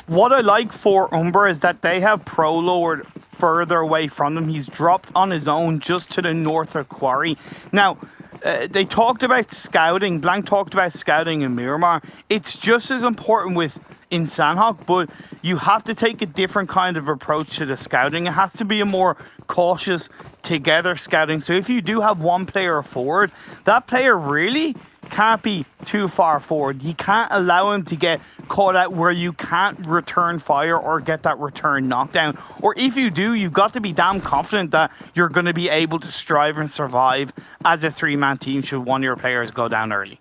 What I like for Umbra is that they have ProLord further away from them. He's dropped on his own just to the north of Quarry. Now, they talked about scouting. Blank talked about scouting in Miramar. It's just as important in Sanhok, but you have to take a different kind of approach to the scouting. It has to be a more cautious, together scouting. So if you do have one player forward, that player really can't be too far forward. You can't allow him to get caught out where you can't return fire or get that return knockdown. Or if you do, you've got to be damn confident that you're going to be able to strive and survive as a 3-man team should one of your players go down early.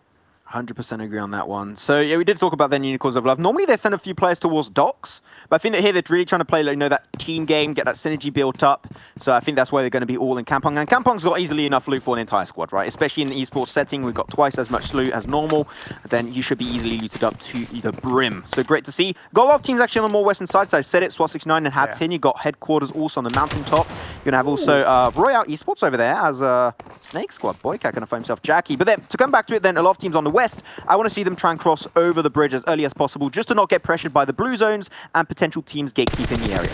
100% agree on that one. So yeah, we did talk about then Unicorns of Love. Normally they send a few players towards docks, but I think that here they're really trying to play, that team game, get that synergy built up. So I think that's why they're going to be all in Kampong. And Kampong's got easily enough loot for an entire squad, right? Especially in the esports setting, we've got twice as much loot as normal. Then you should be easily looted up to the brim. So great to see. Got a lot of teams actually on the more western side. So I said it, SWAT 69 and Hatton. You got headquarters also on the mountaintop. You're going to have also YaLLa Esports over there as SNAKEsquad. BoyCat going to find himself Jackie. But then to come back to it, then a lot of teams on the west, I want to see them try and cross over the bridge as early as possible just to not get pressured by the blue zones and potential teams gatekeeping the area.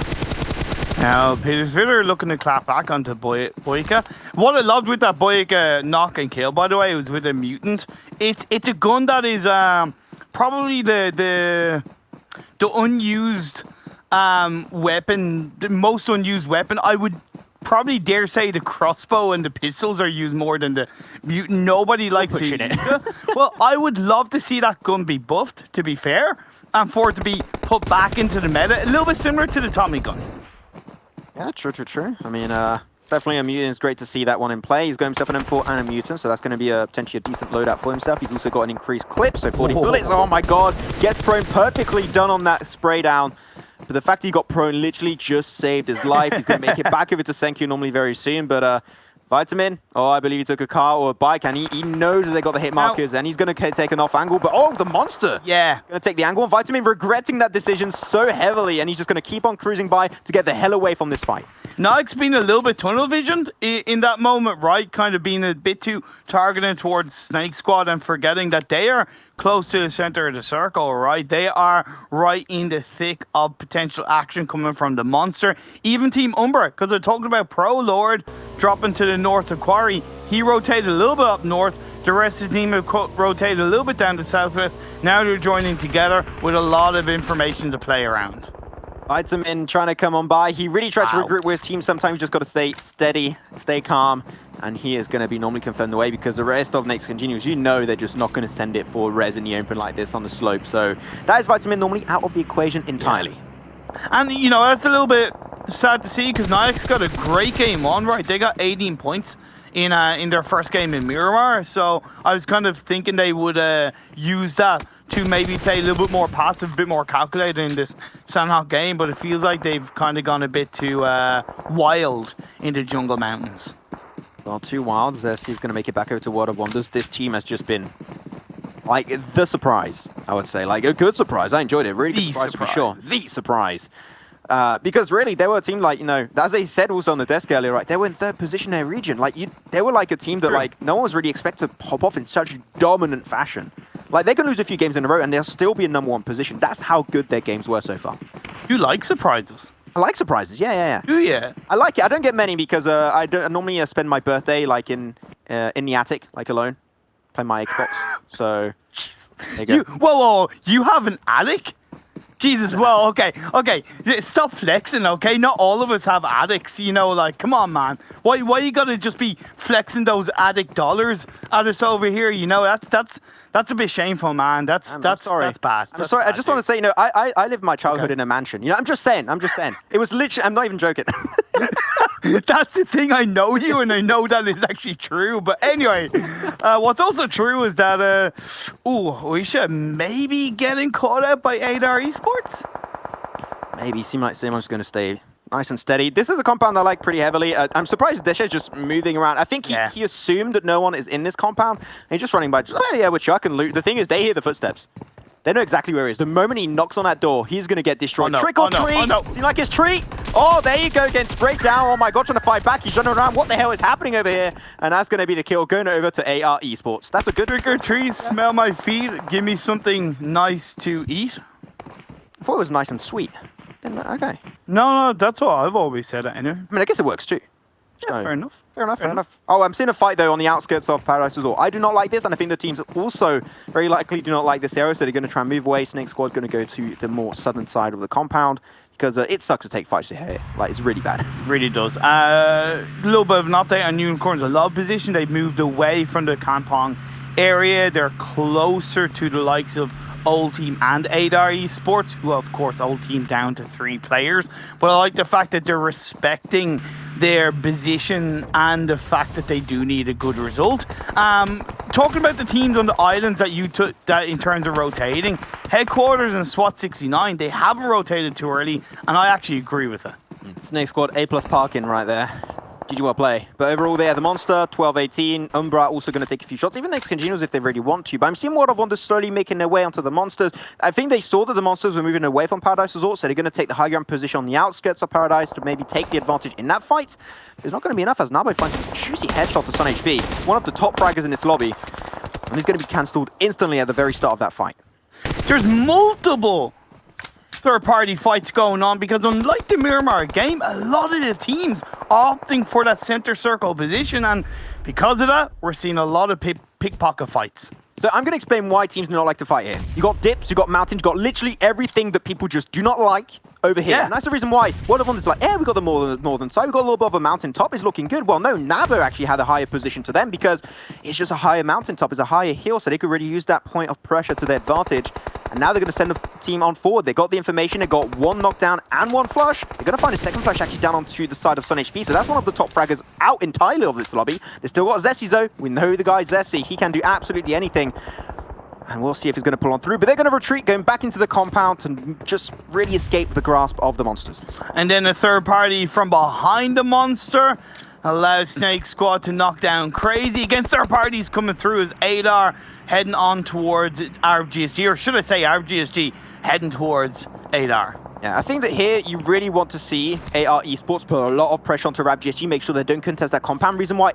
Now, Petersville looking to clap back onto Boyka. What I loved with that Boyka knock and kill, by the way, was with a mutant. It's a gun that is probably the unused weapon, the most unused weapon. I would probably dare say the crossbow and the pistols are used more than the mutant. Nobody likes to use it. Well, I would love to see that gun be buffed, to be fair, and for it to be put back into the meta, a little bit similar to the Tommy gun. Yeah, true. I mean, definitely a mutant. It's great to see that one in play. He's got himself an M4 and a mutant, so that's going to be potentially a decent loadout for himself. He's also got an increased clip, so 40 bullets. Oh my god, gets prone, perfectly done on that spray down. But the fact he got prone literally just saved his life. He's going to make it back over to Senku normally very soon, but Vitamin, I believe he took a car or a bike, and he knows that they got the hit markers, and he's going to take an off angle, but the monster! Yeah. Going to take the angle, and Vitamin regretting that decision so heavily, and he's just going to keep on cruising by to get the hell away from this fight. Naix being a little bit tunnel visioned in that moment, right? Kind of being a bit too targeted towards SNAKEsquad and forgetting that they are close to the center of the circle, right? They are right in the thick of potential action coming from the monster. Even Team Umbra, because I talked about ProLord dropping to the north of Quarry. He rotated a little bit up north. The rest of the team have rotated a little bit down to southwest. Now they're joining together with a lot of information to play around. Vitamin trying to come on by. He really tried to regroup with his team. Sometimes you just got to stay steady, stay calm. And he is going to be normally confirmed away because the rest of Naix continues. They're just not going to send it for res in the open like this on the slope. So that is Vitamin normally out of the equation entirely. Yeah. And, that's a little bit sad to see because Naix got a great game on, right? They got 18 points in their first game in Miramar. So I was kind of thinking they would use that to maybe play a little bit more passive, a bit more calculated in this Sanhok game. But it feels like they've kind of gone a bit too wild in the Jungle Mountains. Well, 2 wilds. He's going to make it back over to World of Wonders. This team has just been, like, the surprise, I would say. Like, a good surprise. I enjoyed it. Really good surprise for sure. The surprise. Because really, they were a team like, as they said also on the desk earlier, right, they were in 3rd position in their region. Like, they were like a team that, like, no one was really expected to pop off in such dominant fashion. Like, they could lose a few games in a row and they'll still be in #1 position. That's how good their games were so far. You like surprises? I like surprises, yeah. Do you? I like it. I don't get many because I normally spend my birthday like in the attic, like alone, playing my Xbox. So there you go. Whoa! You have an attic? Jesus, well, okay. Yeah, stop flexing, okay? Not all of us have addicts, you know, like, come on, man. Why you gotta just be flexing those addict dollars at us over here, you know? That's a bit shameful, man. That's sorry. That's bad. I'm sorry. I just want to say, you know, I lived my childhood in a mansion. You know, I'm just saying. It was literally, I'm not even joking. That's the thing. I know you, and I know that is actually true. But anyway, what's also true is that, we should maybe getting caught out by NASR Esports. Maybe. Seem like Simon's going to stay nice and steady. This is a compound I like pretty heavily. I'm surprised Desha's just moving around. I think he assumed that no one is in this compound. And he's just running by, we're chucking loot. The thing is, they hear the footsteps. They know exactly where he is. The moment he knocks on that door, he's going to get destroyed. Trick or treat! Seems like his treat! Oh, there you go, getting sprayed down. Oh my god, trying to fight back. He's running around. What the hell is happening over here? And that's going to be the kill, going over to NASR Esports. That's a good trick or treat. Smell my feet. Give me something nice to eat. I thought it was nice and sweet. Okay. No, that's what I've always said anyway. I mean, I guess it works too. Yeah, fair enough. Fair enough. Oh, I'm seeing a fight, though, on the outskirts of Paradise Resort. I do not like this, and I think the teams also very likely do not like this area, so they're going to try and move away. SNAKEsquad going to go to the more southern side of the compound, because it sucks to take fights to here. Like, it's really bad. Really does. A little bit of an update on Unicorns' love position. They've moved away from the Kampong area. They're closer to the likes of Old Team and NASR Esports, who of course Old Team down to 3 players. But I like the fact that they're respecting their position and the fact that they do need a good result. Talking about the teams on the islands that you took that in terms of rotating, Headquarters and SWAT 69, they haven't rotated too early, and I actually agree with it. SNAKEsquad A+ parking right there. GG, well play. But overall, they have the Monster, 12-18. Umbra also going to take a few shots. Even NaixCS if they really want to. But I'm seeing a lot of Wonders slowly making their way onto the Monsters. I think they saw that the Monsters were moving away from Paradise Resort, so they're going to take the high ground position on the outskirts of Paradise to maybe take the advantage in that fight. There's not going to be enough as Nabo finds a juicy headshot to SunHB, one of the top fraggers in this lobby. And he's going to be cancelled instantly at the very start of that fight. There's multiple third-party fights going on because unlike the Miramar game, a lot of the teams opting for that center circle position, and because of that, we're seeing a lot of pickpocket fights. So I'm going to explain why teams do not like to fight here. You got dips, you got mountains, you got literally everything that people just do not like over here. Yeah. And that's the reason why World of Wonders like, we got the northern side, we got a little bit of a mountain top, is looking good. Well, no, Nabo actually had a higher position to them because it's just a higher mountain top, it's a higher hill, so they could really use that point of pressure to their advantage. And now they're going to send the team on forward. They got the information, they got 1 knockdown and 1 flush. They're going to find a second flush actually down onto the side of SunHB, so that's one of the top fraggers out entirely of this lobby. They still got Zessie though. We know the guy Zessie, he can do absolutely anything. And we'll see if he's going to pull on through. But they're going to retreat, going back into the compound and just really escape the grasp of the Monsters. And then a third party from behind the Monster allows SNAKEsquad to knock down Crazy. Against third parties coming through as NASR heading on towards IRGSG, or should I say IRGSG heading towards NASR. Yeah, I think that here you really want to see NASR Esports put a lot of pressure onto IRGSG, make sure they don't contest that compound. Reason why,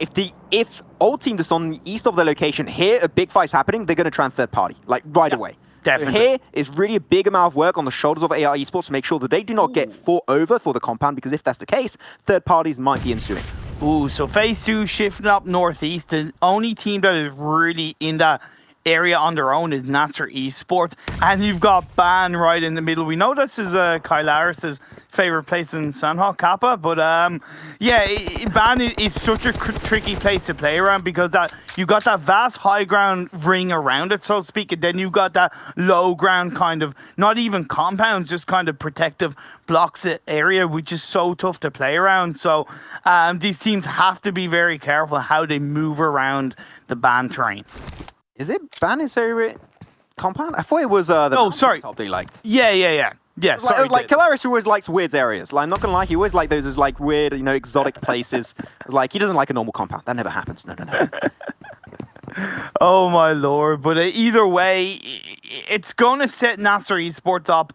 if Old Team is on the east of their location, here a big fight's happening, they're going to try and third party, like right away. Definitely. So here is really a big amount of work on the shoulders of NASR Esports to make sure that they do not get fought over for the compound, because if that's the case, third parties might be ensuing. Ooh, so phase 2 shifting up northeast. The only team that is really in that area on their own is NASR Esports, and you've got Ban right in the middle. We know this is Kylaris' favorite place in Sanhok, Kappa, but Ban is such a tricky place to play around because that you got that vast high ground ring around it, so to speak, and then you got that low ground kind of, not even compounds, just kind of protective blocks area, which is so tough to play around. So these teams have to be very careful how they move around the Ban terrain. Is it Ban's favorite compound? I thought it was the top they liked. Yeah. Sorry, like Kylaris always likes weird areas. Like, I'm not gonna lie, he always liked those as like weird, exotic places. Like, he doesn't like a normal compound. That never happens. No. Oh my lord! But either way, it's gonna set NASR Esports up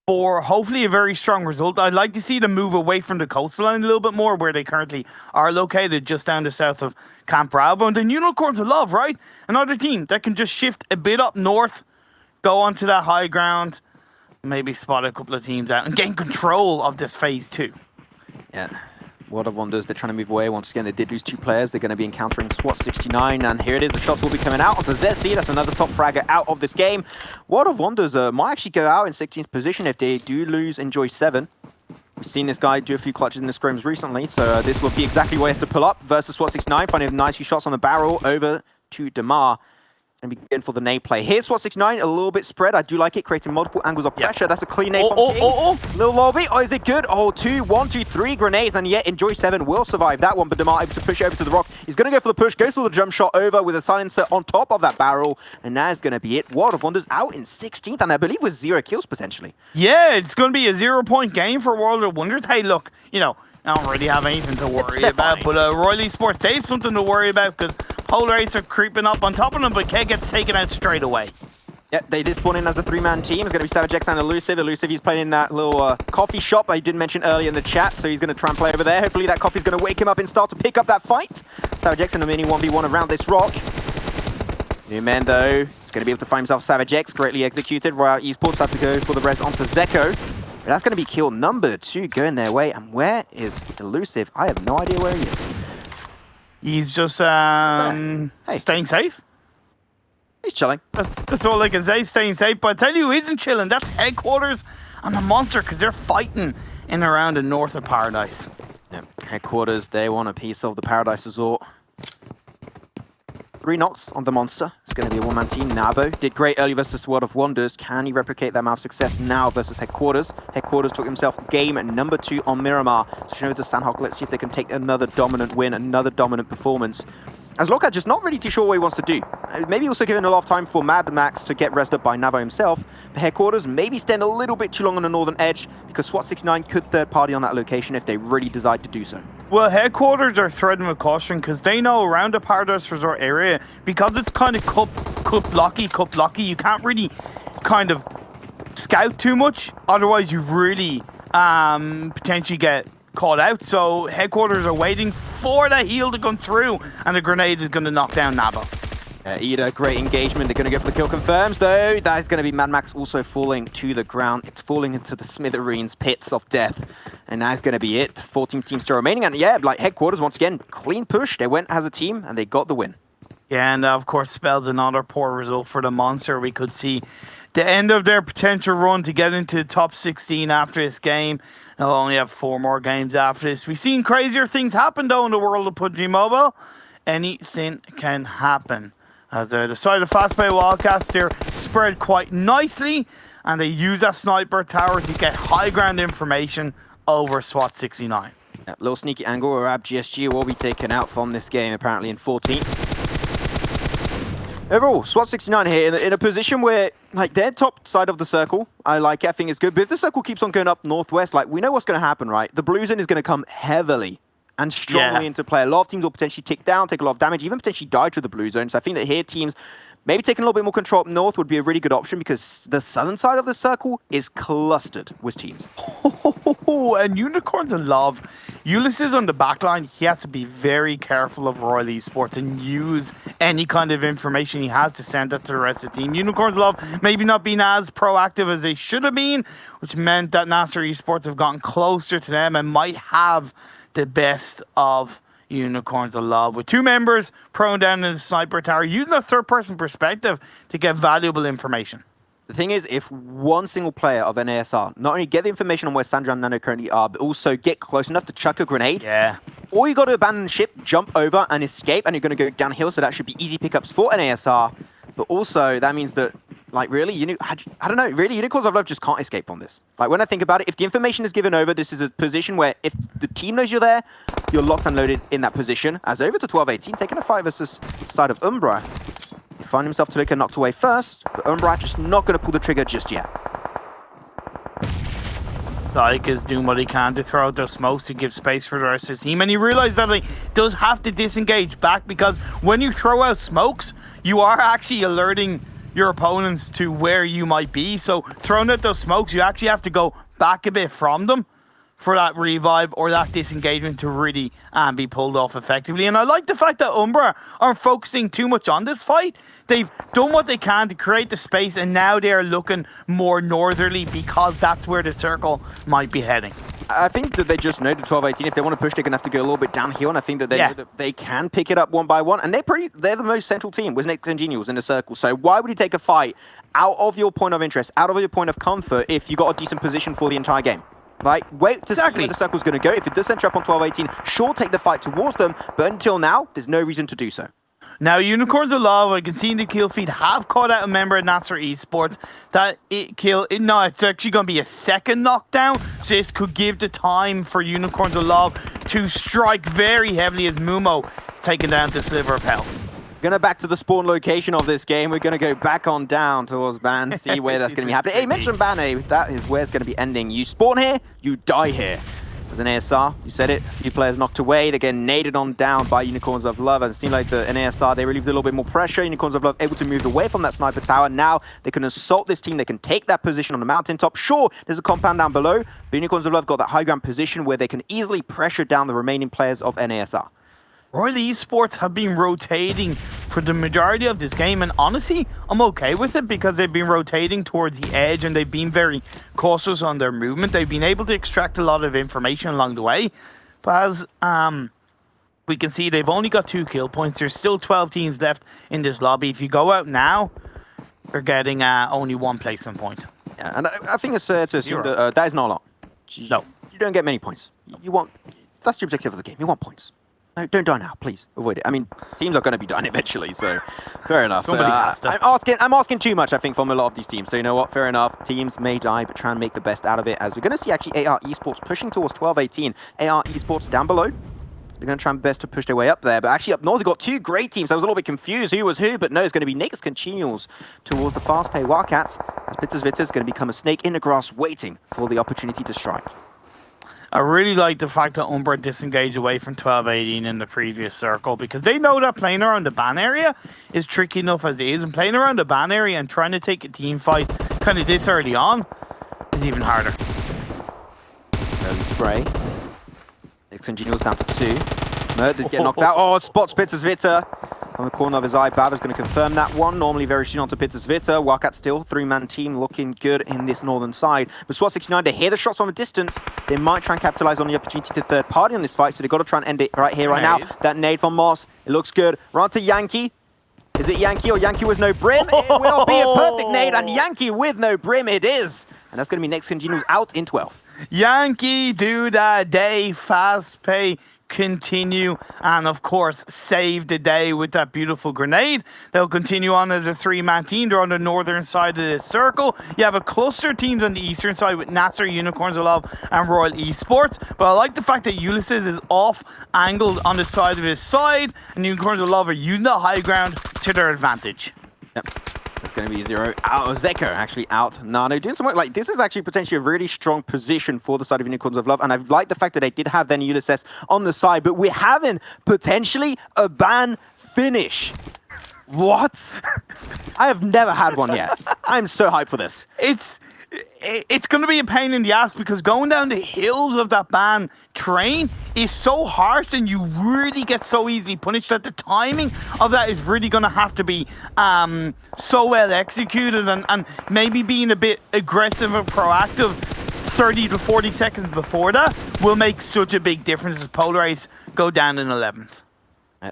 for hopefully a very strong result. I'd like to see them move away from the coastline a little bit more, where they currently are located, just down the south of Camp Bravo. And then Unicorns of Love, right? Another team that can just shift a bit up north, go onto that high ground, maybe spot a couple of teams out and gain control of this phase 2. Yeah. World of Wonders, they're trying to move away. Once again, they did lose 2 players. They're going to be encountering SWAT 69, and here it is. The shots will be coming out onto Zessi. That's another top fragger out of this game. World of Wonders might actually go out in 16th position if they do lose Enjoy 7. We've seen this guy do a few clutches in the scrims recently, so this will be exactly what he has to pull up versus SWAT 69, finding nice few shots on the barrel over to Damar. And begin for the nade play. Here's SWAT 69, a little bit spread. I do like it, creating multiple angles of pressure. That's a clean nade from King. Little lobby. Oh, is it good? Oh, 2, 1, 2, 3 grenades, and yet Enjoy 7 will survive that one, but Damar able to push over to the rock. He's going to go for the push, goes for the jump shot over with a silencer on top of that barrel, and that is going to be it. World of Wonders out in 16th, and I believe with 0 kills potentially. Yeah, it's going to be a 0-point game for World of Wonders. Hey, look, you know, I don't really have anything to worry about, but YaLLa Esports, they have something to worry about because whole race are creeping up on top of them, but K gets taken out straight away. Yep, they did spawn in as a 3-man team. It's going to be SavageX and Elusive. Elusive, he's playing in that little coffee shop I did mention earlier in the chat, so he's going to try and play over there. Hopefully that coffee's going to wake him up and start to pick up that fight. SavageX in a mini 1v1 around this rock. Newman, though, is going to be able to find himself SavageX, greatly executed. YaLLa Esports have to go for the res onto Zeko. But that's going to be kill number 2 going their way. And where is Elusive? I have no idea where he is. He's just staying safe. He's chilling. That's all I can say, staying safe. But I tell you who isn't chilling, that's Headquarters and the Monster, because they're fighting in and around the north of Paradise. Yeah. Headquarters, they want a piece of the Paradise Resort. 3 knocks on the Monster. It's going to be a 1-man team. Nabo did great early versus World of Wonders. Can he replicate that amount of success now versus Headquarters? Headquarters took himself game number 2 on Miramar. Switching over to Sanhok. Let's see if they can take another dominant win, another dominant performance. As YaLLa just not really too sure what he wants to do. Maybe also giving a lot of time for Mad Max to get rezzed up by Navo himself. But Headquarters maybe stand a little bit too long on the northern edge because SWAT 69 could third party on that location if they really decide to do so. Well, Headquarters are threading with caution because they know around the Paradise Resort area, because it's kind of cup blocky, you can't really kind of scout too much. Otherwise, you really potentially get caught out. So Headquarters are waiting for the heal to come through, and the grenade is going to knock down Nabo. Ida, great engagement. They're going to go for the kill confirms, though. That is going to be Mad Max also falling to the ground. It's falling into the smithereens pits of death. And that's going to be it. 14 teams still remaining. And yeah, like Headquarters, once again, clean push. They went as a team, and they got the win. Yeah, and of course spells another poor result for the Monster. We could see the end of their potential run to get into the top 16 after this game. They'll only have 4 more games after this. We've seen crazier things happen, though, in the world of PUBG Mobile. Anything can happen. As they decided to fastPay WildCats, they're spread quite nicely, and they use that sniper tower to get high ground information over SWAT 69. Yeah, little sneaky angle where GSG will be taken out from this game, apparently in 14th. Overall, SWAT 69 here in a position where, like, they're top side of the circle. I like it. I think it's good. But if the circle keeps on going up northwest, like, we know what's going to happen, right? The blue zone is going to come heavily and strongly into play. A lot of teams will potentially tick down, take a lot of damage, even potentially die to the blue zone. So I think that here teams maybe taking a little bit more control up north would be a really good option because the southern side of the circle is clustered with teams. And Unicorns in love. Ulysses on the backline, he has to be very careful of YaLLa Esports and use any kind of information he has to send that to the rest of the team. Unicorns love maybe not being as proactive as they should have been, which meant that NASR Esports have gotten closer to them and might have the best of Unicorns of Love, with 2 members prone down in the sniper tower, using a third-person perspective to get valuable information. The thing is, if one single player of NASR not only get the information on where Sandra and Nano currently are, but also get close enough to chuck a grenade, or you got to abandon the ship, jump over and escape, and you're going to go downhill, so that should be easy pickups for NASR. But also, that means that, like, really, I don't know, really, Unicorns of Love just can't escape on this. Like, when I think about it, if the information is given over, this is a position where if the team knows you're there, you're locked and loaded in that position. As over to 12-18, taking a fight versus side of Umbra. He find himself to get knocked away first, but Umbra just not going to pull the trigger just yet. Dyke is doing what he can to throw out those smokes to give space for the rest of his team, and he realized that he does have to disengage back, because when you throw out smokes, you are actually alerting your opponents to where you might be. So throwing out those smokes, you actually have to go back a bit from them for that revive or that disengagement to really be pulled off effectively. And I like the fact that Umbra aren't focusing too much on this fight. They've done what they can to create the space, and now they're looking more northerly because that's where the circle might be heading. I think that they just know the 12-18. If they want to push, they're going to have to go a little bit downhill, and I think that they know that they can pick it up one by one. And they're the most central team with NaixCongenials in the circle. So why would you take a fight out of your point of interest, out of your point of comfort, if you got a decent position for the entire game? Like, wait to see where the circle's going to go. If it does center up on 12-18, sure, take the fight towards them, but until now, there's no reason to do so. Now, Unicorns of Love, I can see in the kill feed, have caught out a member of NASR Esports. It's actually going to be a second knockdown, so this could give the time for Unicorns of Love to strike very heavily as Mumo is taken down to sliver of health. Going to back to the spawn location of this game. We're going to go back on down towards Ban, see where that's going to be happening. Hey, mention Ban, that is where it's going to be ending. You spawn here, you die here. As an NASR, you said it, a few players knocked away. They get naded on down by Unicorns of Love. And it seemed like the NASR, they relieved a little bit more pressure. Unicorns of Love able to move away from that sniper tower. Now they can assault this team. They can take that position on the mountaintop. Sure, there's a compound down below, but Unicorns of Love got that high ground position where they can easily pressure down the remaining players of NASR. YaLLa Esports have been rotating for the majority of this game, and honestly, I'm okay with it because they've been rotating towards the edge and they've been very cautious on their movement. They've been able to extract a lot of information along the way. But as we can see, they've only got 2 kill points. There's still 12 teams left in this lobby. If you go out now, they're getting only 1 placement point. Yeah, and I think it's fair to assume that that is not a lot. No. You don't get many points. That's the objective of the game. You want points. No, don't die now, please. Avoid it. I mean, teams are going to be dying eventually, so fair enough. Somebody has to. I'm asking too much, I think, from a lot of these teams. So you know what? Fair enough. Teams may die, but try and make the best out of it. As we're going to see actually AR Esports pushing towards 12-18. AR Esports down below. They're going to try and best to push their way up there. But actually up north, they've got 2 great teams. I was a little bit confused who was who, but no, it's going to be NaixCongenials towards the fastPay WildCats. As Bitters Vitters is going to become a snake in the grass waiting for the opportunity to strike. I really like the fact that Umbra disengaged away from 12-18 in the previous circle because they know that playing around the ban area is tricky enough as it is, and playing around the ban area and trying to take a team fight kind of this early on is even harder. Early spray. NaixCongenials down to 2. Mert did get knocked out. Oh, spots Bitters Vitter on the corner of his eye. Bav is going to confirm that one. Normally very soon onto Bitters Vitter. YaLLa still 3-man team looking good in this northern side. But SWAT69, they hear the shots from a distance. They might try and capitalize on the opportunity to third party on this fight. So they've got to try and end it right here, right now. That nade from Moss. It looks good. Run to Yankee. Is it Yankee or Yankee with no brim? It will be a perfect nade, and Yankee with no brim it is. And that's going to be NaixCongenials out in 12th. Yankee do that day, fastPay continue, and of course save the day with that beautiful grenade. They'll continue on as a 3-man team. They're on the northern side of this circle. You have a cluster of teams on the eastern side with NASR, Unicorns of Love, and YaLLa Esports. But I like the fact that Ulysses is off angled on the side of his side, and Unicorns of Love are using the high ground to their advantage. Yep. That's going to be 0 out. Zeka actually out. Nano doing some work. Like, this is actually potentially a really strong position for the side of Unicorns of Love. And I like the fact that they did have then Ulysses on the side, but we're having potentially a ban finish. What? I have never had one yet. I'm so hyped for this. It's going to be a pain in the ass because going down the hills of that ban train is so harsh and you really get so easily punished that the timing of that is really going to have to be so well executed, and maybe being a bit aggressive and proactive 30 to 40 seconds before that will make such a big difference as Polarize go down in 11th.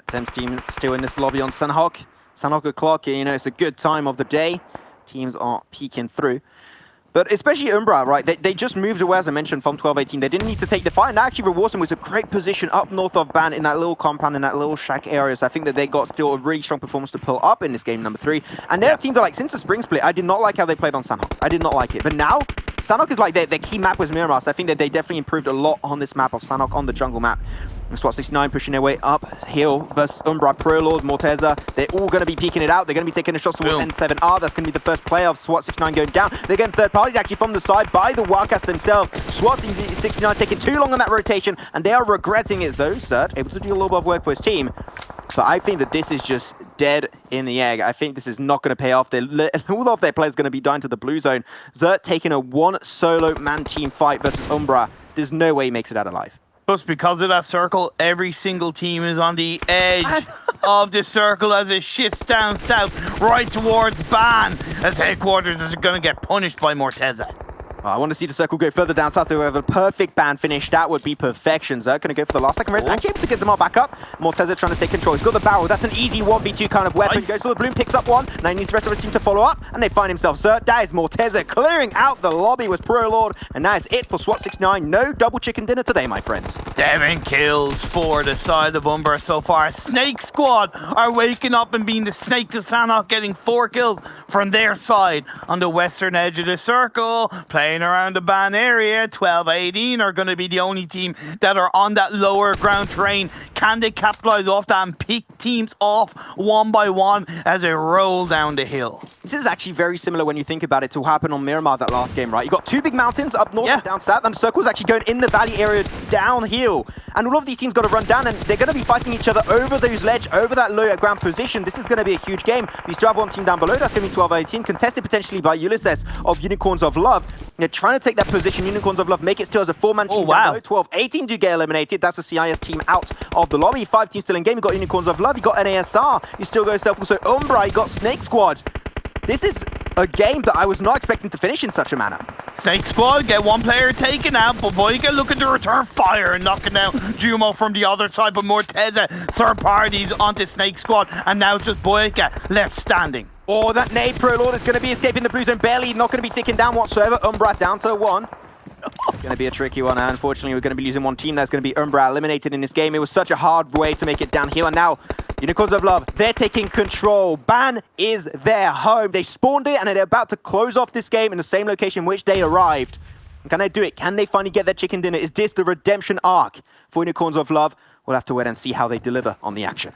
Thames team still in this lobby on Sanhok. Sanhok o'clock, you know, it's a good time of the day. Teams are peeking through. But especially Umbra, right? They just moved away, as I mentioned, from 12-18. They didn't need to take the fight. And actually, Rewarson was a great position up north of Ban in that little compound, in that little shack area. So I think that they got still a really strong performance to pull up in this game, number 3. And their teams are like, since the spring split, I did not like how they played on Sanhok. I did not like it. But now, Sanhok is like their key map was Miramar. So I think that they definitely improved a lot on this map of Sanhok on the jungle map. SWAT69 pushing their way uphill versus Umbra, Prolord, Morteza. They're all going to be peeking it out. They're going to be taking the shots towards N7R. That's going to be the first player of SWAT69 going down. They're getting third party actually from the side by the WildCats themselves. SWAT69 taking too long on that rotation, and they are regretting it though. Zert able to do a little bit of work for his team. So I think that this is just dead in the egg. I think this is not going to pay off. All of their players are going to be dying to the blue zone. Zert taking a 1 solo man team fight versus Umbra. There's no way he makes it out alive. Plus, because of that circle, every single team is on the edge of the circle as it shifts down south, right towards Ban, as headquarters is going to get punished by Morteza. I want to see the circle go further down south. They have a perfect ban finish. That would be perfection. Zerk going to go for the last second res. Actually able to get them all back up. Morteza trying to take control. He's got the barrel. That's an easy 1v2 kind of weapon. Nice. Goes for the bloom, picks up one. Now he needs the rest of his team to follow up. And they find himself Zerk. That is Morteza clearing out the lobby with Pro Lord. And that is it for SWAT69. No double chicken dinner today, my friends. 7 kills for the side of Umbra so far. SNAKEsquad are waking up and being the snake to Sanhok, getting 4 kills from their side on the western edge of the circle, playing around the ban area. 12-18 are going to be the only team that are on that lower ground terrain. Can they capitalize off that and pick teams off one by one as they roll down the hill? This is actually very similar when you think about it to what happened on Miramar that last game, right? You got 2 big mountains up north and down south, and the circle's actually going in the valley area downhill. And all of these teams got to run down, and they're going to be fighting each other over those ledge, over that lower ground position. This is going to be a huge game. We still have one team down below. That's going to be 12-18, contested potentially by Ulysses of Unicorns of Love. They're trying to take that position. Unicorns of Love make it still as a 4-man team down below. 12-18 do get eliminated. That's a CIS team out of the lobby. 5 teams still in game. You got Unicorns of Love. You got NASR. You still go yourself also Umbra. You got SNAKEsquad. This is a game that I was not expecting to finish in such a manner. SNAKEsquad get 1 player taken out, but Boyka looking to return fire and knocking down Jumo from the other side. But Morteza, third parties onto SNAKEsquad, and now it's just Boyka left standing. Oh, that nade Pro Lord is going to be escaping the blue zone. Barely not going to be taken down whatsoever. Umbra down to 1. It's going to be a tricky one, and unfortunately we're going to be losing one team. That's going to be Umbra eliminated in this game. It was such a hard way to make it down here, and now Unicorns of Love, they're taking control. Ban is their home. They spawned it, and they're about to close off this game in the same location which they arrived. Can they do it? Can they finally get their chicken dinner? Is this the redemption arc for Unicorns of Love? We'll have to wait and see how they deliver on the action.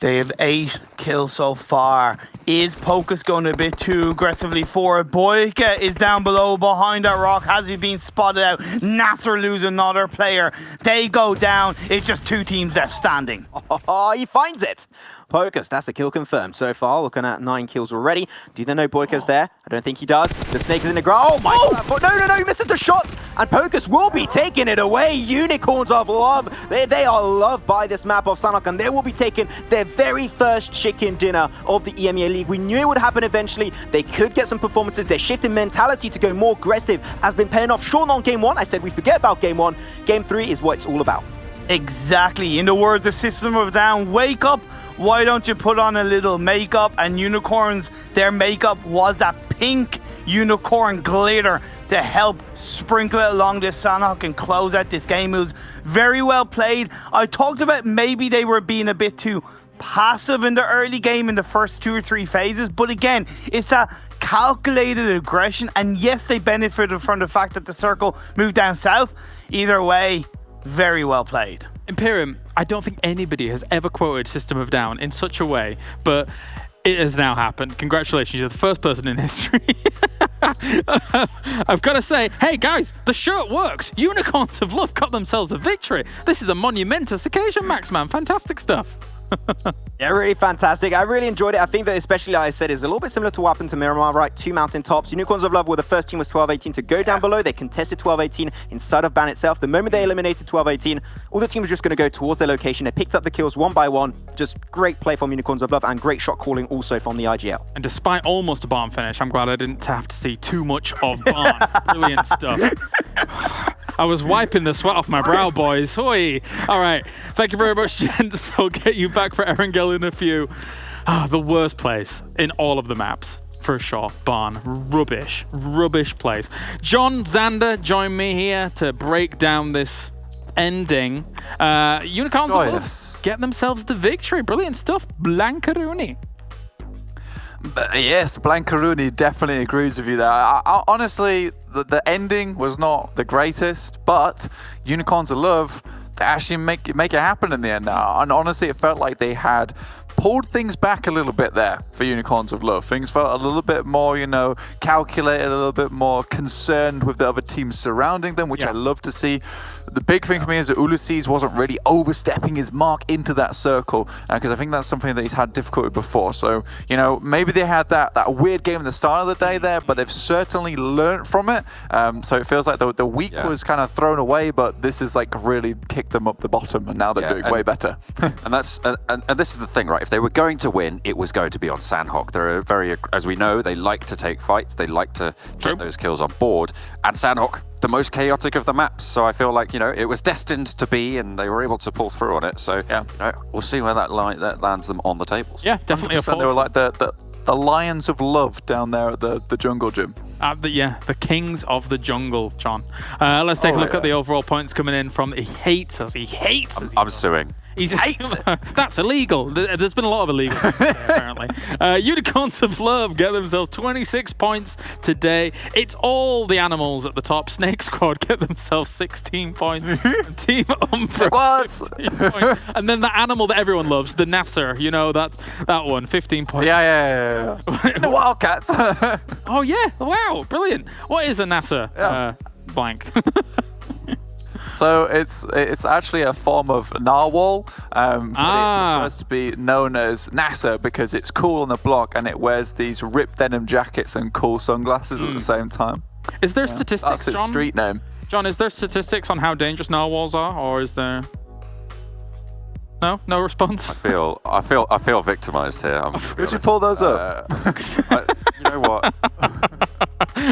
They have 8 kills so far. Is Pokus going a bit too aggressively forward? Boyka is down below behind that rock. Has he been spotted out? NASR lose another player. They go down. It's just 2 teams left standing. Oh, he finds it. Pokus, that's a kill confirmed so far. Looking at 9 kills already. Do they know Boyka's there? I don't think he does. The snake is in the ground. Oh my god. No, he misses the shots. And Pokus will be taking it away. Unicorns of Love. They are loved by this map of Sanhok, and they will be taking their very first chicken dinner of the EMEA League. We knew it would happen eventually. They could get some performances. Their shift in mentality to go more aggressive has been paying off. Sure, on game 1. I said we forget about game 1. Game 3 is what it's all about. Exactly. In the words of System of a Down, wake up. Why don't you put on a little makeup? And Unicorns, their makeup was that pink unicorn glitter to help sprinkle it along this Sanhok and close out this game. It was very well played. I talked about maybe they were being a bit too passive in the early game in the first 2 or 3 phases, but again, it's a calculated aggression, and yes, they benefited from the fact that the circle moved down south. Either way, very well played. Imperium, I don't think anybody has ever quoted System of Down in such a way, but it has now happened. Congratulations, you're the first person in history. I've got to say, hey guys, the shirt works. Unicorns of Love got themselves a victory. This is a monumentous occasion, Max, man. Fantastic stuff. Yeah, really fantastic. I really enjoyed it. I think that especially, like I said, is a little bit similar to what happened to Miramar, right? 2 mountain tops. Unicorns of Love were the first team was 12-18 to go down below. They contested 12-18 inside of ban itself. The moment they eliminated 12-18, all the teams were just going to go towards their location. They picked up the kills 1 by 1. Just great play from Unicorns of Love and great shot calling also from the IGL. And despite almost a barn finish, I'm glad I didn't have to see too much of barn. Brilliant stuff. I was wiping the sweat off my brow, boys. Hoi! All right. Thank you very much, gents. I'll get you back for Erangel in a few. The worst place in all of the maps. For sure. Barn. Rubbish. Rubbish place. John Zander joined me here to break down this ending. Unicorns will get themselves the victory. Brilliant stuff. Blancaruni. Yes, Blancaruni definitely agrees with you there. Honestly, the ending was not the greatest, but Unicorns of Love, they actually make it happen in the end now. And honestly, it felt like they had pulled things back a little bit there for Unicorns of Love. Things felt a little bit more, you know, calculated, a little bit more concerned with the other teams surrounding them, which I love to see. the big thing for me is that Ulysses wasn't really overstepping his mark into that circle, because I think that's something that he's had difficulty before. So, you know, maybe they had that weird game at the start of the day there, but they've certainly learned from it. So it feels like the week was kind of thrown away, but this is like really kicked them up the bottom, and now they're doing way better. And that's and this is the thing, right? If they were going to win, it was going to be on Sanhok. They're very, as we know, they like to take fights. They like to get those kills on board. And Sanhok, the most chaotic of the maps. So I feel like, you know, it was destined to be, and they were able to pull through on it. So you know, we'll see where that lands them on the tables. Yeah, definitely. They were like the lions of love down there at the jungle gym. The kings of the jungle, John. Let's take a look at the overall points coming in from. He hates us. I'm suing. That's illegal. There's been a lot of illegal things today, apparently. Unicorns of Love get themselves 26 points today. It's all the animals at the top. SNAKEsquad get themselves 16 points. Team Umbra 15 points. And then the animal that everyone loves, the NASR, you know, that one, 15 points. Yeah. The WildCats. Oh yeah, wow, brilliant. What is a NASR? Blank. So it's actually a form of narwhal, but it prefers to be known as NASA because it's cool on the block and it wears these ripped denim jackets and cool sunglasses at the same time. Is there statistics, That's its street name. John, is there statistics on how dangerous narwhals are, or is there? No response. I feel victimized here. Could you pull those up? You know what?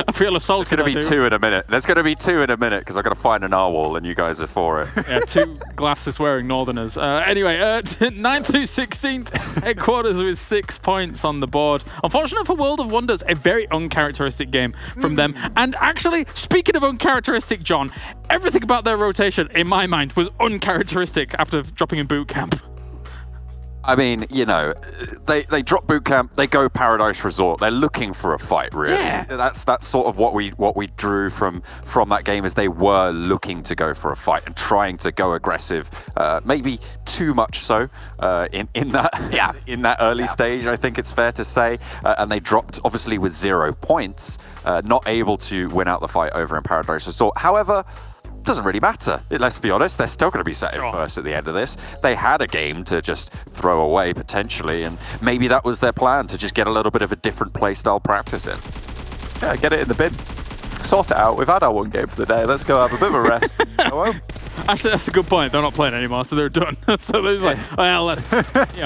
I feel assaulted. There's going to be 2 in a minute. There's going to be 2 in a minute because I've got to find a narwhal and you guys are for it. Yeah, 2 glasses-wearing northerners. Anyway, 9th through 16th, Headquarters with 6 points on the board. Unfortunate for World of Wonders, a very uncharacteristic game from them. And actually, speaking of uncharacteristic, John, everything about their rotation, in my mind, was uncharacteristic after dropping in boot camp. I mean, you know, they drop boot camp, they go Paradise Resort. They're looking for a fight, really. Yeah. That's sort of what we drew from that game, is they were looking to go for a fight and trying to go aggressive. Maybe too much so in that early stage, I think it's fair to say. And they dropped obviously with 0 points, not able to win out the fight over in Paradise Resort. However, doesn't really matter. Let's be honest, they're still going to be sat in first at the end of this. They had a game to just throw away potentially, and maybe that was their plan, to just get a little bit of a different playstyle practice in. Yeah, get it in the bin. Sort it out. We've had our 1 game for the day. Let's go have a bit of a rest. Go home. Actually, that's a good point. They're not playing anymore, so they're done. So they're just like, well, let's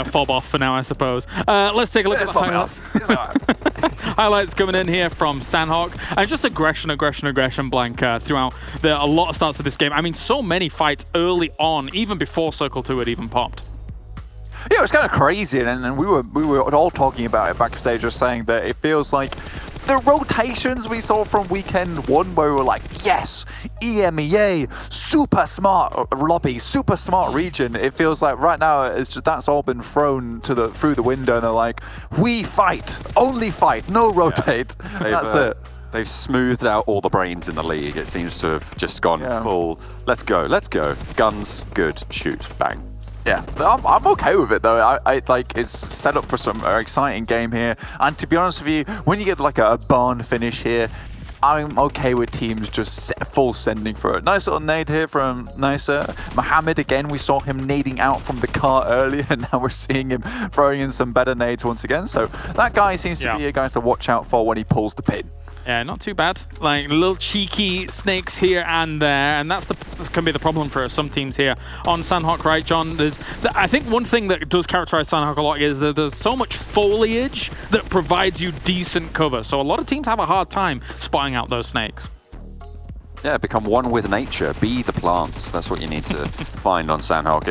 fob off for now, I suppose. Let's take a look at the highlights. Highlights coming in here from Sanhok. And just aggression, blank throughout a lot of starts of this game. I mean, so many fights early on, even before Circle 2 had even popped. Yeah, it was kind of crazy, and we were all talking about it backstage, just saying that it feels like the rotations we saw from weekend 1, where we were like, yes, EMEA, super smart lobby, super smart region. It feels like right now it's just that's all been thrown through the window, and they're like, we fight, only fight, no rotate. Yeah. That's it. They've smoothed out all the brains in the league. It seems to have just gone full. Let's go. Guns, good, shoot, bang. Yeah, I'm okay with it though. I like it's set up for some exciting game here. And to be honest with you, when you get like a barn finish here, I'm okay with teams just full sending for it. Nice little nade here from NaixCS. Mohammed again, we saw him nading out from the car earlier, and now we're seeing him throwing in some better nades once again. So that guy seems to be a guy to watch out for when he pulls the pin. Yeah, not too bad. Like little cheeky snakes here and there, and this can be the problem for some teams here on Sanhok, right, John? I think one thing that does characterize Sanhok a lot is that there's so much foliage that provides you decent cover. So a lot of teams have a hard time spotting out those snakes. Yeah, become one with nature. Be the plants. That's what you need to find on Sanhok.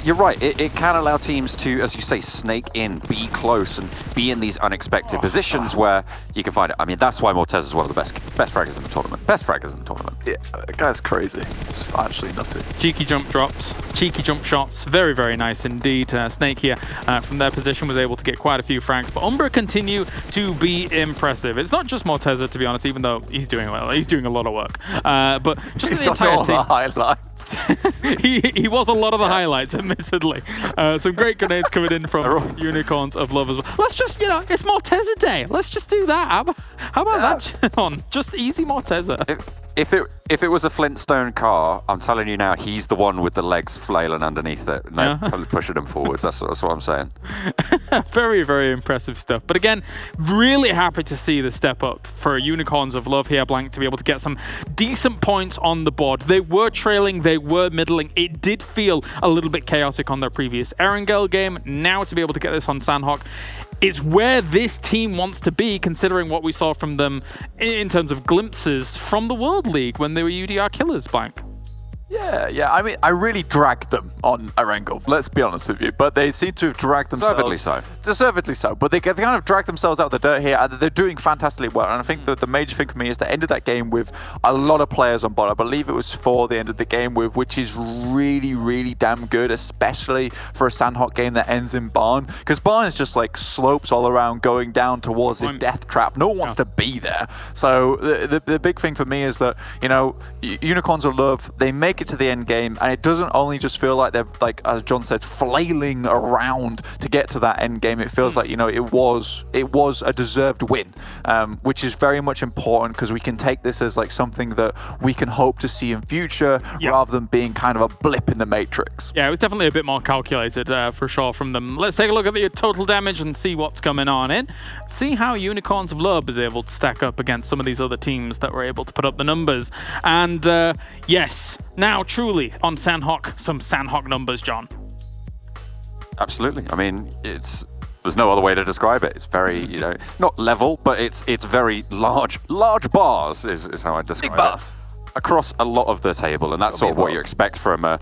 You're right. It can allow teams to, as you say, snake in, be close, and be in these unexpected positions where you can find it. I mean, that's why Mortez is one of the best fraggers in the tournament. Best fraggers in the tournament. Yeah, that guy's crazy. Just actually nutty. Cheeky jump drops, cheeky jump shots. Very, very nice indeed. Snake here from their position was able to get quite a few frags, but Umbra continue to be impressive. It's not just Morteza, to be honest, even though he's doing well. He's doing a lot of work. But just the entire team. The highlights. he was a lot of the highlights, admittedly. Some great grenades coming in from Unicorns of Love as well. Let's just, it's Morteza Day. Let's just do that. How about that, John? Just easy Morteza. If it was a Flintstone car, I'm telling you now, he's the one with the legs flailing underneath it, pushing them forwards. That's what I'm saying. Very, very impressive stuff. But again, really happy to see the step up for Unicorns of Love here, Blank, to be able to get some decent points on the board. They were trailing, they were middling. It did feel a little bit chaotic on their previous Erangel game. Now to be able to get this on Sanhok, it's where this team wants to be, considering what we saw from them in terms of glimpses from the World League when they were UDR killers, Blank. Yeah. I mean, I really dragged them on Erangel, let's be honest with you. But they seem to have dragged themselves... Deservedly so. But they kind of dragged themselves out of the dirt here, and they're doing fantastically well. And I think that the major thing for me is they ended that game with a lot of players on board. I believe it was 4 they ended the game with, which is really, really damn good, especially for a Sanhok game that ends in Barn. Because Barn is just like slopes all around going down towards this death trap. No one wants to be there. So the big thing for me is that, you know, Unicorns of Love, they make it to the end game, and it doesn't only just feel like they're, like as John said, flailing around to get to that end game. It feels like, you know, it was a deserved win, which is very much important, because we can take this as like something that we can hope to see in future, rather than being kind of a blip in the matrix. Yeah, it was definitely a bit more calculated for sure from them. Let's take a look at the total damage and see what's coming on in. See how Unicorns of Love is able to stack up against some of these other teams that were able to put up the numbers. And yes, now truly on Sanhok, some Sanhok numbers, John. Absolutely. I mean, there's no other way to describe it. It's very, you know, not level, but it's very large bars is how I describe Big bars. It. Across a lot of the table, and that's sort of what you expect from a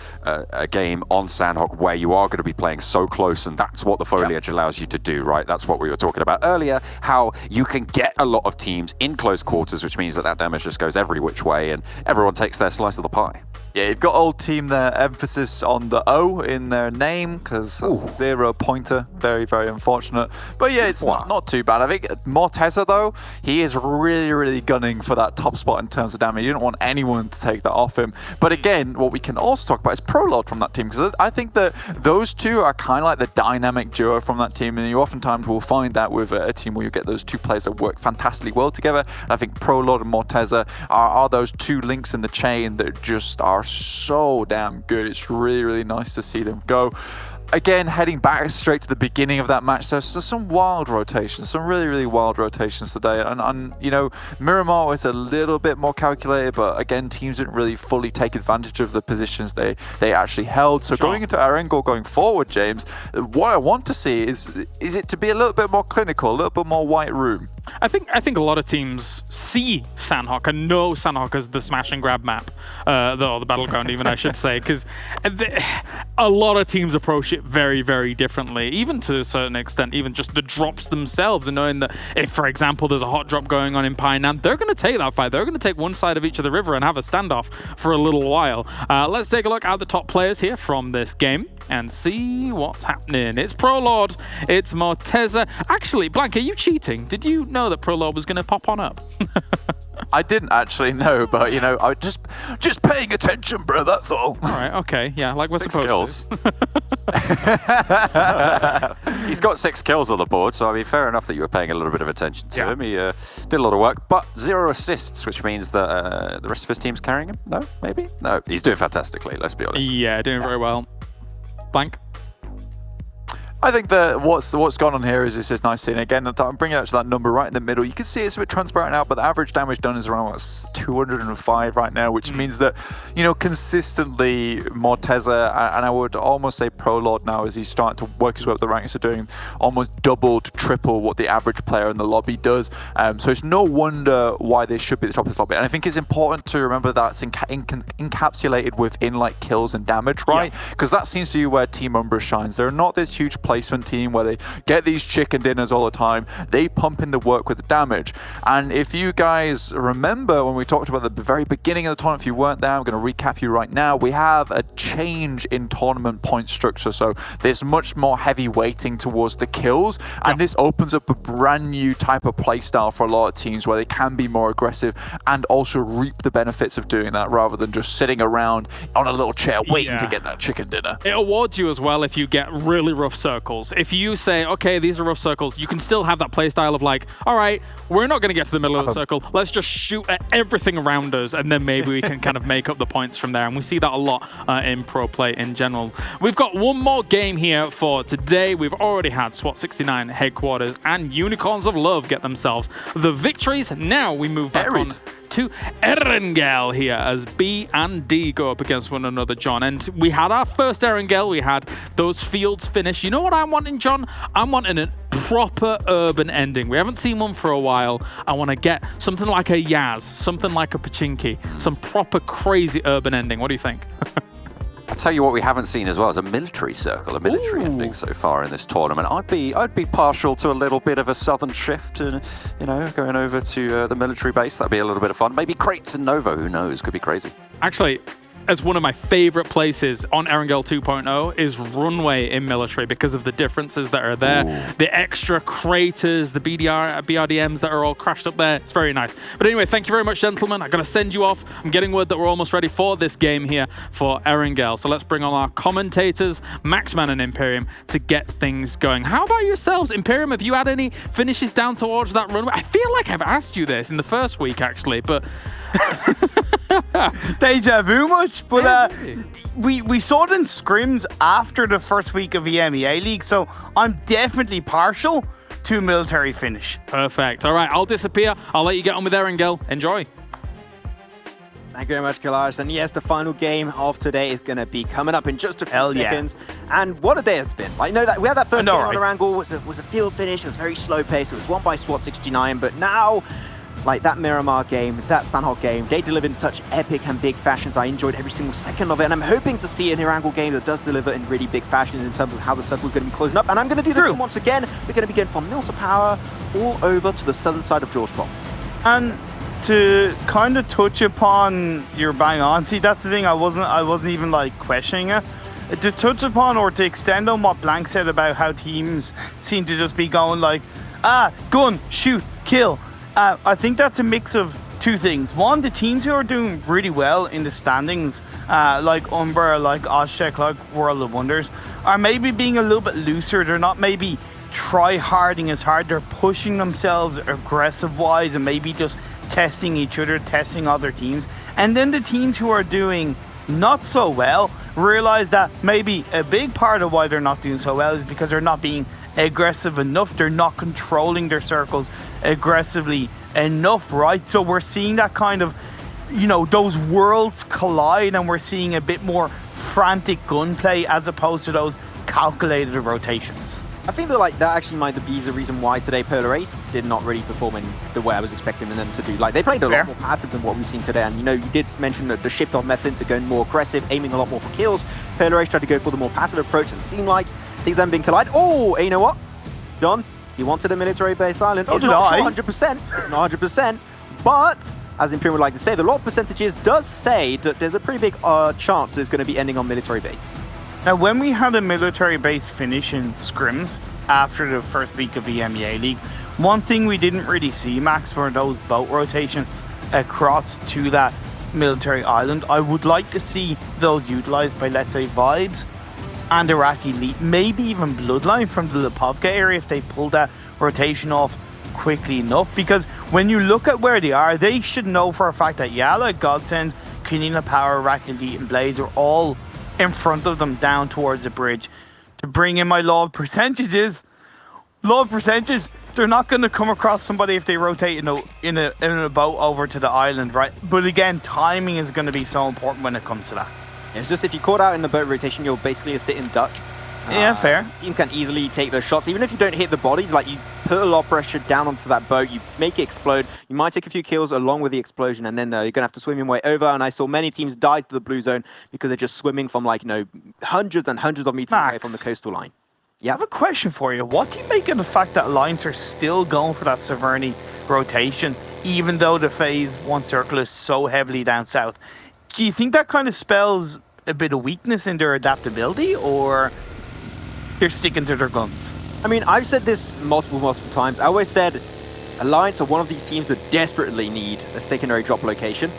game on Sanhok, where you are going to be playing so close, and that's what the foliage allows you to do, right? That's what we were talking about earlier, how you can get a lot of teams in close quarters, which means that damage just goes every which way, and everyone takes their slice of the pie. Yeah, you've got old team there, emphasis on the O in their name, because that's a 0 pointer. Very, very unfortunate. But yeah, it's not too bad. I think Morteza, though, he is really, really gunning for that top spot in terms of damage. You don't want anyone to take that off him. But again, what we can also talk about is Prolord from that team, because I think that those two are kind of like the dynamic duo from that team, and you oftentimes will find that with a team where you get those two players that work fantastically well together. And I think Prolord and Morteza are those two links in the chain that just are so damn good. It's really, really nice to see them go. Again, heading back straight to the beginning of that match, there's some wild rotations, some really, really wild rotations today. And you know, Miramar was a little bit more calculated, but again, teams didn't really fully take advantage of the positions they actually held. So going into Erangel going forward, James, what I want to see is it to be a little bit more clinical, a little bit more white room. I think a lot of teams see Sanhok and know Sanhok as the smash and grab map, the battleground even, I should say, because a lot of teams approach it very, very differently, even to a certain extent, even just the drops themselves, and knowing that if, for example, there's a hot drop going on in Painan, they're going to take that fight. They're going to take one side of each of the river and have a standoff for a little while. Let's take a look at the top players here from this game and see what's happening. It's Prolord, it's Morteza. Actually, Blank, are you cheating? Did you know that Prolord was going to pop on up? I didn't actually know, but you know, I just paying attention, bro. That's all. All right, okay, yeah, like we're 6 supposed kills. He's got 6 kills on the board, so I mean, fair enough that you were paying a little bit of attention to him. He did a lot of work, but 0 assists, which means that the rest of his team's carrying him. No, maybe no. He's doing fantastically. Let's be honest. Yeah, doing very well. Blank. I think that what's gone on here is it's just nice seeing. Again, I'm bringing out to that number right in the middle. You can see it's a bit transparent now, but the average damage done is around 205 right now, which means that, you know, consistently Morteza, and I would almost say Prolord now, as he's starting to work his way up the ranks, are doing almost double to triple what the average player in the lobby does. So it's no wonder why they should be at the top of this lobby. And I think it's important to remember that's encapsulated within like kills and damage, right? Because that seems to be where Team Umbra shines. They're not this huge placement team where they get these chicken dinners all the time. They pump in the work with the damage. And if you guys remember when we talked about the very beginning of the tournament, if you weren't there, I'm going to recap you right now. We have a change in tournament point structure. So there's much more heavy weighting towards the kills. And this opens up a brand new type of playstyle for a lot of teams where they can be more aggressive and also reap the benefits of doing that rather than just sitting around on a little chair waiting to get that chicken dinner. It awards you as well if you get really rough circles circles. If you say, okay, these are rough circles, you can still have that play style of like, all right, we're not going to get to the middle of the circle. Let's just shoot at everything around us, and then maybe we can kind of make up the points from there. And we see that a lot in pro play in general. We've got one more game here for today. We've already had SWAT 69 Headquarters and Unicorns of Love get themselves the victories. Now we move back on to Erangel here as B and D go up against one another, John. And we had our first Erangel. We had those fields finish. You know what I'm wanting, John? I'm wanting a proper urban ending. We haven't seen one for a while. I want to get something like a Yaz, something like a Pachinki, some proper crazy urban ending. What do you think? I'll tell you what we haven't seen as well as a military circle, a military ending so far in this tournament. I'd be partial to a little bit of a southern shift, and going over to the military base. That'd be a little bit of fun. Maybe Kratos and Nova, who knows? Could be crazy. Actually, as one of my favorite places on Erangel 2.0 is runway in military because of the differences that are there. Ooh. The extra craters, the BRDMs that are all crashed up there. It's very nice. But anyway, thank you very much, gentlemen. I'm going to send you off. I'm getting word that we're almost ready for this game here for Erangel. So let's bring on our commentators, Maxman and Imperium, to get things going. How about yourselves, Imperium? Have you had any finishes down towards that runway? I feel like I've asked you this in the first week, actually, but... Deja vu much, but we saw it in scrims after the first week of EMEA League, so I'm definitely partial to military finish. Perfect. All right, I'll disappear. I'll let you get on with Erangel. Enjoy. Thank you very much, Klas. And yes, the final game of today is going to be coming up in just a few seconds. Yeah. And what a day it's been. Like, that we had that first game on Erangel, was a field finish. It was very slow paced. It was won by SWAT 69, but now... like that Miramar game, that Sanhok game, they delivered in such epic and big fashions. I enjoyed every single second of it, and I'm hoping to see an Erangel game that does deliver in really big fashion in terms of how the circle is going to be closing up. And I'm going to do the game once again. We're going to be going from Mill to Power all over to the southern side of Georgetown. And to kind of touch upon your bang on, see, that's the thing. I wasn't even like questioning it. To touch upon or to extend on what Blank said about how teams seem to just be going like, gun, shoot, kill. I think that's a mix of two things. One, the teams who are doing really well in the standings, like Umbra, like OshTek, like World of Wonders, are maybe being a little bit looser. They're not maybe try-harding as hard. They're pushing themselves aggressive-wise and maybe just testing each other, testing other teams. And then the teams who are doing not so well realize that maybe a big part of why they're not doing so well is because they're not being aggressive enough. They're not controlling their circles aggressively enough, right? So we're seeing that kind of, those worlds collide, and we're seeing a bit more frantic gunplay as opposed to those calculated rotations. I think that that actually might be the reason why today Polar Ace did not really perform in the way I was expecting them to do. Like, they played a lot more passive than what we've seen today. And you did mention that the shift of meta into going more aggressive, aiming a lot more for kills. Polar Ace tried to go for the more passive approach, and it seemed like things haven't been collided. Oh, and you know what, John? He wanted a military base island. It's not 100%. It's not 100%. But as Imperium would like to say, the lot of percentages does say that there's a pretty big chance that it's going to be ending on military base. Now, when we had a military base finish in scrims after the first week of EMEA League, one thing we didn't really see, Max, were those boat rotations across to that military island. I would like to see those utilized by, let's say, Vibes and IRAQI Elite, maybe even Bloodline from the Lipovka area if they pull that rotation off quickly enough. Because when you look at where they are, they should know for a fact that YaLLa, GODSENT, Konina Power, IRAQI Elite, and Blaze are all in front of them down towards the bridge. To bring in my law of percentages, they're not going to come across somebody if they rotate in a boat over to the island, right? But again, timing is going to be so important when it comes to that. It's just if you caught out in the boat rotation, you're basically a sitting duck. Yeah, fair. Team can easily take those shots, even if you don't hit the bodies. Like, you put a lot of pressure down onto that boat, you make it explode. You might take a few kills along with the explosion, and then you're gonna have to swim your way over. And I saw many teams die to the blue zone because they're just swimming from hundreds and hundreds of meters away from the coastal line. Yeah. I have a question for you. What do you make of the fact that Alliance are still going for that Severny rotation, even though the Phase 1 circle is so heavily down south? Do you think that kind of spells a bit of weakness in their adaptability, or they're sticking to their guns? I mean, I've said this multiple times. I always said Alliance are one of these teams that desperately need a secondary drop location.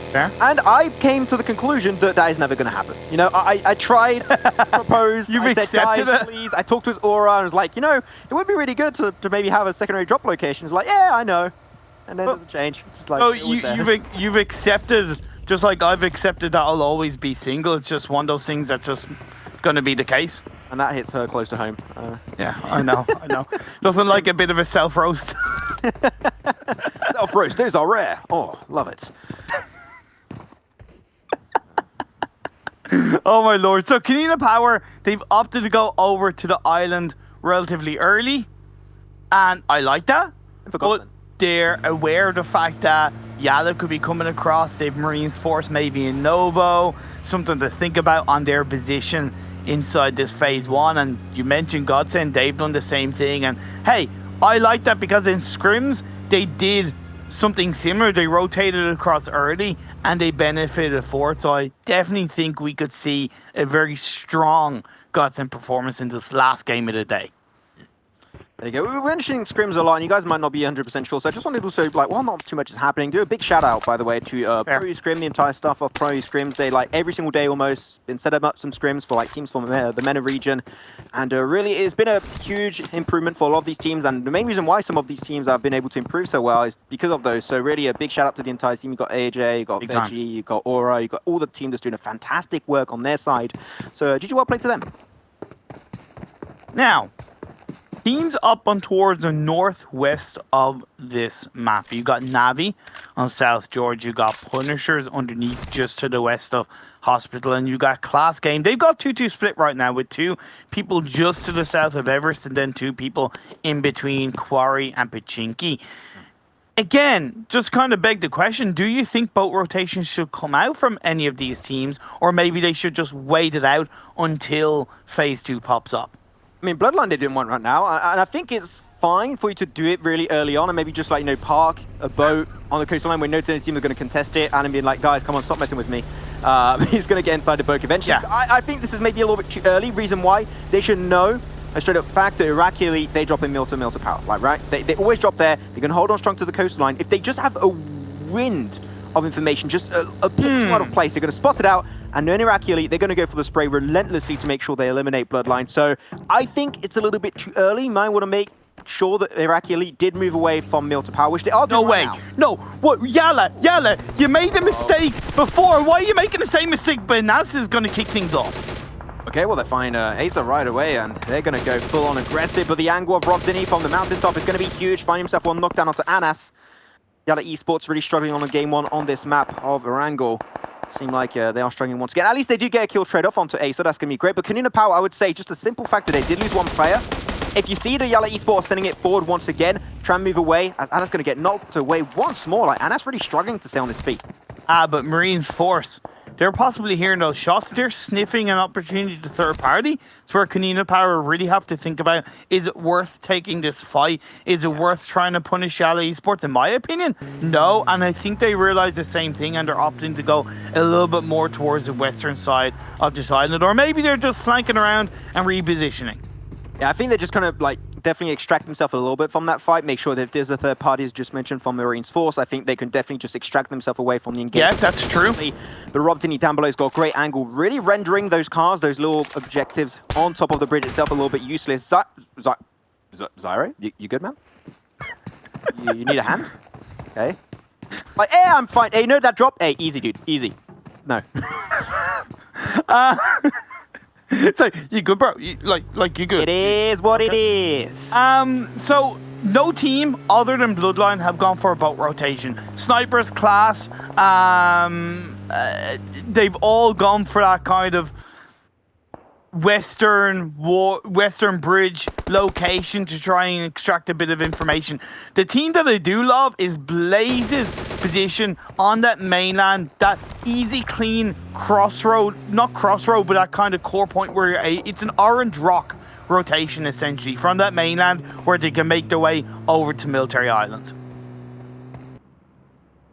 Fair. And I came to the conclusion that that is never going to happen. You know, I tried, proposed, You've I said, accepted guys, it. please. I talked to his aura and was like, you know, it would be really good to maybe have a secondary drop location. He's like, yeah, I know. And then there's a change. Just like, Oh, it was there. you've accepted, just like I've accepted that I'll always be single. It's just one of those things that's just going to be the case. And that hits her close to home. Yeah, I know. Nothing like a bit of a self-roast. Self-roast, those are rare. Oh, love it. Oh my lord. So Konina Power, they've opted to go over to the island relatively early. And I like that. But they're aware of the fact that YaLLa could be coming across. They've Marines Force, maybe in Novo. Something to think about on their position inside this phase 1. And you mentioned GODSENT, they've done the same thing. And hey, I like that because in scrims, they did something similar. They rotated across early and they benefited for it. So I definitely think we could see a very strong GODSENT performance in this last game of the day. There you go. We were mentioning scrims a lot, and you guys might not be 100% sure, so I just wanted to also, like, while not too much is happening, do a big shout out, by the way, to Pro Scrim, the entire staff of Pro Scrims. They, like, every single day almost, been setting up some scrims for, like, teams from the MENA region, and really, it's been a huge improvement for a lot of these teams, and the main reason why some of these teams have been able to improve so well is because of those. So really, a big shout out to the entire team. You've got AJ, you've got Veggie, you've got Aura, you've got all the team that's doing a fantastic work on their side. So, GG well played to them. Now, teams up on towards the northwest of this map. You got Navi on South George. You got Punishers underneath just to the west of Hospital. And you got Klas Game. They've got 2-2 split right now with 2 people just to the south of Everest and then 2 people in between Quarry and Pachinki. Again, just kind of beg the question, do you think boat rotations should come out from any of these teams? Or maybe they should just wait it out until Phase 2 pops up? I mean, Bloodline they didn't want right now, and I think it's fine for you to do it really early on and maybe just, like, you know, park a boat on the coastline where no team are going to contest it and being like, guys, come on, stop messing with me. He's going to get inside the boat eventually. Yeah. I think this is maybe a little bit too early. Reason why, they should know a straight up fact that IRAQI Elite, they drop in mill to power, like, right? They always drop there. They're going to hold on strong to the coastline. If they just have a wind of information, just a pixel out of place, they're going to spot it out. And then IRAQI Elite, they're going to go for the spray relentlessly to make sure they eliminate Bloodline. So I think it's a little bit too early. You might want to make sure that IRAQI Elite did move away from mill to power, which they are doing right now. No, what? YaLLa, you made a mistake before. Why are you making the same mistake? But Natus is going to kick things off. Okay, well, they find Asa right away, and they're going to go full-on aggressive. But the angle of Robdini from the mountaintop is going to be huge. Find himself one knockdown onto Anas. YaLLa Esports really struggling on a game 1 on this map of Erangel. Seem like they are struggling once again. At least they do get a kill trade-off onto Ace, so that's going to be great. But Konina Power, I would say, just the simple fact that they did lose 1 player. If you see the YaLLa Esports sending it forward once again, try and move away, as Anas going to get knocked away once more. Like, Anas really struggling to stay on his feet. But Marines Force, they're possibly hearing those shots. They're sniffing an opportunity to third party. It's where Konina Power really have to think about, is it worth taking this fight? Is it worth trying to punish YaLLa Esports? In my opinion, no. And I think they realize the same thing and they're opting to go a little bit more towards the western side of this island. Or maybe they're just flanking around and repositioning. Yeah, I think they're just kind of, like, definitely extract themselves a little bit from that fight. Make sure that if there's a third party, as just mentioned, from Marines Force, I think they can definitely just extract themselves away from the engagement. Yeah, that's true. But Robdini down below has got a great angle, really rendering those cars, those little objectives on top of the bridge itself a little bit useless. Zyro, you good, man? you need a hand? Okay. Like, hey, I'm fine. Hey, no, that drop? Hey, easy, dude. Easy. No. It's like, you good, bro? You good? It is what it is. So no team other than Bloodline have gone for a boat rotation. Snipers, Klas, they've all gone for that kind of western bridge location to try and extract a bit of information. The team that I do love is Blaze's position on that mainland, that easy, clean crossroad, not crossroad, but that kind of core point where it's an orange rock rotation essentially from that mainland where they can make their way over to Military Island.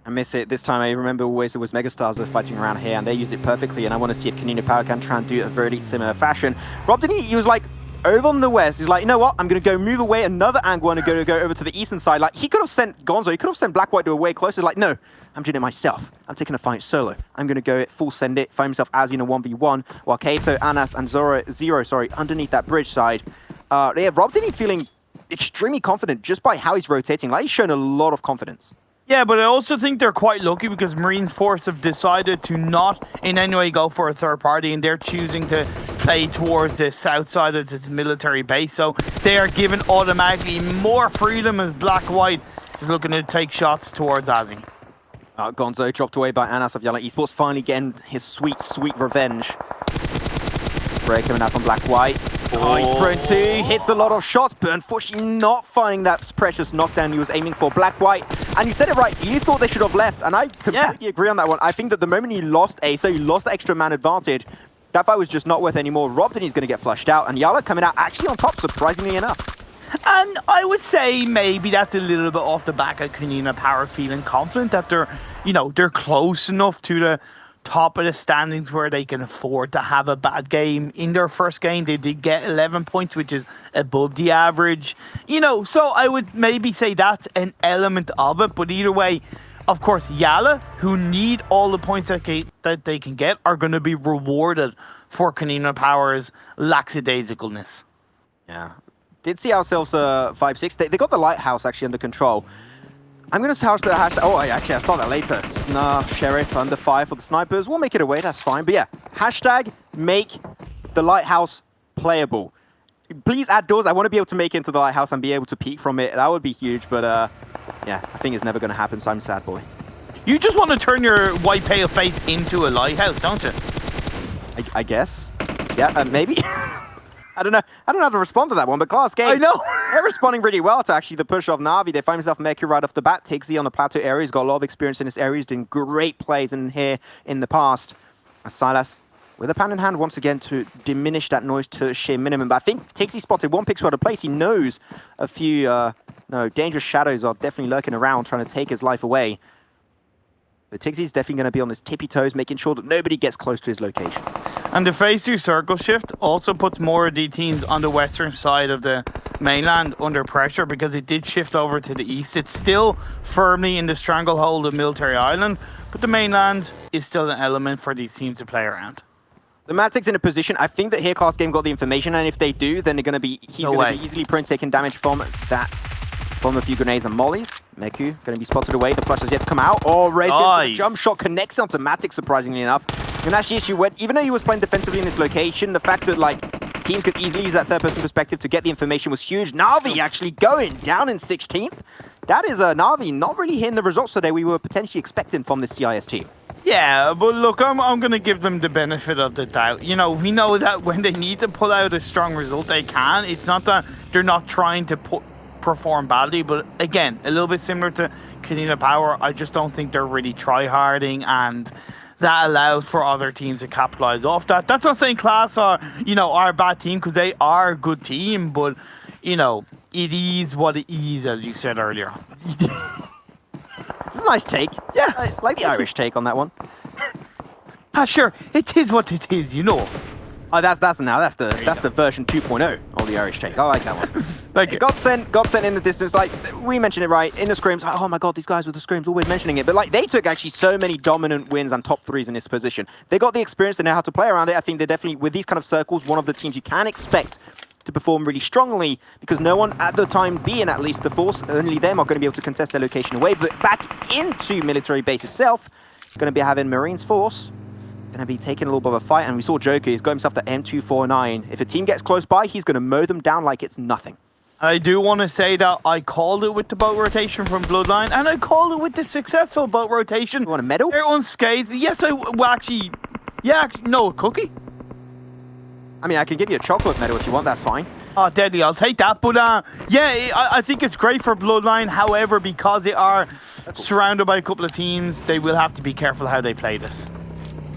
I miss it. This time I remember always it was Megastars were fighting around here and they used it perfectly, and I want to see if Konina Power can try and do it in a very similar fashion. Robdini, he was like, over on the west. He's like, you know what? I'm going to go move away another angle and go over to the eastern side. Like, he could have sent Gonzo, he could have sent Black White to a way closer. Like, no, I'm doing it myself. I'm taking a fight solo. I'm going to go full send it, find himself as in a 1v1, while Kato, Anas, and Zero, underneath that bridge side. Yeah, Rob didn't feeling extremely confident just by how he's rotating. Like, he's shown a lot of confidence. Yeah, but I also think they're quite lucky because Marines Force have decided to not in any way go for a third party, and they're choosing to play towards the south side of its military base. So they are given automatically more freedom as Black White is looking to take shots towards Azzy. Gonzo dropped away by Anas of YaLLa Esports, finally getting his sweet, sweet revenge. Break coming out from Black White. Oh, he's prone to, hits a lot of shots, but unfortunately not finding that precious knockdown he was aiming for. Black White, and you said it right, you thought they should have left, and I completely agree on that one. I think that the moment he lost so he lost the extra man advantage, that fight was just not worth anymore. Robden is going to get flushed out, and YaLLa coming out actually on top, surprisingly enough. And I would say maybe that's a little bit off the back of Konina Power feeling confident that they're close enough to the top of the standings where they can afford to have a bad game. In their first game, they did get 11 points, which is above the average. So I would maybe say that's an element of it. But either way, of course, YaLLa, who need all the points that they can get, are going to be rewarded for Konina Power's lackadaisicalness. Yeah. Did see ourselves 5-6. They got the lighthouse actually under control. I'm going to search the hashtag. Oh, actually, I'll start that later. Sheriff under fire for the snipers. We'll make it away, that's fine. But yeah, hashtag make the lighthouse playable. Please add doors. I want to be able to make it into the lighthouse and be able to peek from it. That would be huge, but yeah, I think it's never going to happen, so I'm sad boy. You just want to turn your white pale face into a lighthouse, don't you? I guess. Yeah, maybe. I don't know how to respond to that one, but Klas game. I know. They're responding really well to actually the push of Na'Vi. They find himself Mercury right off the bat. Tiggsy on the plateau area. He's got a lot of experience in this area. He's doing great plays in here in the past. Silas with a pan in hand once again to diminish that noise to a sheer minimum. But I think Tiggsy spotted one pixel out of place. He knows a few dangerous shadows are definitely lurking around trying to take his life away. But Tiggsy's definitely going to be on his tippy toes, making sure that nobody gets close to his location. And the phase 2 circle shift also puts more of the teams on the western side of the mainland under pressure because it did shift over to the east. It's still firmly in the stranglehold of Military Island, but the mainland is still an element for these teams to play around. The Matic's in a position, I think that here Klas game got the information, and if they do, then he's going to be easily prone to taking damage from that. From a few grenades and mollies. Meku going to be spotted away. The flush has yet to come out. Oh, raised nice. Jump shot connects onto Matic, surprisingly enough. And that's the issue. Even though he was playing defensively in this location, the fact that teams could easily use that third-person perspective to get the information was huge. Na'Vi actually going down in 16th. That is Na'Vi not really hitting the results today we were potentially expecting from this CIS team. Yeah, but look, I'm going to give them the benefit of the doubt. We know that when they need to pull out a strong result, they can. It's not that they're not trying to perform badly, but again, a little bit similar to Konina Power, I just don't think they're really try-harding, and that allows for other teams to capitalize off that. That's not saying Klas are a bad team, because they are a good team, but it is what it is, as you said earlier. It's a nice take. Yeah, I like the Irish take on that one. Sure, it is what it is, Oh, that's the version 2.0 of the Irish take. I like that one. Thank you. GODSENT in the distance, we mentioned it right, in the scrims, oh my god, these guys with the scrims, always mentioning it, but they took actually so many dominant wins and top threes in this position. They got the experience, they know how to play around it. I think they're definitely, with these kind of circles, one of the teams you can expect to perform really strongly, because no one at the time being at least the force, only them are going to be able to contest their location away, but back into military base itself, going to be having Marines Force, going to be taking a little bit of a fight, and we saw Joker, he's got himself the M249. If a team gets close by, he's going to mow them down like it's nothing. I do want to say that I called it with the boat rotation from Bloodline, and I called it with the successful boat rotation. You want a medal? They're unscathed. Yes, no, a cookie? I mean, I can give you a chocolate medal if you want, that's fine. Oh, deadly, I'll take that. But yeah, I think it's great for Bloodline. However, because they are surrounded by a couple of teams, they will have to be careful how they play this.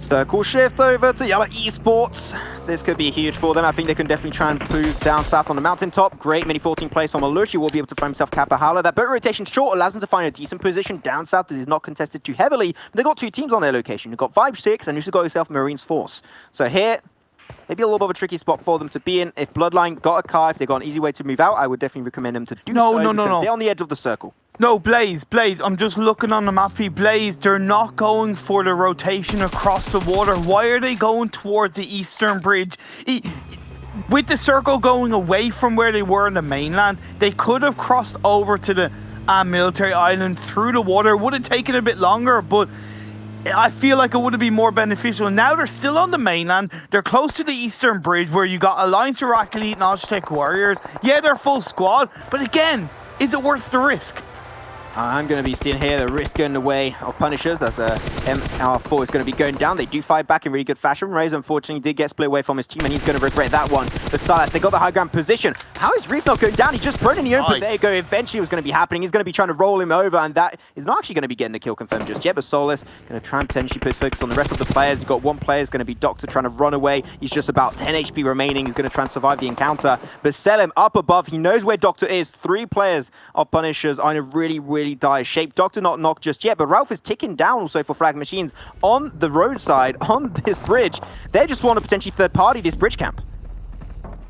Circle shift over to YaLLa Esports. This could be huge for them. I think they can definitely try and move down south on the mountaintop. Great mini 14 place on Malushi will be able to find himself Kappahala. That boat rotation short allows them to find a decent position down south that is not contested too heavily. But they've got two teams on their location. You've got 5-6 and you've got yourself Marines Force. So here, maybe a little bit of a tricky spot for them to be in. If Bloodline got a car, if they got an easy way to move out, I would definitely recommend them to do so. No. They're on the edge of the circle. No, Blaze, I'm just looking on the map for you. Blaze, they're not going for the rotation across the water. Why are they going towards the eastern bridge? With the circle going away from where they were in the mainland, they could have crossed over to the military island through the water. It would have taken a bit longer, but I feel like it would have been more beneficial. Now they're still on the mainland. They're close to the eastern bridge where you got Alliance IRAQI and OshTekkwarriors. Yeah, they're full squad, but again, is it worth the risk? I'm going to be seeing here the risk going the way of Punishers. That's MR4 is going to be going down. They do fight back in really good fashion. Raze, unfortunately, did get split away from his team, and he's going to regret that one. But Silas, they got the high ground position. How is Reef not going down? He just prone in the open. There you go. Eventually, it was going to be happening. He's going to be trying to roll him over, and that is not actually going to be getting the kill confirmed just yet. But Solus going to try and potentially put his focus on the rest of the players. He's got one player is going to be Doctor trying to run away. He's just about 10 HP remaining. He's going to try and survive the encounter. But Selim up above. He knows where Doctor is. 3 players of Punishers are in a really, really dire shape. Doctor not knocked just yet, but Ralph is ticking down also for Frag Machines on the roadside, on this bridge. They just want to potentially third-party this bridge camp.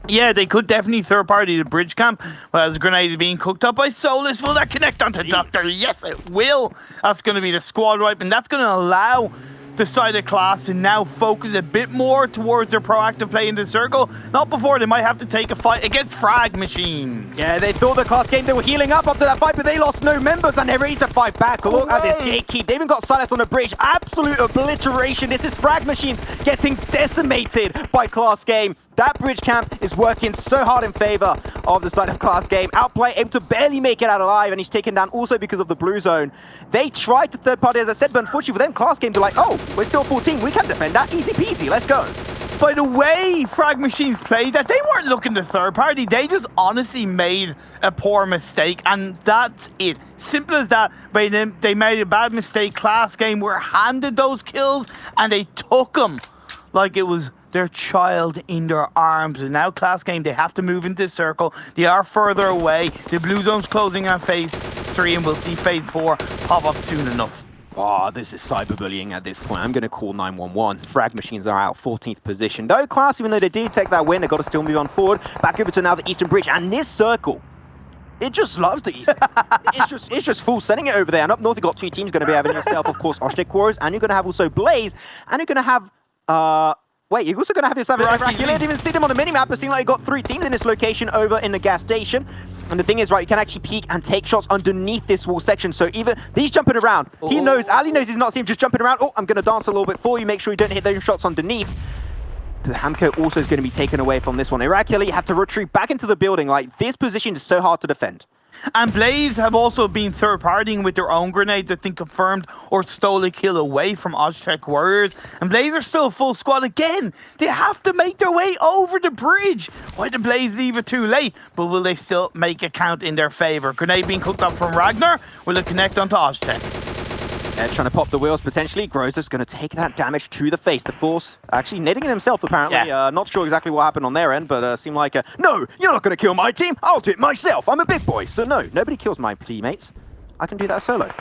Yeah, they could definitely third-party the bridge camp, but as grenades are being cooked up by Solus, will that connect onto Doctor? Yes, it will. That's going to be the squad wipe, and that's going to allow the side of Klas to now focus a bit more towards their proactive play in the circle. Not before they might have to take a fight against Frag Machines. Yeah, they thought the Klas game, they were healing up after that fight, but they lost no members and they're ready to fight back. Look at this gatekeep. They even got Silas on the bridge. Absolute obliteration. This is Frag Machines getting decimated by Klas game. That bridge camp is working so hard in favor of the side of Klas game. Outplay, able to barely make it out alive, and he's taken down also because of the blue zone. They tried to third party, as I said, but unfortunately for them, Klas game, they're like, oh, we're still 14, we can defend that, easy peasy, let's go. By the way Frag Machines played that, they weren't looking to third party, they just honestly made a poor mistake, and that's it. Simple as that. They made a bad mistake. Klas game were handed those kills, and they took them like it was their child in their arms. And now Klas game, they have to move into the circle. They are further away. The blue zone's closing on phase 3, and we'll see phase 4 pop up soon enough. Oh, this is cyberbullying at this point. I'm going to call 911. Frag Machines are out, 14th position. Though Klas, even though they did take that win, they've got to still move on forward. Back over to now the Eastern Bridge. And this circle, it just loves the East. it's just full sending it over there. And up north, you've got 2 teams going to be having yourself, of course, OshTekkwarriors. And you're going to have also Blaze. And you're going to have... Wait, you're also going to have yourself IRAQI. You didn't even see them on the minimap. It seemed like you got 3 teams in this location over in the gas station. And the thing is, right, you can actually peek and take shots underneath this wall section. So even he's jumping around. He knows, Ali knows he's not seeing him just jumping around. Oh, I'm going to dance a little bit for you. Make sure you don't hit those shots underneath. But Hamco also is going to be taken away from this one. IRAQI have to retreat back into the building. Like, this position is so hard to defend. And Blaze have also been third-partying with their own grenades, I think confirmed or stole a kill away from OshTekkwarriors. And Blaze are still full squad again. They have to make their way over the bridge. Why did Blaze leave it too late? But will they still make a count in their favor? Grenade being cooked up from Ragnar. Will it connect onto OshTek? Trying to pop the wheels potentially. Groza's going to take that damage to the face. The Force actually netting it himself apparently. Yeah. Not sure exactly what happened on their end, but seemed like no, you're not going to kill my team. I'll do it myself. I'm a big boy. So no, nobody kills my teammates. I can do that solo.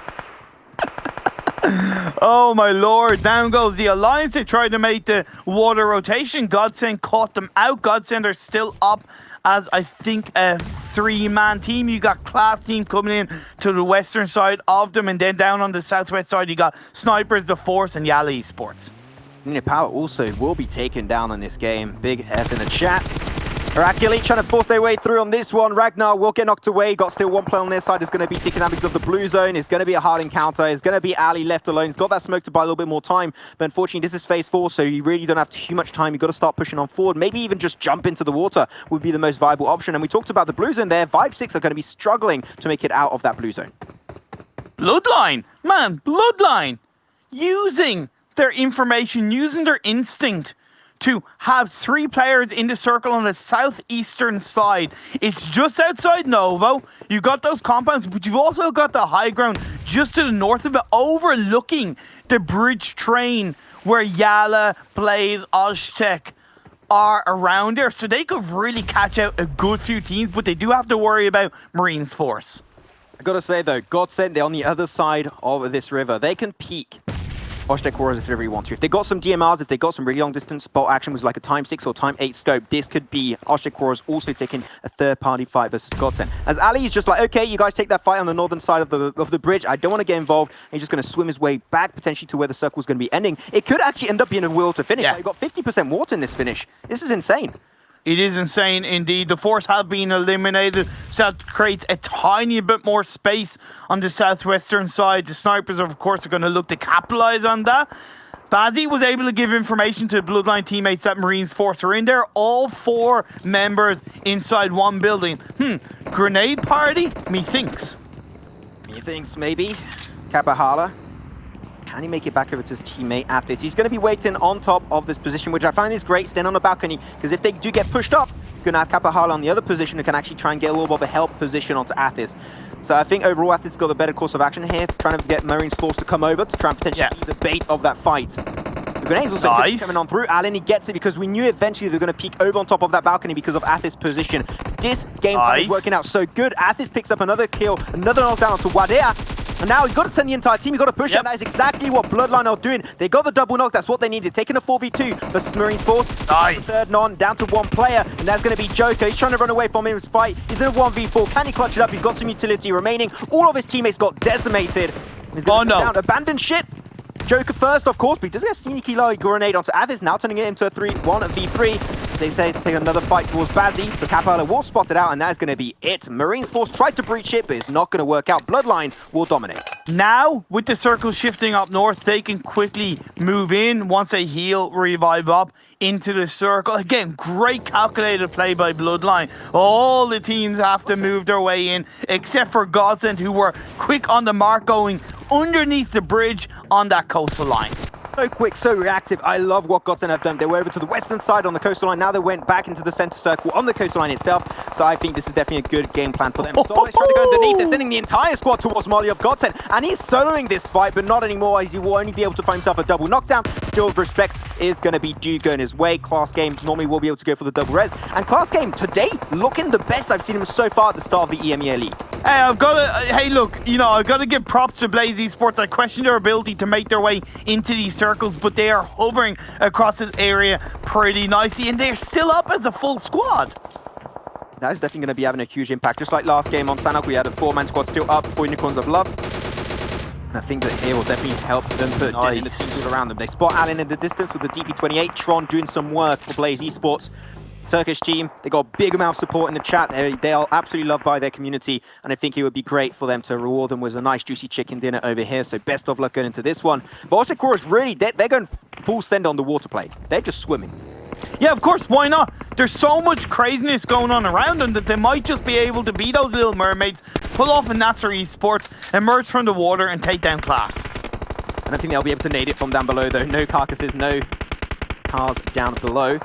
Oh my lord, down goes the Alliance. They tried to make the water rotation. GODSENT caught them out. GODSENT are still up as I think a 3-man team. You got Klas team coming in to the western side of them, and then down on the southwest side you got Snipers, The Force, and YaLLa Esports. Konina Power also will be taken down in this game. Big F in the chat. IRAQI trying to force their way through on this one. Ragnar will get knocked away. Got still 1 player on their side. Is going to be taken out because of the blue zone. It's going to be a hard encounter. It's going to be Ali left alone. He's got that smoke to buy a little bit more time. But unfortunately, this is phase 4, so you really don't have too much time. You've got to start pushing on forward. Maybe even just jump into the water would be the most viable option. And we talked about the blue zone there. Vibe 6 are going to be struggling to make it out of that blue zone. Bloodline! Man, Bloodline! Using their information, using their instinct to have 3 players in the circle on the southeastern side. It's just outside Novo. You got those compounds, but you've also got the high ground just to the north of it, overlooking the bridge train where YaLLa, Blaze, OshTek are around there. So they could really catch out a good few teams, but they do have to worry about Marines Force. I gotta say though, GODSENT, they're on the other side of this river. They can peek OshTekkwarriors if they really want to. If they got some DMRs, if they got some really long distance bolt action was like a time 6 or time 8 scope, this could be OshTekkwarriors also taking a third-party fight versus GODSENT. As Ali is just like, okay, you guys take that fight on the northern side of the bridge. I don't want to get involved. And he's just going to swim his way back potentially to where the circle is going to be ending. It could actually end up being a will to finish. Yeah. Like, you got 50% water in this finish. This is insane. It is insane indeed. The Force have been eliminated, so that creates a tiny bit more space on the southwestern side. The snipers, of course, are going to look to capitalize on that. Bazzi was able to give information to Bloodline teammates that Marines Force are in there. All 4 members inside one building. Grenade party? Methinks. Methinks, maybe. Kapahala. Can he make it back over to his teammate Athis? He's going to be waiting on top of this position, which I find is great, staying on the balcony, because if they do get pushed up, you're going to have Kapahala on the other position who can actually try and get a little bit of a help position onto Athis. So I think overall Athis got the better course of action here, trying to get Marines Force to come over to try and potentially be the bait of that fight. The grenades also coming on through. Alan, he gets it because we knew eventually they're going to peek over on top of that balcony because of Athis' position. This game plan is working out so good. Athis picks up another kill, another knockdown onto Wadea. And now you've got to send the entire team, you've got to push it, and that is exactly what Bloodline are doing. They got the double knock, that's what they needed. Taking a 4v2 versus Marines Force. Nice. Third non, down to 1 player, and that's going to be Joker. He's trying to run away from his fight. He's in a 1v4. Can he clutch it up? He's got some utility remaining. All of his teammates got decimated. He's going to go down. Abandoned ship. Joker first, of course, but he does get a sneaky low grenade onto Athis, now turning it into a 1v3. They say take another fight towards Bazzi, but Kapala will spot it out, and that is going to be it. Marines Force tried to breach it, but it's not going to work out. Bloodline will dominate. Now, with the circle shifting up north, they can quickly move in once they heal, revive up into the circle. Again, great calculated play by Bloodline. All the teams have to move their way in, except for GODSENT, who were quick on the mark going underneath the bridge on that coastal line. So quick, so reactive. I love what GODSENT have done. They were over to the western side on the coastal line. Now they went back into the center circle on the coastal line itself. So I think this is definitely a good game plan for them. Solis trying to go underneath. They're sending the entire squad towards Molly of GODSENT. And he's soloing this fight, but not anymore, as he will only be able to find himself a double knockdown. Still, respect is going to be due going his way. Klas Game normally will be able to go for the double res. And Klas Game today looking the best I've seen him so far at the start of the EMEA League. Hey, I've got to give props to YaLLa Esports. I question their ability to make their way into these circles, but they are hovering across this area pretty nicely, and they're still up as a full squad. That is definitely going to be having a huge impact. Just like last game on Sanhok, we had a 4-man squad still up for Unicorns of Love. And I think that here will definitely help them put dead in the teams all around them. They spot Allen in the distance with the DP28. Tron doing some work for YaLLa Esports. Turkish team, they got a big amount of support in the chat. They are absolutely loved by their community, and I think it would be great for them to reward them with a nice juicy chicken dinner over here. So best of luck going into this one. But OshTekkwarriors really, they're going full send on the water play. They're just swimming. Yeah, of course, why not? There's so much craziness going on around them that they might just be able to be those little mermaids, pull off a NASR Esports, emerge from the water and take down Klas. I don't think they'll be able to nade it from down below though. No carcasses, no cars down below.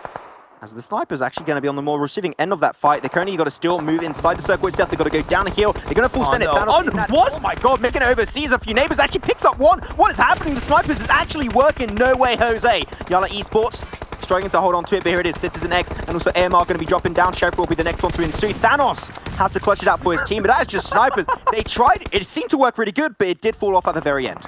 As the sniper's actually going to be on the more receiving end of that fight. They currently got to still move inside the circle itself. They've got to go down a hill. They're going to full send it down. What? Oh my god, making it over. Sees a few neighbors. Actually picks up one. What is happening? The snipers is actually working. No way, Jose. YaLLa Esports struggling to hold on to it, but here it is. Citizen X and also AMR going to be dropping down. Sheriff will be the next one to ensue. Thanos has to clutch it out for his team, but that is just snipers. They tried. It seemed to work really good, but it did fall off at the very end.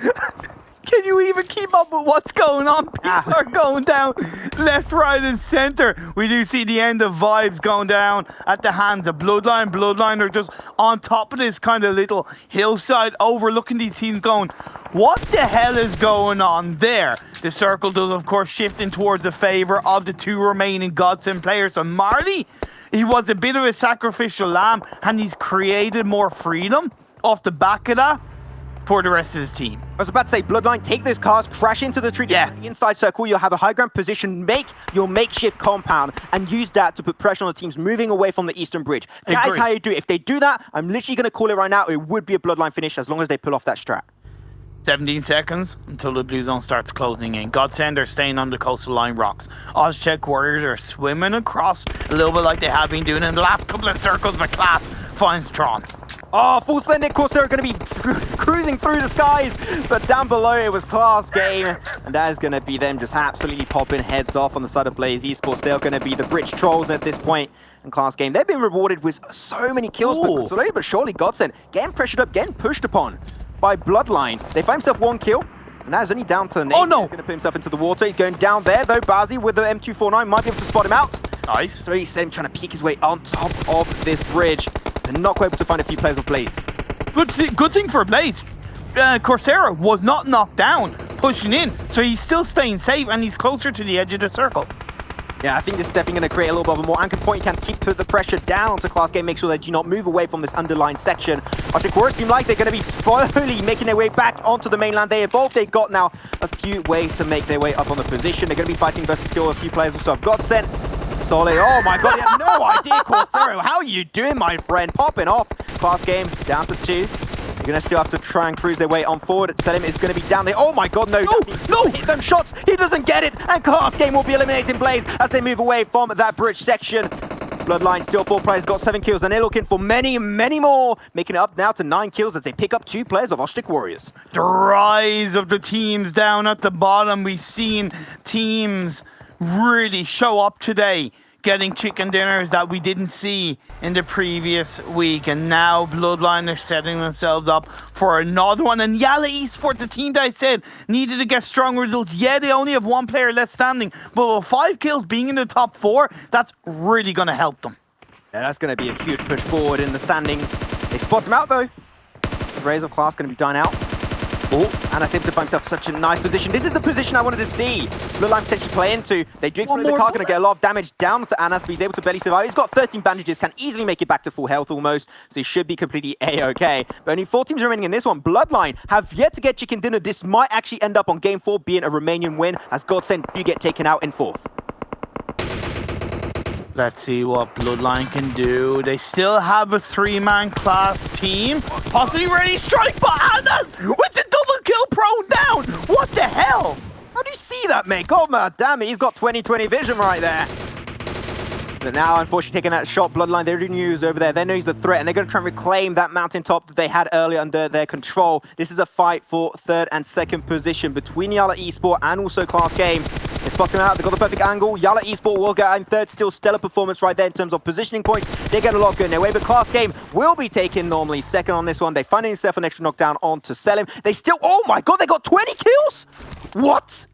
Can you even keep up with what's going on? People are going down left, right, and center. We do see the end of vibes going down at the hands of Bloodline. Bloodline are just on top of this kind of little hillside overlooking these teams going, what the hell is going on there? The circle does, of course, shifting towards the favor of the 2 remaining GODSENT players. So Marley, he was a bit of a sacrificial lamb, and he's created more freedom off the back of that for the rest of his team. I was about to say, Bloodline, take those cars, crash into the tree. Yeah. The inside circle, you'll have a high ground position, make your makeshift compound, and use that to put pressure on the teams moving away from the eastern bridge. That is how you do it. If they do that, I'm literally going to call it right now, it would be a Bloodline finish as long as they pull off that strat. 17 seconds until the blue zone starts closing in. GODSENT are staying on the coastal line rocks. OshTekkwarriors are swimming across a little bit like they have been doing in the last couple of circles, but Klas finds Tron. Oh, full send it. Of course, they're going to be cruising through the skies, but down below it was Klas Game, and that is going to be them just absolutely popping heads off on the side of YaLLa Esports. They're going to be the bridge trolls at this point. And Klas Game, they've been rewarded with so many kills, but slowly but surely GODSENT getting pressured up, getting pushed upon by Bloodline. They find themselves 1 kill. Now he's only down to Nate. Oh, no. He's going to put himself into the water. He's going down there, though. Bazi with the M249 might be able to spot him out. Nice. So he's trying to peek his way on top of this bridge. And not quite able to find a few players of Blaze. Good thing for Blaze. Coursera was not knocked down, pushing in. So he's still staying safe, and he's closer to the edge of the circle. Yeah, I think this is definitely going to create a little bit of a more anchored point. You can keep the pressure down onto Class Game, make sure they do not move away from this underlying section. OshTekkwarriors seem like they're going to be slowly making their way back onto the mainland. They evolved. They've got now a few ways to make their way up on the position. They're going to be fighting versus still a few players also have GODSENT. Solid. Oh my god, you have no idea, Coursera. How are you doing, my friend? Popping off. Class Game down to 2. They're going to still have to try and cruise their way on forward. Selim is going to be down there. Oh my god, no. No. Hit them shots. He doesn't get it. And Class Game will be eliminating Blaze as they move away from that bridge section. Bloodline still 4 players, got 7 kills, and they're looking for many, many more. Making it up now to 9 kills as they pick up 2 players of OshTekkwarriors. The rise of the teams down at the bottom. We've seen teams really show up today, getting chicken dinners that we didn't see in the previous week. And now Bloodline are setting themselves up for another one. And YaLLa Esports, the team that I said needed to get strong results. Yeah, they only have 1 player left standing, but with 5 kills being in the top 4, that's really going to help them. Yeah, that's going to be a huge push forward in the standings. They spot him out, though. The Rays of Class going to be dying out. Oh, Anas able to find himself such a nice position. This is the position I wanted to see Bloodline potentially play into. They do explode the car, going to get a lot of damage down to Anas, but he's able to barely survive. He's got 13 bandages, can easily make it back to full health almost, so he should be completely A-okay. But only 4 teams remaining in this one. Bloodline have yet to get chicken dinner. This might actually end up on game 4 being a Romanian win, as GODSENT do get taken out in 4th. Let's see what Bloodline can do. They still have a 3-man Class team. Possibly ready strike, but Anas with the double kill prone down. What the hell? How do you see that, mate? God, man, damn it. He's got 20/20 vision right there. But now, unfortunately, taking that shot, Bloodline, they already knew he was over there. They know he's the threat, and they're going to try and reclaim that mountaintop that they had earlier under their control. This is a fight for 3rd and 2nd position between YaLLa Esports and also Class Game. They spot him out. They've got the perfect angle. YaLLa Esports will get in 3rd. Still stellar performance right there in terms of positioning points. They get a lot going their way, but Class Game will be taking normally 2nd on this one. They find himself an extra knockdown on to Selim. They still... Oh my god, they got 20 kills? What?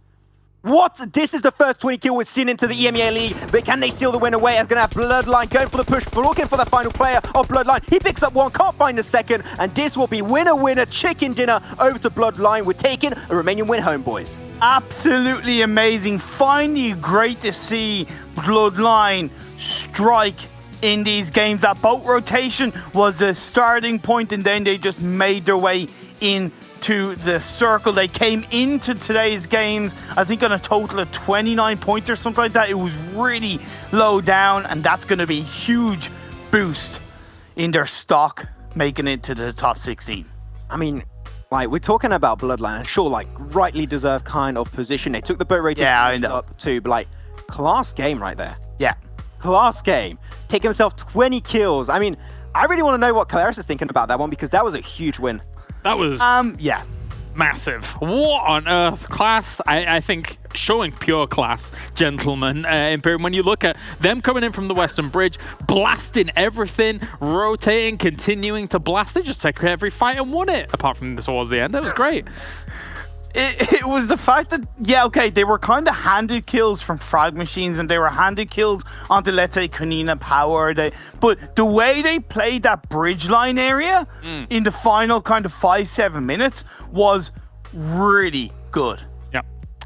What? This is the first 20 kill we've seen into the EMEA League, but can they steal the win away? It's going to have Bloodline going for the push, looking for the final player of Bloodline. He picks up 1, can't find the 2nd, and this will be winner, chicken dinner over to Bloodline. We're taking a Romanian win home, boys. Absolutely amazing. Finally great to see Bloodline strike in these games. That boat rotation was a starting point, and then they just made their way into the circle. They came into today's games, I think, on a total of 29 points or something like that. It was really low down, and that's going to be a huge boost in their stock, making it to the top 16. I mean, like, we're talking about Bloodline, and sure, like, rightly deserved kind of position. They took the boat rotation up too, but, like, Class Game right there. Yeah. Class Game. Take himself 20 kills. I mean, I really want to know what Klas is thinking about that one, because that was a huge win. That was yeah, massive. What on earth? Class, I think, showing pure class, gentlemen. Imperium, when you look at them coming in from the Western Bridge, blasting everything, rotating, continuing to blast. They just took every fight and won it, apart from towards the end. That was great. It was the fact that, yeah, okay, they were kind of handed kills from frag machines, and they were handed kills onto, let's say, Konina Power. But the way they played that bridge line area in the final kind of 5-7 minutes was really good. Yeah,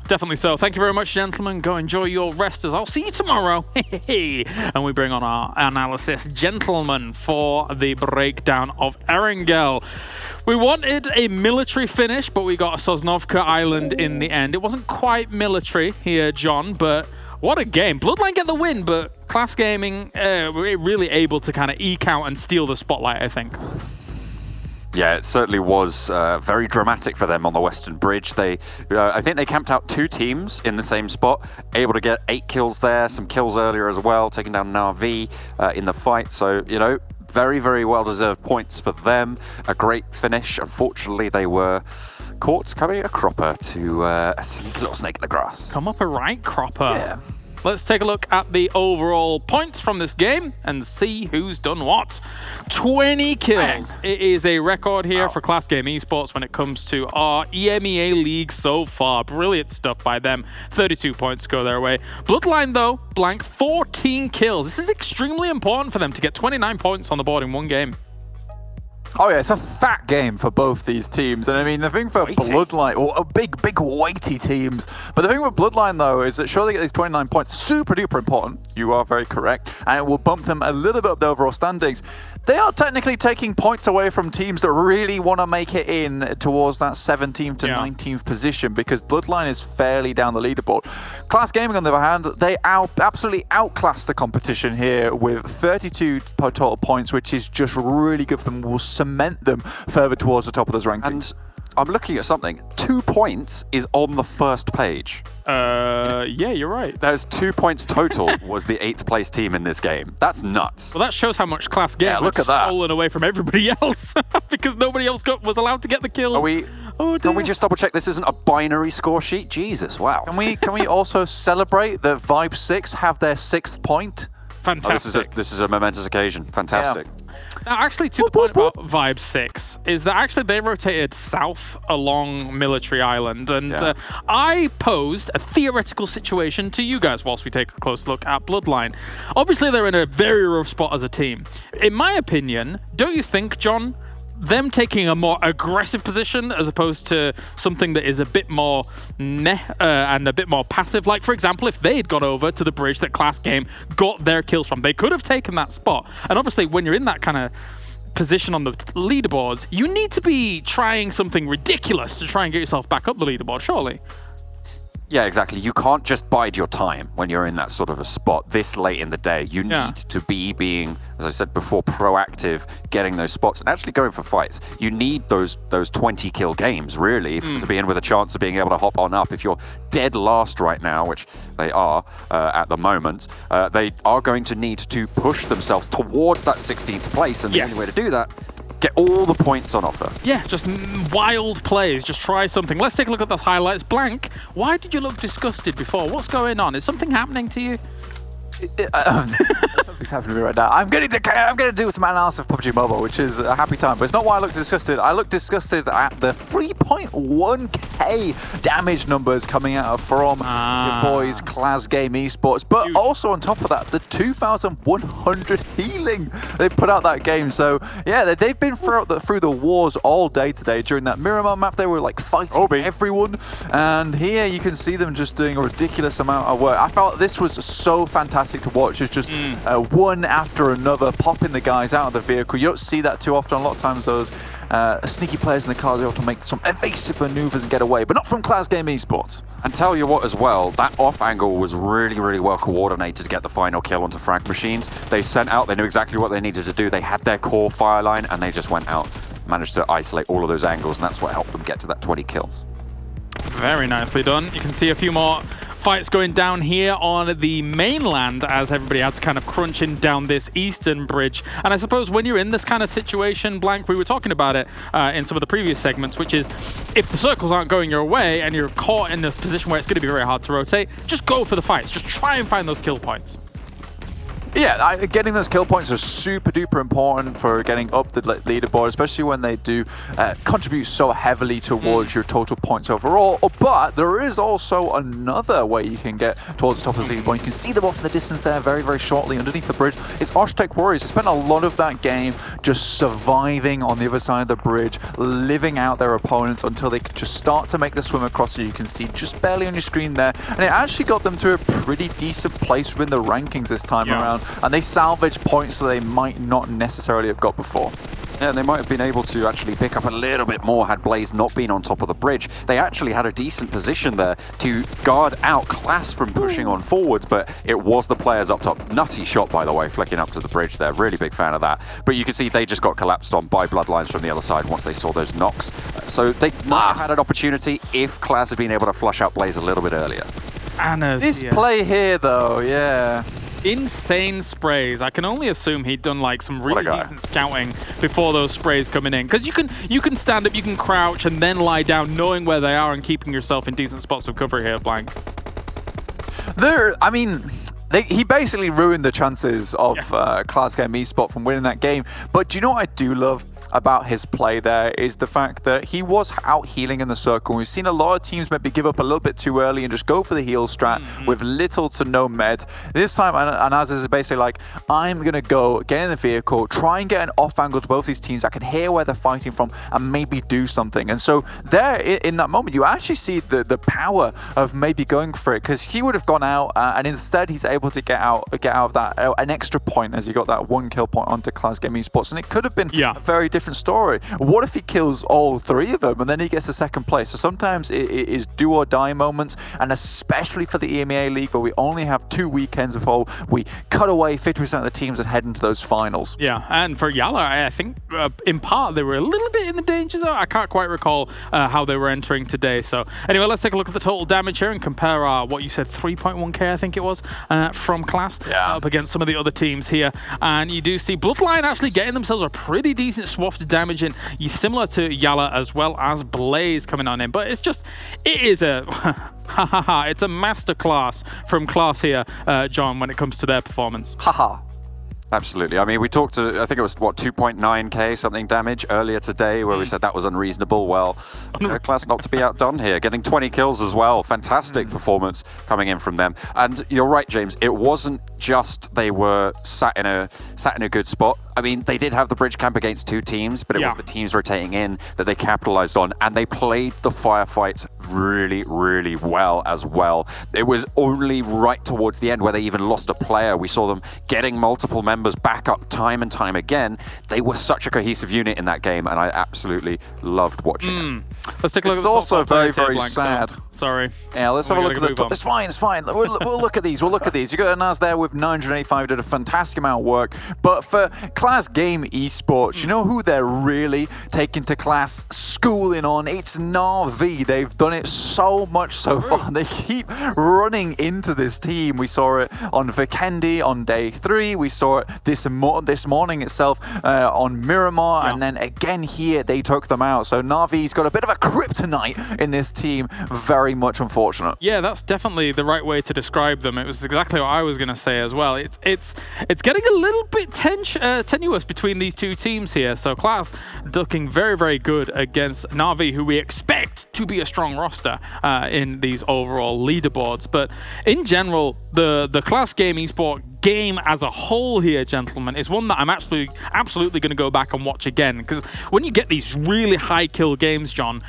definitely so. Thank you very much, gentlemen. Go enjoy your rest, as I'll see you tomorrow. And we bring on our analysis gentlemen for the breakdown of Erangel. We wanted a military finish, but we got a Sosnovka Island in the end. It wasn't quite military here, John, but what a game. Bloodline get the win, but Class Gaming were really able to kind of eke out and steal the spotlight, I think. Yeah, it certainly was very dramatic for them on the Western Bridge. They, I think they camped out 2 teams in the same spot, able to get 8 kills there, some kills earlier as well, taking down Navi in the fight. So, you know, very, very well-deserved points for them. A great finish. Unfortunately, they were caught coming a cropper to a sneaky little snake in the grass. Come up a right cropper. Yeah. let's take a look at the overall points from this game and see who's done what. 20 kills. It is a record here for Klas Esports when it comes to our EMEA League so far. Brilliant stuff by them. 32 points go their way. Bloodline, though, blank, 14 kills. This is extremely important for them to get 29 points on the board in one game. Oh yeah, it's a fat game for both these teams. And I mean, the thing for Bloodline, or big weighty teams, but the thing with Bloodline though is that sure they get these 29 points, super duper important, you are very correct, and it will bump them a little bit up the overall standings. They are technically taking points away from teams that really want to make it in towards that 17th to 19th position, because Bloodline is fairly down the leaderboard. Klas Gaming, on the other hand, they absolutely outclass the competition here with 32 total points, which is just really good for them. Will cement them further towards the top of those rankings. And I'm looking at something. 2 points is on the first page. Yeah, you're right. There's 2 points total was the 8th place team in this game. That's nuts. Well, that shows how much Klas Gaming look at that. stolen away from everybody else because nobody else was allowed to get the kills. Can we just double check this isn't a binary score sheet? Jesus, wow. Can we also celebrate that Vibe 6 have their 6th point? Fantastic. This is a momentous occasion. Fantastic. Yeah. Now, actually, to the point about Vibe 6, is that actually they rotated south along Military Island, and I posed a theoretical situation to you guys whilst we take a close look at Bloodline. Obviously, they're in a very rough spot as a team. In my opinion, don't you think, John, them taking a more aggressive position as opposed to something that is a bit more meh and a bit more passive? Like, for example, if they'd gone over to the bridge that Klas Game got their kills from, they could have taken that spot. And obviously, when you're in that kind of position on the leaderboards, you need to be trying something ridiculous to try and get yourself back up the leaderboard, surely. Yeah, exactly. You can't just bide your time when you're in that sort of a spot this late in the day. You need to be being, as I said before, proactive, getting those spots and actually going for fights. You need those 20 kill games, really, to be in with a chance of being able to hop on up. If you're dead last right now, which they are at the moment, they are going to need to push themselves towards that 16th place. And the only way to do that, get all the points on offer. Yeah, just wild plays. Just try something. Let's take a look at those highlights. Blank, why did you look disgusted before? What's going on? Is something happening to you? Something's happening to me right now. I'm going to do some analysis of PUBG Mobile, which is a happy time. But it's not why I look disgusted. I look disgusted at the 3.1k damage numbers coming out from your boys Klas Esports. But also on top of that, the 2,100 healing they put out that game. So yeah, they've been through the wars all day today. During that Miramar map, they were like fighting everyone. And here you can see them just doing a ridiculous amount of work. I felt this was so fantastic to watch. It's just one after another popping the guys out of the vehicle. You don't see that too often. A lot of times those sneaky players in the cars are able to make some evasive maneuvers and get away, but not from Klas Esports. And tell you what as well, that off angle was really, really well coordinated to get the final kill onto frag machines. They sent out, they knew exactly what they needed to do. They had their core fire line and they just went out, managed to isolate all of those angles, and that's what helped them get to that 20 kills. Very nicely done. You can see a few more fights going down here on the mainland as everybody had to kind of crunching down this eastern bridge. And I suppose when you're in this kind of situation, Blank, we were talking about it in some of the previous segments, which is if the circles aren't going your way and you're caught in a position where it's going to be very hard to rotate, just go for the fights. Just try and find those kill points. Yeah, getting those kill points are super duper important for getting up the leaderboard, especially when they do contribute so heavily towards your total points overall. But there is also another way you can get towards the top of the leaderboard. You can see them off in the distance there very, very shortly underneath the bridge. It's OshTekkwarriors. They spent a lot of that game just surviving on the other side of the bridge, living out their opponents until they could just start to make the swim across, so you can see just barely on your screen there. And it actually got them to a pretty decent place within the rankings this time around. And they salvaged points that they might not necessarily have got before. Yeah, they might have been able to actually pick up a little bit more had Blaze not been on top of the bridge. They actually had a decent position there to guard out Klas from pushing on forwards, but it was the players up top. Nutty shot, by the way, flicking up to the bridge there. Really big fan of that. But you can see they just got collapsed on by Bloodlines from the other side once they saw those knocks. So they might have had an opportunity if Klas had been able to flush out Blaze a little bit earlier. This play here, though, yeah. Insane sprays. I can only assume he'd done like some really decent scouting before those sprays coming in, because you can stand up, you can crouch, and then lie down, knowing where they are and keeping yourself in decent spots of cover here, Blank. I mean, he basically ruined the chances of Klas Esports from winning that game. But do you know what I do love about his play there is the fact that he was out healing in the circle. We've seen a lot of teams maybe give up a little bit too early and just go for the heal strat with little to no med. This time, Anaz is basically like, I'm going to go get in the vehicle, try and get an off angle to both these teams. I can hear where they're fighting from and maybe do something. And so there, in that moment, you actually see the power of maybe going for it, because he would have gone out and instead he's able to get out of that an extra point as he got that 1 kill point onto Klas Esports. And it could have been a very different story. What if he kills all 3 of them and then he gets a second place? So sometimes it is do or die moments, and especially for the EMEA League where we only have 2 weekends before we cut away 50% of the teams that head into those finals. Yeah, and for YaLLa, I think in part they were a little bit in the danger zone. I can't quite recall how they were entering today. So anyway, let's take a look at the total damage here and compare our, what you said, 3.1k I think it was, from Klas up against some of the other teams here. And you do see Bloodline actually getting themselves a pretty decent swath of damage in. You're similar to YaLLa as well as Blaze coming on in. But it's just, it is a, it's a masterclass from Klas here, John, when it comes to their performance. Haha. Absolutely. I mean, we talked to, I think it was, what, 2.9k something damage earlier today, where we said that was unreasonable. Well, Klas not to be outdone here, getting 20 kills as well. Fantastic performance coming in from them. And you're right, James, it wasn't just they were sat in a good spot. I mean, they did have the bridge camp against 2 teams, but it was the teams rotating in that they capitalized on, and they played the firefights really, really well as well. It was only right towards the end where they even lost a player. We saw them getting multiple members back up time and time again. They were such a cohesive unit in that game, and I absolutely loved watching it. Let's take a look at the also top very, players here, very Blank. sad. Sorry. Yeah, let's have a look at the top. It's fine, it's fine. We'll look at these. We'll look at these. You got Naz there with 985, did a fantastic amount of work. But for Klas Esports, you know who they're really taking to class, schooling on? It's Na'Vi. They've done it so much so far. They keep running into this team. We saw it on Vikendi on day 3. We saw it this morning itself on Miramar, and then again here they took them out. So Na'Vi's got a bit of a kryptonite in this team. Very much unfortunate. Yeah, that's definitely the right way to describe them. It was exactly what I was going to say as well. It's getting a little bit tenuous between these 2 teams here. So Klas looking very, very good against Na'Vi, who we expect to be a strong roster in these overall leaderboards. But in general, the Klas Esports game as a whole here, gentlemen, is one that I'm absolutely going to go back and watch again, because when you get these really high kill games, John,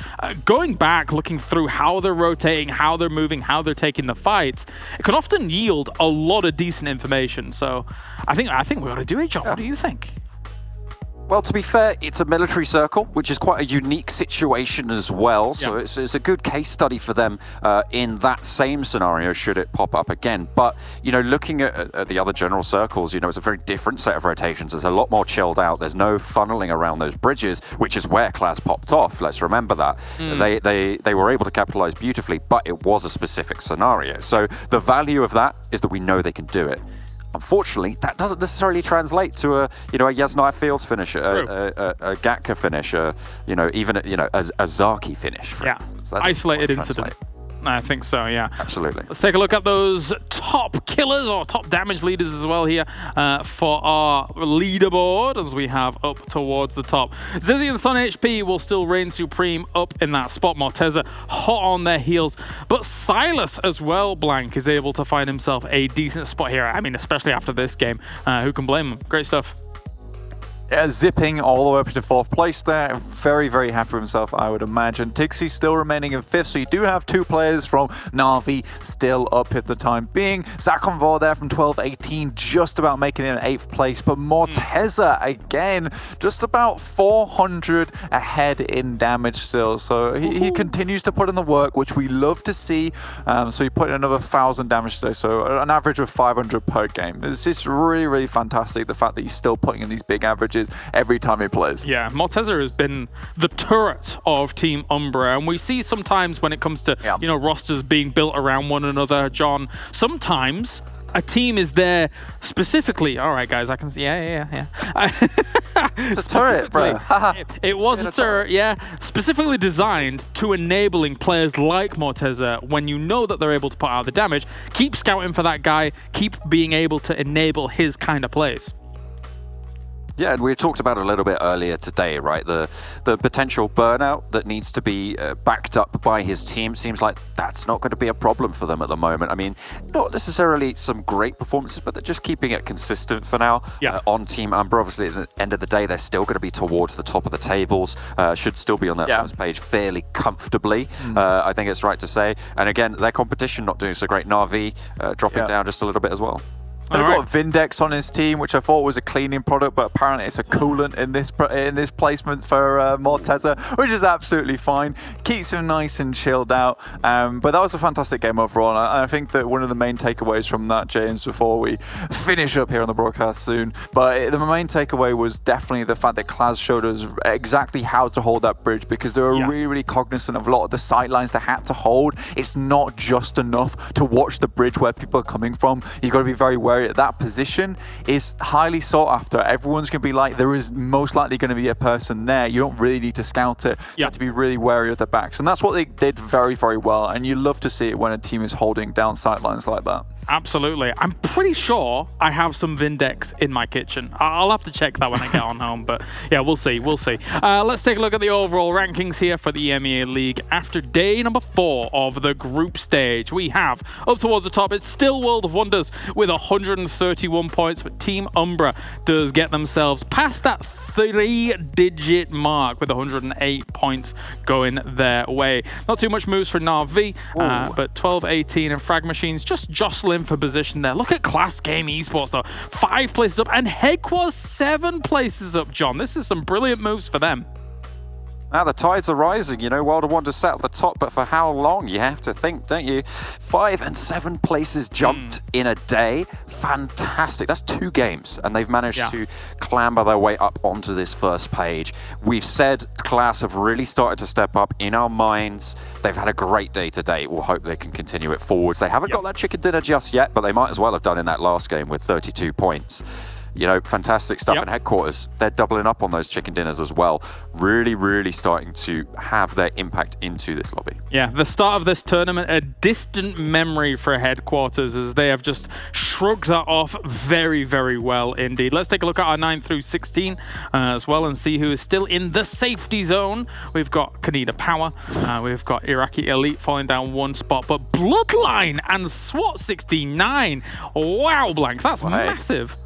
going back, looking through how they're rotating, how they're moving, how they're taking the fights, it can often yield a lot of decent information. So I think we ought to do it, John. What do you think? Well, to be fair, it's a military circle, which is quite a unique situation as well. So it's a good case study for them in that same scenario, should it pop up again. But, you know, looking at the other general circles, you know, it's a very different set of rotations. It's a lot more chilled out. There's no funneling around those bridges, which is where Klas popped off. Let's remember that. They were able to capitalize beautifully, but it was a specific scenario. So the value of that is that we know they can do it. Unfortunately, that doesn't necessarily translate to a Yasnaya Fields finish, a Gatka finish, even a Zaki finish. For instance. Isolated incident. I think so, yeah. Absolutely. Let's take a look at those top killers or top damage leaders as well here for our leaderboard as we have up towards the top. Zizzy and Sun HP will still reign supreme up in that spot. Morteza hot on their heels. But Silas as well, Blank, is able to find himself a decent spot here. I mean, especially after this game. Who can blame him? Great stuff. Yeah, zipping all the way up to 4th place there. Very, very happy with himself, I would imagine. Tixie still remaining in 5th, so you do have 2 players from Na'Vi still up at the time being. Zakonvor there from 12-18, just about making it in 8th place. But Morteza, again, just about 400 ahead in damage still. So he continues to put in the work, which we love to see. So he put in another 1,000 damage today, so an average of 500 per game. It's just really, really fantastic, the fact that he's still putting in these big averages every time he plays. Yeah, Morteza has been the turret of Team Umbra, and we see sometimes when it comes to rosters being built around one another, John, sometimes a team is there specifically. All right, guys, I can see. Yeah. It's a turret, bro. It was a turret, yeah. Specifically designed to enabling players like Morteza, when you know that they're able to put out the damage, keep scouting for that guy, keep being able to enable his kind of plays. Yeah, and we talked about it a little bit earlier today, right? The potential burnout that needs to be backed up by his team. Seems like that's not going to be a problem for them at the moment. I mean, not necessarily some great performances, but they're just keeping it consistent for now. Yeah. On Team Umbra, obviously, at the end of the day, they're still going to be towards the top of the tables. Should still be on that first page fairly comfortably, I think it's right to say. And again, their competition not doing so great. Na'Vi dropping down just a little bit as well. They've got Vindex on his team, which I thought was a cleaning product, but apparently it's a coolant in this placement for Morteza, which is absolutely fine. Keeps him nice and chilled out. But that was a fantastic game overall, and I think that one of the main takeaways from that, James, before we finish up here on the broadcast soon, but the main takeaway was definitely the fact that Klas showed us exactly how to hold that bridge, because they were really, really cognizant of a lot of the sidelines they had to hold. It's not just enough to watch the bridge where people are coming from. You've got to be very wary. That position is highly sought after. Everyone's going to be like, there is most likely going to be a person there. You don't really need to scout it. You have to be really wary of the backs. And that's what they did very, very well. And you love to see it when a team is holding down sidelines like that. Absolutely. I'm pretty sure I have some Vindex in my kitchen. I'll have to check that when I get on home, but yeah, we'll see. Let's take a look at the overall rankings here for the EMEA League. After day number 4 of the group stage, we have up towards the top, it's still World of Wonders with 131 points, but Team Umbra does get themselves past that 3-digit mark with 108 points going their way. Not too much moves for Na'Vi, but 12-18 and Frag Machines just jostling for position there. Look at Klas Game Esports though, 5 places up, and Headquarters 7 places up, John. This is some brilliant moves for them. Now the tides are rising, you know. World of Wonders sat at the top, but for how long? You have to think, don't you? 5 and 7 places jumped in a day. Fantastic. That's 2 games, and they've managed to clamber their way up onto this first page. We've said Klas have really started to step up in our minds. They've had a great day today. We'll hope they can continue it forwards. They haven't got that chicken dinner just yet, but they might as well have done in that last game with 32 points. You know, fantastic stuff in Headquarters. They're doubling up on those chicken dinners as well. Really, really starting to have their impact into this lobby. Yeah, the start of this tournament, a distant memory for Headquarters, as they have just shrugged that off very, very well indeed. Let's take a look at our 9 through 16 as well and see who is still in the safety zone. We've got Konina Power. We've got IRAQI Elite falling down 1 spot, but Bloodline and SWAT 69. Wow, Blank, that's massive.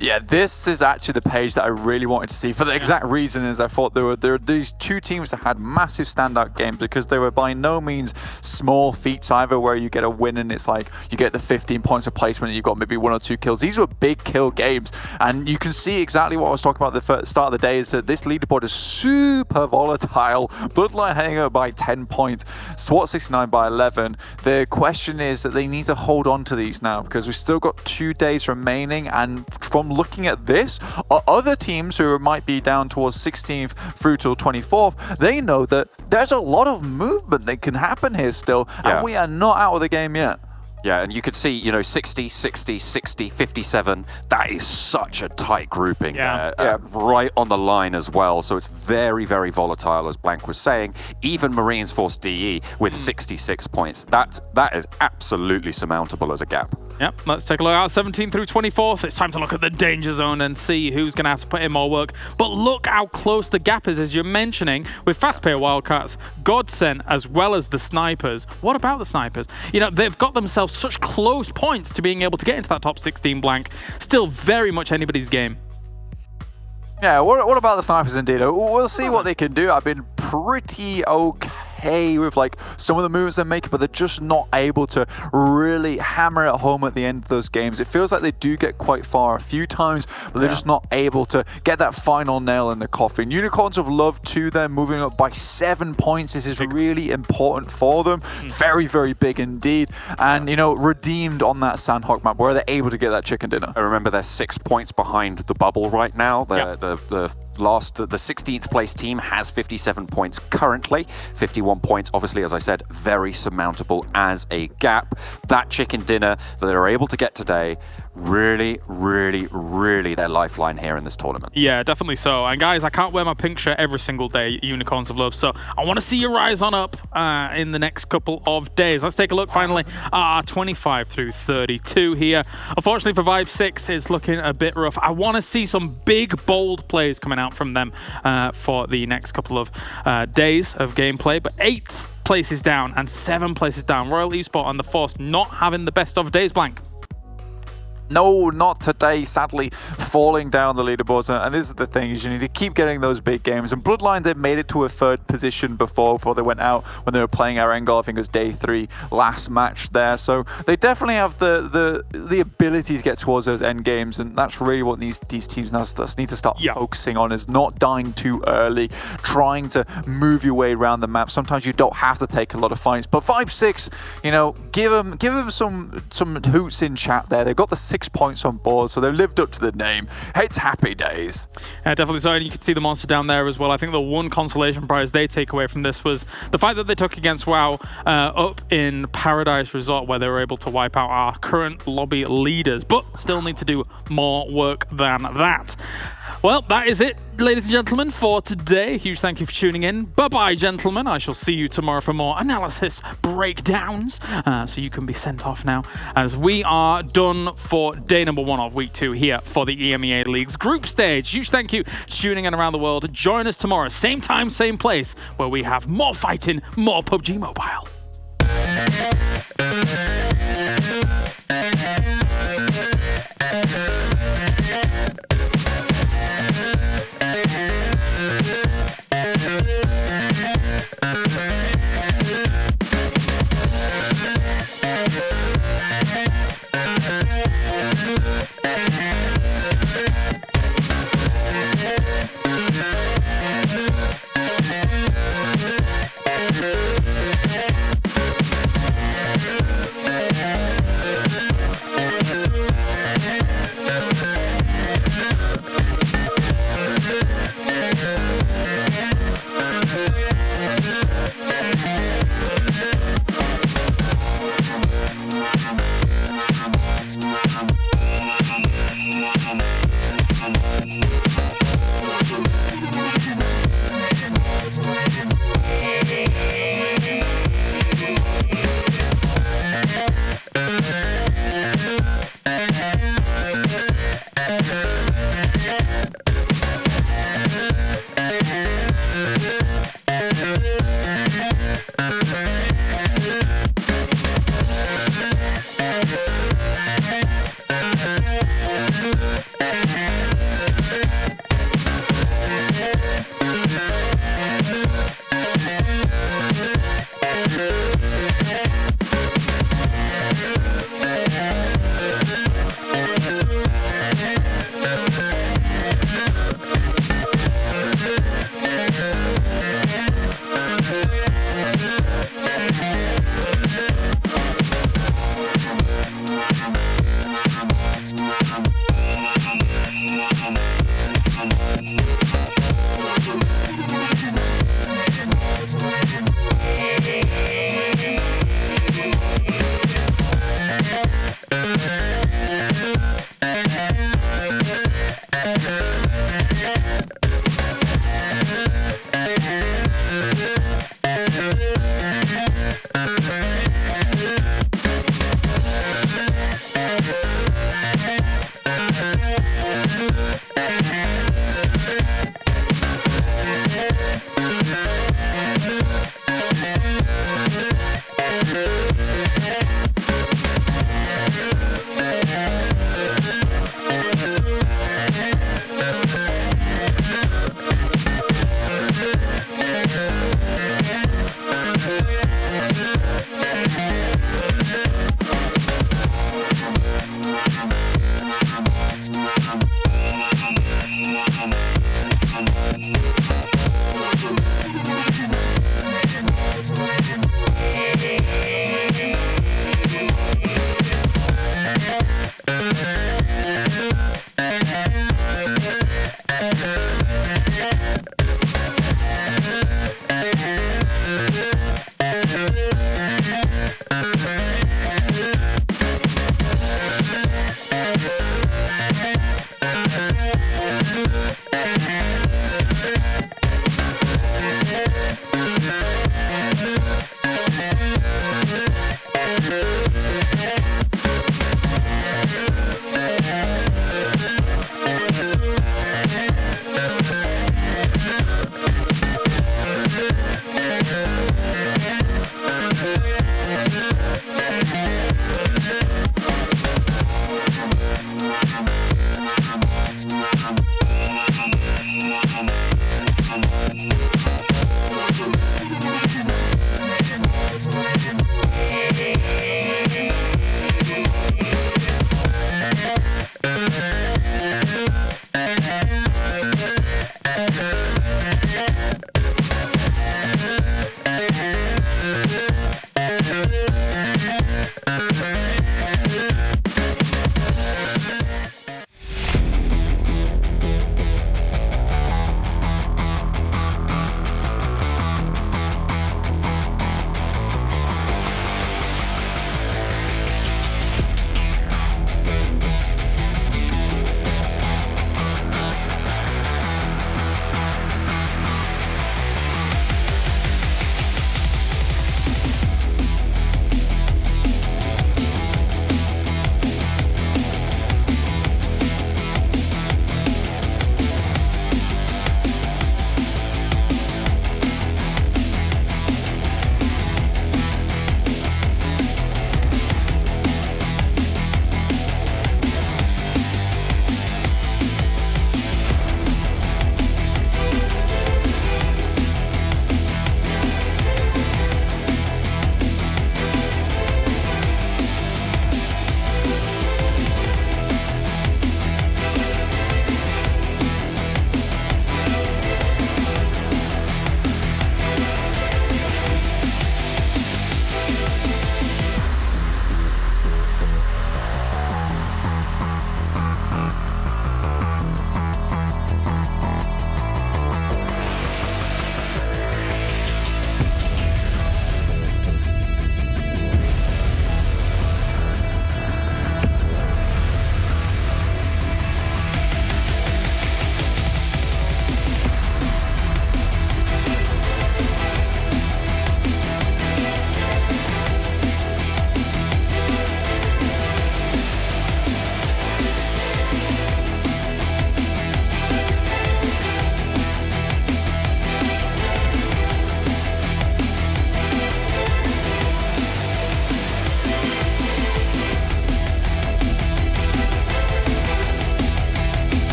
Yeah, this is actually the page that I really wanted to see for the exact reason is I thought there were these 2 teams that had massive standout games because they were by no means small feats either where you get a win and it's like you get the 15 points of placement and you've got maybe 1 or 2 kills. These were big kill games, and you can see exactly what I was talking about at the start of the day is that this leaderboard is super volatile. Bloodline heading up by 10 points, SWAT 69 by 11. The question is that they need to hold on to these now because we've still got 2 days remaining, and from looking at this, other teams who might be down towards 16th through till 24th, they know that there's a lot of movement that can happen here still, and we are not out of the game yet. Yeah, and you could see, you know, 60, 60, 60, 57. That is such a tight grouping. Right on the line as well. So it's very, very volatile, as Blank was saying. Even Marines Force DE with 66 points. That is absolutely surmountable as a gap. Yep, let's take a look at 17 through 24th. It's time to look at the danger zone and see who's going to have to put in more work. But look how close the gap is, as you're mentioning, with fastPay WildCats, GODSENT, as well as the snipers. What about the snipers? You know, they've got themselves such close points to being able to get into that top 16, Blank. Still very much anybody's game. Yeah, what about the snipers indeed? We'll see what they can do. I've been pretty okay with like some of the moves they're making, but they're just not able to really hammer it home at the end of those games. It feels like they do get quite far a few times, but they're just not able to get that final nail in the coffin. Unicorns of Love too, they're moving up by 7 points. This is really important for them. Very, very big indeed. And, you know, redeemed on that Sanhok map where they're able to get that chicken dinner. I remember they're 6 points behind the bubble right now. The 16th place team has 57 points currently. 51 21 points. Obviously, as I said, very surmountable as a gap. That chicken dinner that they're able to get today, really, really, really their lifeline here in this tournament. Yeah, definitely so. And guys, I can't wear my pink shirt every single day, Unicorns of Love, so I want to see you rise on up in the next couple of days. Let's take a look finally. 25 through 32 here. Unfortunately for Vibe 6, it's looking a bit rough. I want to see some big, bold plays coming out from them for the next couple of days of gameplay. But 8 places down and 7 places down. YaLLa Esports on the Force not having the best of days, Blank. No, not today, sadly, falling down the leaderboards. And this is the thing, is you need to keep getting those big games. And Bloodline, they made it to a 3rd position before they went out when they were playing Erangel. I think it was day 3, last match there. So they definitely have the ability to get towards those end games. And that's really what these teams now need to start focusing on, is not dying too early, trying to move your way around the map. Sometimes you don't have to take a lot of fights. But Vibe 6, you know, give them some hoots in chat there. They've got the 6 points on board, so they've lived up to the name. It's happy days. Definitely so, and you can see the monster down there as well. I think the one consolation prize they take away from this was the fight that they took against WoW up in Paradise Resort, where they were able to wipe out our current lobby leaders, but still need to do more work than that. Well, that is it, ladies and gentlemen, for today. Huge thank you for tuning in. Bye-bye, gentlemen. I shall see you tomorrow for more analysis breakdowns. So you can be sent off now, as we are done for day number 1 of week 2 here for the EMEA League's group stage. Huge thank you for tuning in around the world. Join us tomorrow, same time, same place, where we have more fighting, more PUBG Mobile.